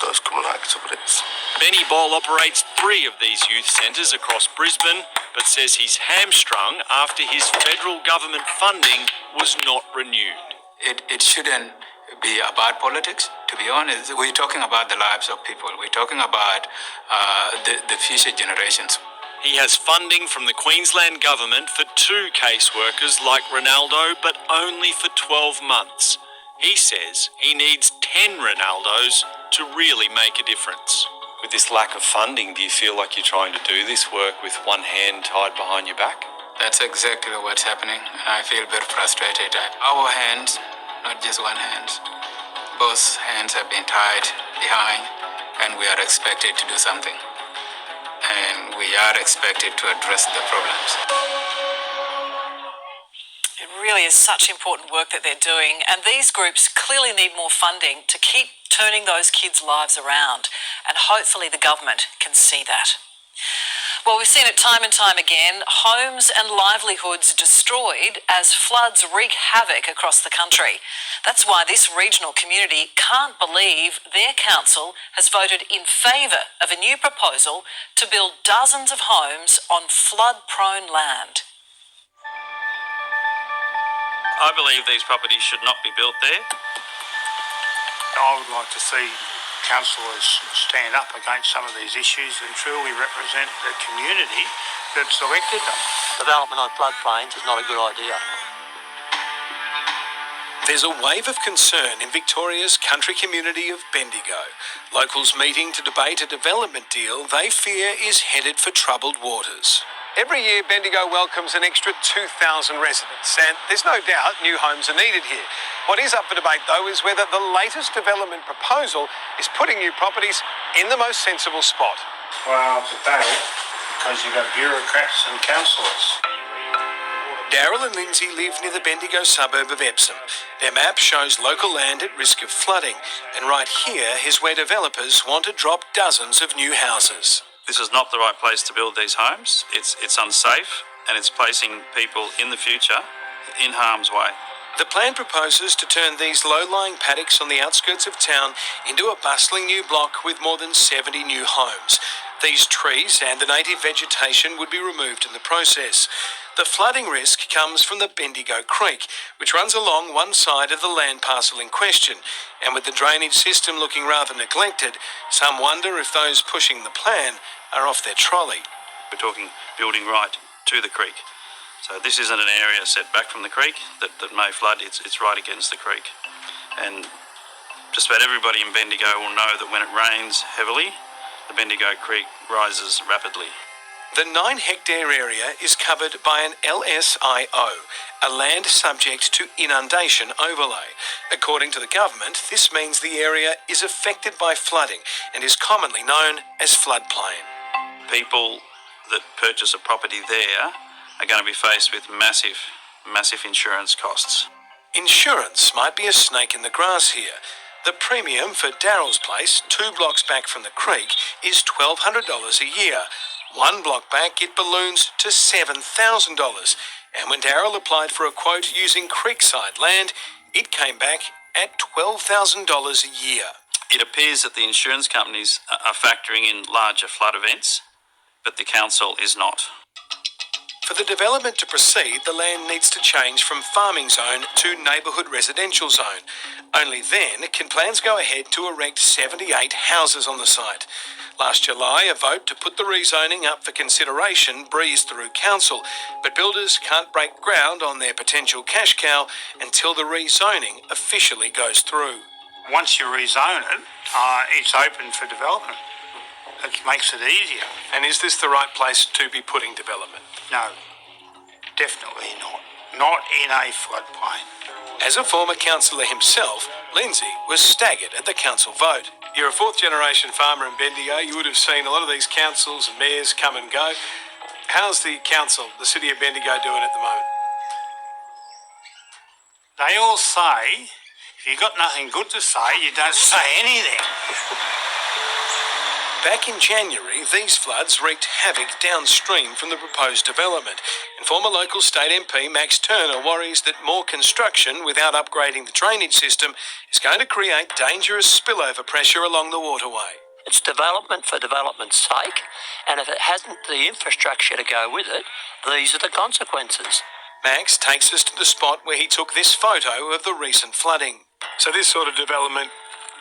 [SPEAKER 16] those criminal activities.
[SPEAKER 14] Benny Boll operates 3 of these youth centres across Brisbane, but says he's hamstrung after his federal government funding was not renewed.
[SPEAKER 1] It shouldn't be about politics. To be honest, we're talking about the lives of people. We're talking about the future generations.
[SPEAKER 14] He has funding from the Queensland government for 2 caseworkers like Ronaldo, but only for 12 months. He says he needs 10 Ronaldos to really make a difference. With this lack of funding, do you feel like you're trying to do this work with one hand tied behind your back?
[SPEAKER 1] That's exactly what's happening, and I feel very frustrated. Our hands, not just one hand, both hands have been tied behind, and we are expected to do something. And we are expected to address the problems.
[SPEAKER 13] It really is such important work that they're doing, and these groups clearly need more funding to keep turning those kids' lives around, and hopefully the government can see that. Well, we've seen it time and time again, homes and livelihoods destroyed as floods wreak havoc across the country. That's why this regional community can't believe their council has voted in favour of a new proposal to build dozens of homes on flood-prone land.
[SPEAKER 20] I believe these properties should not be built there.
[SPEAKER 24] I would like to see councillors stand up against some of these issues and truly represent the community that selected them.
[SPEAKER 25] Development on floodplains is not a good idea.
[SPEAKER 26] There's a wave of concern in Victoria's country community of Bendigo. Locals meeting to debate a development deal they fear is headed for troubled waters.
[SPEAKER 27] Every year, Bendigo welcomes an extra 2,000 residents, and there's no doubt new homes are needed here. What is up for debate, though, is whether the latest development proposal is putting new properties in the most sensible spot.
[SPEAKER 24] Well, today, because you've got bureaucrats and councillors.
[SPEAKER 26] Daryl and Lindsay live near the Bendigo suburb of Epsom. Their map shows local land at risk of flooding, and right here is where developers want to drop dozens of new houses.
[SPEAKER 20] This is not the right place to build these homes. It's unsafe, and it's placing people in the future in harm's way.
[SPEAKER 26] The plan proposes to turn these low-lying paddocks on the outskirts of town into a bustling new block with more than 70 new homes. These trees and the native vegetation would be removed in the process. The flooding risk comes from the Bendigo Creek, which runs along one side of the land parcel in question, and with the drainage system looking rather neglected, some wonder if those pushing the plan are off their trolley.
[SPEAKER 20] We're talking building right to the creek. So this isn't an area set back from the creek that may flood, it's right against the creek. And just about everybody in Bendigo will know that when it rains heavily, the Bendigo Creek rises rapidly.
[SPEAKER 26] The 9-hectare area is covered by an LSIO, a land subject to inundation overlay. According to the government, this means the area is affected by flooding and is commonly known as floodplain.
[SPEAKER 20] People that purchase a property there are going to be faced with massive insurance costs.
[SPEAKER 26] Insurance might be a snake in the grass here. The premium for Daryl's place, 2 blocks back from the creek, is $1,200 a year. 1 block back, it balloons to $7,000. And when Daryl applied for a quote using creekside land, it came back at $12,000 a year.
[SPEAKER 20] It appears that the insurance companies are factoring in larger flood events, but the council is not.
[SPEAKER 26] For the development to proceed, the land needs to change from farming zone to neighbourhood residential zone. Only then can plans go ahead to erect 78 houses on the site. Last July, a vote to put the rezoning up for consideration breezed through council, but builders can't break ground on their potential cash cow until the rezoning officially goes through.
[SPEAKER 24] Once you rezone it, it's open for development. It makes it easier.
[SPEAKER 26] And is this the right place to be putting development?
[SPEAKER 24] No, definitely not. Not in a floodplain.
[SPEAKER 26] As a former councillor himself, Lindsay was staggered at the council vote. You're a 4th-generation farmer in Bendigo. You would have seen a lot of these councils and mayors come and go. How's the council, the City of Bendigo, doing at the moment?
[SPEAKER 24] They all say, if you've got nothing good to say, you don't say anything.
[SPEAKER 26] Back in January, these floods wreaked havoc downstream from the proposed development, and former local state MP Max Turner worries that more construction without upgrading the drainage system is going to create dangerous spillover pressure along the waterway.
[SPEAKER 25] It's development for development's sake, and if it hasn't the infrastructure to go with it, these are the consequences.
[SPEAKER 26] Max takes us to the spot where he took this photo of the recent flooding. So this sort of development,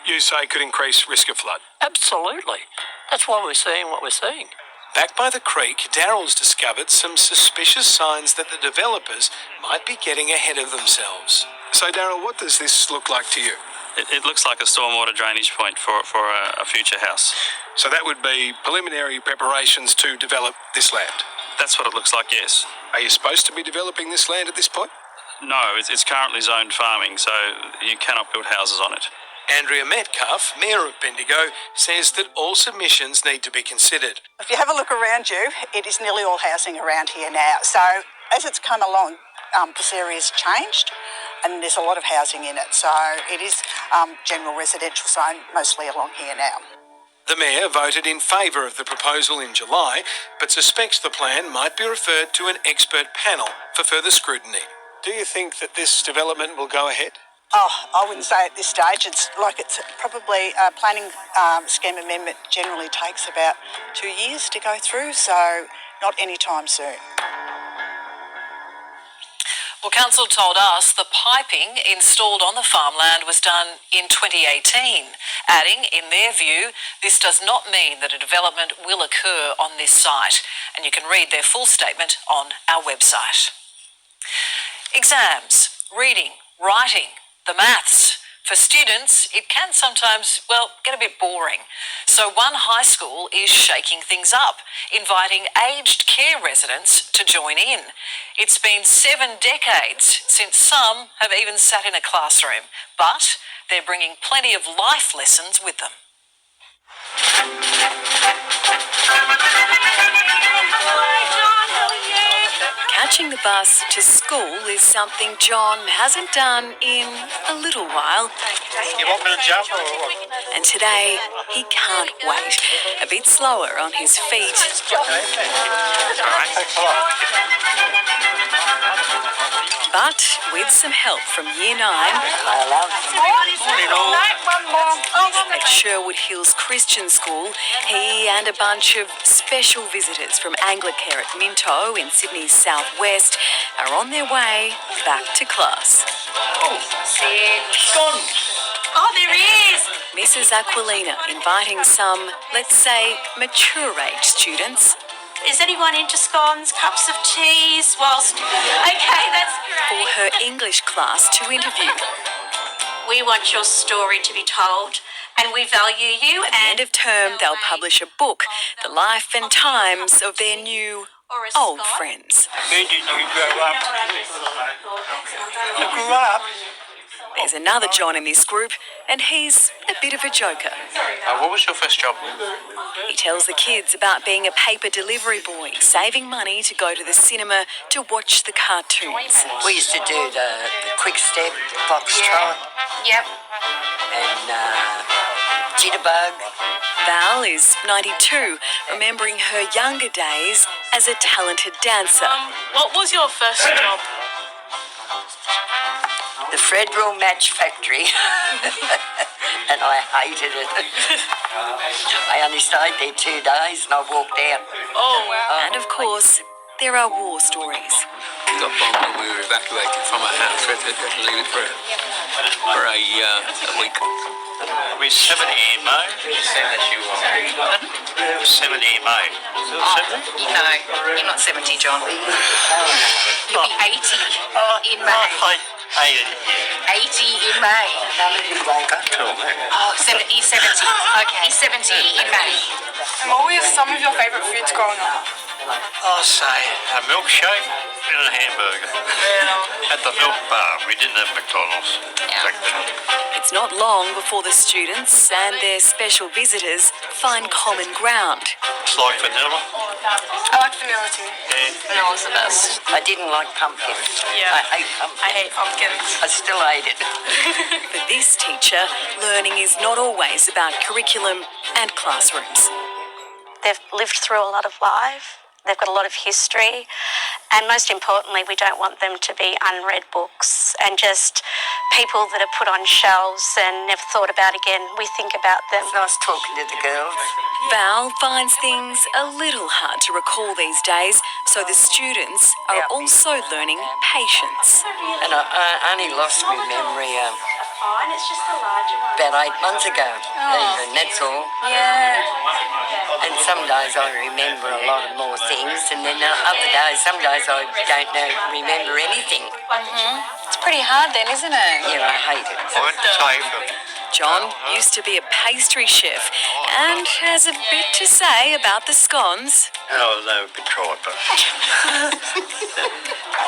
[SPEAKER 26] you say, could increase risk of flood?
[SPEAKER 25] Absolutely. That's why we're seeing what we're seeing.
[SPEAKER 26] Back by the creek, Daryl's discovered some suspicious signs that the developers might be getting ahead of themselves. So, Daryl, what does this look like to you?
[SPEAKER 20] It looks like a stormwater drainage point for a future house.
[SPEAKER 26] So that would be preliminary preparations to develop this land?
[SPEAKER 20] That's what it looks like, yes.
[SPEAKER 26] Are you supposed to be developing this land at this point?
[SPEAKER 20] No, it's currently zoned farming, so you cannot build houses on it.
[SPEAKER 26] Andrea Metcalf, Mayor of Bendigo, says that all submissions need to be considered.
[SPEAKER 2] If you have a look around you, it is nearly all housing around here now. So as it's come along, this area's changed and there's a lot of housing in it. So it is general residential zone mostly along here now.
[SPEAKER 26] The Mayor voted in favour of the proposal in July, but suspects the plan might be referred to an expert panel for further scrutiny. Do you think that this development will go ahead?
[SPEAKER 2] Oh, I wouldn't say at this stage. It's probably a planning scheme amendment generally takes about 2 years to go through, so not anytime soon.
[SPEAKER 13] Well, Council told us the piping installed on the farmland was done in 2018, adding, in their view, this does not mean that a development will occur on this site. And you can read their full statement on our website. Exams, reading, writing, the maths. For students, it can sometimes, get a bit boring. So one high school is shaking things up, inviting aged care residents to join in. It's been 7 decades since some have even sat in a classroom, but they're bringing plenty of life lessons with them.
[SPEAKER 12] Catching the bus to school is something John hasn't done in a little while.
[SPEAKER 24] You want me to jump or what?
[SPEAKER 12] And today, he can't wait. A bit slower on his feet.
[SPEAKER 24] All right, thanks a lot.
[SPEAKER 4] But with some help from Year 9 at Sherwood Hills Christian School, he and a bunch of special visitors from Anglicare at Minto in Sydney's southwest are on their way back to class.
[SPEAKER 5] Oh, there he is!
[SPEAKER 4] Mrs. Aquilina inviting some, let's say, mature-age students
[SPEAKER 5] Is anyone into scones, cups of teas, whilst... Okay, that's great.
[SPEAKER 4] for her English class to interview.
[SPEAKER 5] We want your story to be told, and we value you.
[SPEAKER 4] At the end of term, they'll publish a book, the life and times of their new old friends.
[SPEAKER 24] Where did you grow up? You grew up?
[SPEAKER 4] There's another John in this group, and he's a bit of a joker.
[SPEAKER 15] What was your first job?
[SPEAKER 4] He tells the kids about being a paper delivery boy, saving money to go to the cinema to watch the cartoons.
[SPEAKER 7] We used to do the quick step, foxtrot.
[SPEAKER 5] Yep.
[SPEAKER 7] And jitterbug.
[SPEAKER 4] Val is 92, remembering her younger days as a talented dancer.
[SPEAKER 5] What was your first job?
[SPEAKER 7] The Federal Match Factory. And I hated it. I only stayed there 2 days and I walked out.
[SPEAKER 4] Oh, wow. And of course, there are war stories.
[SPEAKER 8] We got bombed when we were evacuated from our house. We had to leave it for a week.
[SPEAKER 20] We're 70 in May. 70 in May.
[SPEAKER 9] No, you're not 70, John. You'll be 80 in May. 80 in May.
[SPEAKER 20] Don't tell that.
[SPEAKER 9] Oh, 70, he's 70. Okay. He's 70 in May.
[SPEAKER 5] And what were some of your favourite foods growing up?
[SPEAKER 20] I'll say a milkshake and a hamburger. At the milk bar, we didn't have McDonald's.
[SPEAKER 4] It's not long before the students and their special visitors find common ground.
[SPEAKER 20] It's like vanilla.
[SPEAKER 5] I like vanilla too. Vanilla's the best.
[SPEAKER 7] I didn't like pumpkin.
[SPEAKER 5] Yeah.
[SPEAKER 7] I hate pumpkin.
[SPEAKER 5] I hate pumpkins.
[SPEAKER 7] I still hate it.
[SPEAKER 4] For this teacher, learning is not always about curriculum and classrooms.
[SPEAKER 5] They've lived through a lot of life. They've got a lot of history. And most importantly, we don't want them to be unread books and just people that are put on shelves and never thought about again. We think about them.
[SPEAKER 7] It's nice talking to the girls.
[SPEAKER 4] Val finds things a little hard to recall these days, so the students are also learning patience.
[SPEAKER 7] And I only lost my memory
[SPEAKER 5] It's just the larger one.
[SPEAKER 7] about 8 months ago. And that's all.
[SPEAKER 5] Yeah.
[SPEAKER 7] And some days I remember a lot of more things, and then other days, some days I don't remember anything.
[SPEAKER 4] It's pretty hard then, isn't it?
[SPEAKER 7] Yeah, I hate it.
[SPEAKER 4] John used to be a pastry chef and has a bit to say about the scones.
[SPEAKER 20] Oh, they were a bit dry, but I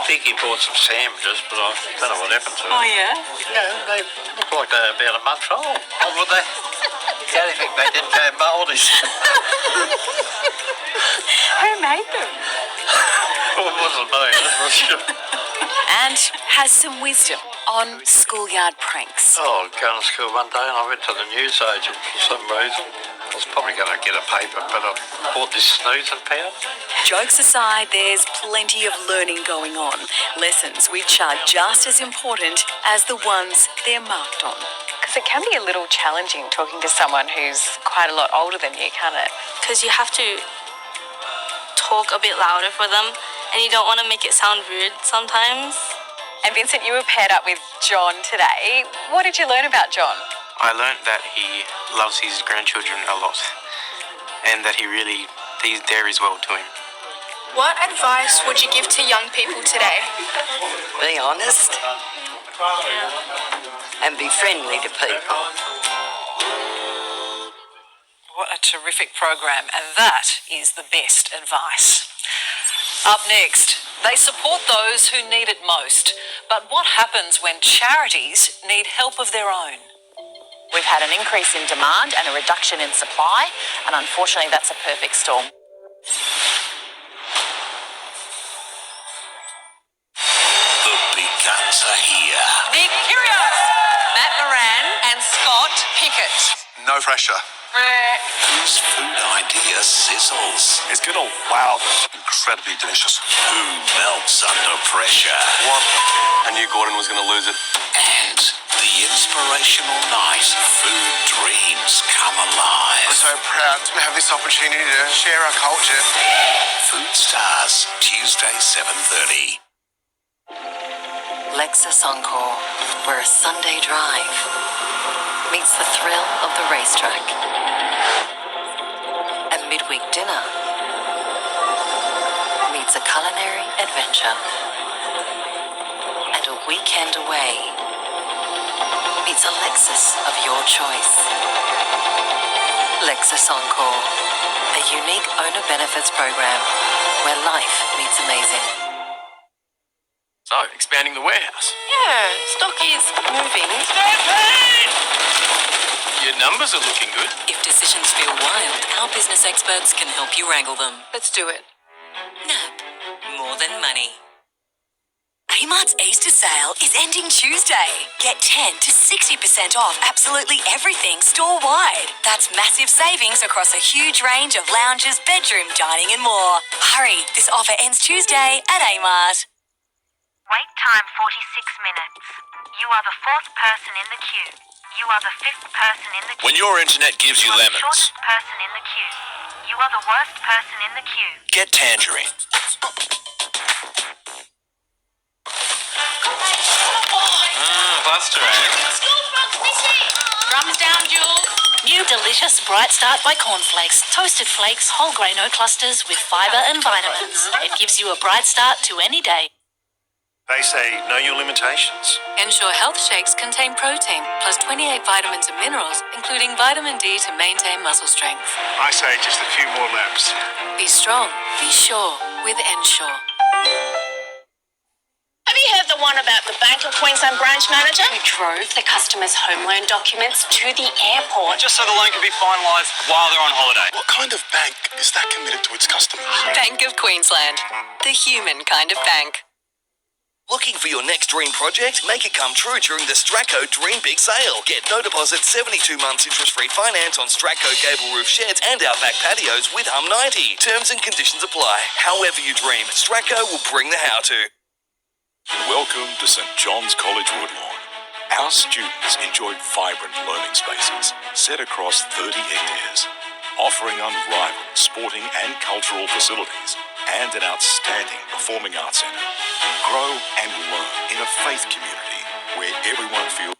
[SPEAKER 20] think he bought some sandwiches, but I don't know what happened to them.
[SPEAKER 4] Oh, yeah?
[SPEAKER 20] Yeah, they look like they're about a month old. What were they? The only thing they didn't have mouldies.
[SPEAKER 4] Who made them?
[SPEAKER 20] Well, it wasn't me, that's for sure.
[SPEAKER 4] And has some wisdom on schoolyard pranks.
[SPEAKER 20] Oh, I was going to school one day and I went to the newsagent for some reason. I was probably going to get a paper, but I bought this snoozing powder.
[SPEAKER 4] Jokes aside, there's plenty of learning going on. Lessons which are just as important as the ones they're marked on.
[SPEAKER 11] Because it can be a little challenging talking to someone who's quite a lot older than you, can't it?
[SPEAKER 5] Because you have to talk a bit louder for them, and you don't want to make it sound rude sometimes.
[SPEAKER 11] And Vincent, you were paired up with John today. What did you learn about John?
[SPEAKER 15] I learned that he loves his grandchildren a lot and that they're as well to him.
[SPEAKER 5] What advice would you give to young people today?
[SPEAKER 7] Be honest and be friendly to people.
[SPEAKER 13] What a terrific program, and that is the best advice. Up next, they support those who need it most, but what happens when charities need help of their own?
[SPEAKER 11] We've had an increase in demand and a reduction in supply, and unfortunately that's a perfect storm.
[SPEAKER 22] The big guns are here.
[SPEAKER 13] Nick Kyrgios, Matt Moran and Scott Pickett.
[SPEAKER 17] No pressure.
[SPEAKER 22] Whose food idea sizzles?
[SPEAKER 3] It's gonna wow them. Incredibly delicious.
[SPEAKER 22] Who melts under pressure?
[SPEAKER 3] What? I knew Gordon was gonna lose it.
[SPEAKER 22] And the inspirational night. Food dreams come alive.
[SPEAKER 3] I'm so proud to have this opportunity to share our culture.
[SPEAKER 22] Food Stars, Tuesday 7:30.
[SPEAKER 4] Lexus Encore, where a Sunday drive meets the thrill of the racetrack. A midweek dinner meets a culinary adventure. And a weekend away meets a Lexus of your choice. Lexus Encore, a unique owner benefits program where life meets amazing.
[SPEAKER 3] So, expanding the warehouse.
[SPEAKER 10] Yeah, stock is moving.
[SPEAKER 3] Your numbers are looking good.
[SPEAKER 4] If decisions feel wild, our business experts can help you wrangle them.
[SPEAKER 10] Let's do it.
[SPEAKER 4] NAB, more than money. Amart's Easter sale is ending Tuesday. Get 10 to 60% off absolutely everything store-wide. That's massive savings across a huge range of lounges, bedroom, dining and more. Hurry, this offer ends Tuesday at Amart.
[SPEAKER 6] Wait time 46 minutes. You are the fourth person in the queue. You are the fifth person in the queue.
[SPEAKER 22] When your internet gives you
[SPEAKER 6] are the
[SPEAKER 22] lemons,
[SPEAKER 6] shortest person in the queue. You are the worst person in the queue.
[SPEAKER 22] get Tangerine.
[SPEAKER 3] Cluster, eh?
[SPEAKER 12] Drums down, Jules. New delicious Bright Start by Cornflakes. Toasted flakes, whole grain oat clusters with fibre and vitamins. It gives you a bright start to any day.
[SPEAKER 3] They say know your limitations.
[SPEAKER 4] Ensure Health Shakes contain protein, plus 28 vitamins and minerals, including vitamin D to maintain muscle strength.
[SPEAKER 3] I say just a few more laps.
[SPEAKER 4] Be strong, be sure with Ensure.
[SPEAKER 17] Have you heard the one about the Bank of Queensland branch manager?
[SPEAKER 12] Who drove the customer's home loan documents to the airport.
[SPEAKER 3] Just so the loan can be finalised while they're on holiday. What kind of bank is that committed to its customers?
[SPEAKER 4] Bank of Queensland, the human kind of bank.
[SPEAKER 18] Looking for your next dream project? Make it come true during the Stratco Dream Big Sale. Get no deposit, 72 months interest-free finance on Stratco gable roof sheds and outback patios with Hum 90. Terms and conditions apply. However you dream, Stratco will bring the how-to.
[SPEAKER 22] Welcome to St John's College Woodlawn. Our students enjoy vibrant learning spaces set across 30 hectares, offering unrivaled sporting and cultural facilities and an outstanding performing arts centre. Grow and learn in a faith community where everyone feels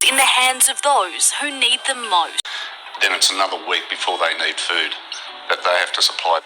[SPEAKER 12] In the hands of those who need them most.
[SPEAKER 22] then it's another week before they need food that they have to supply.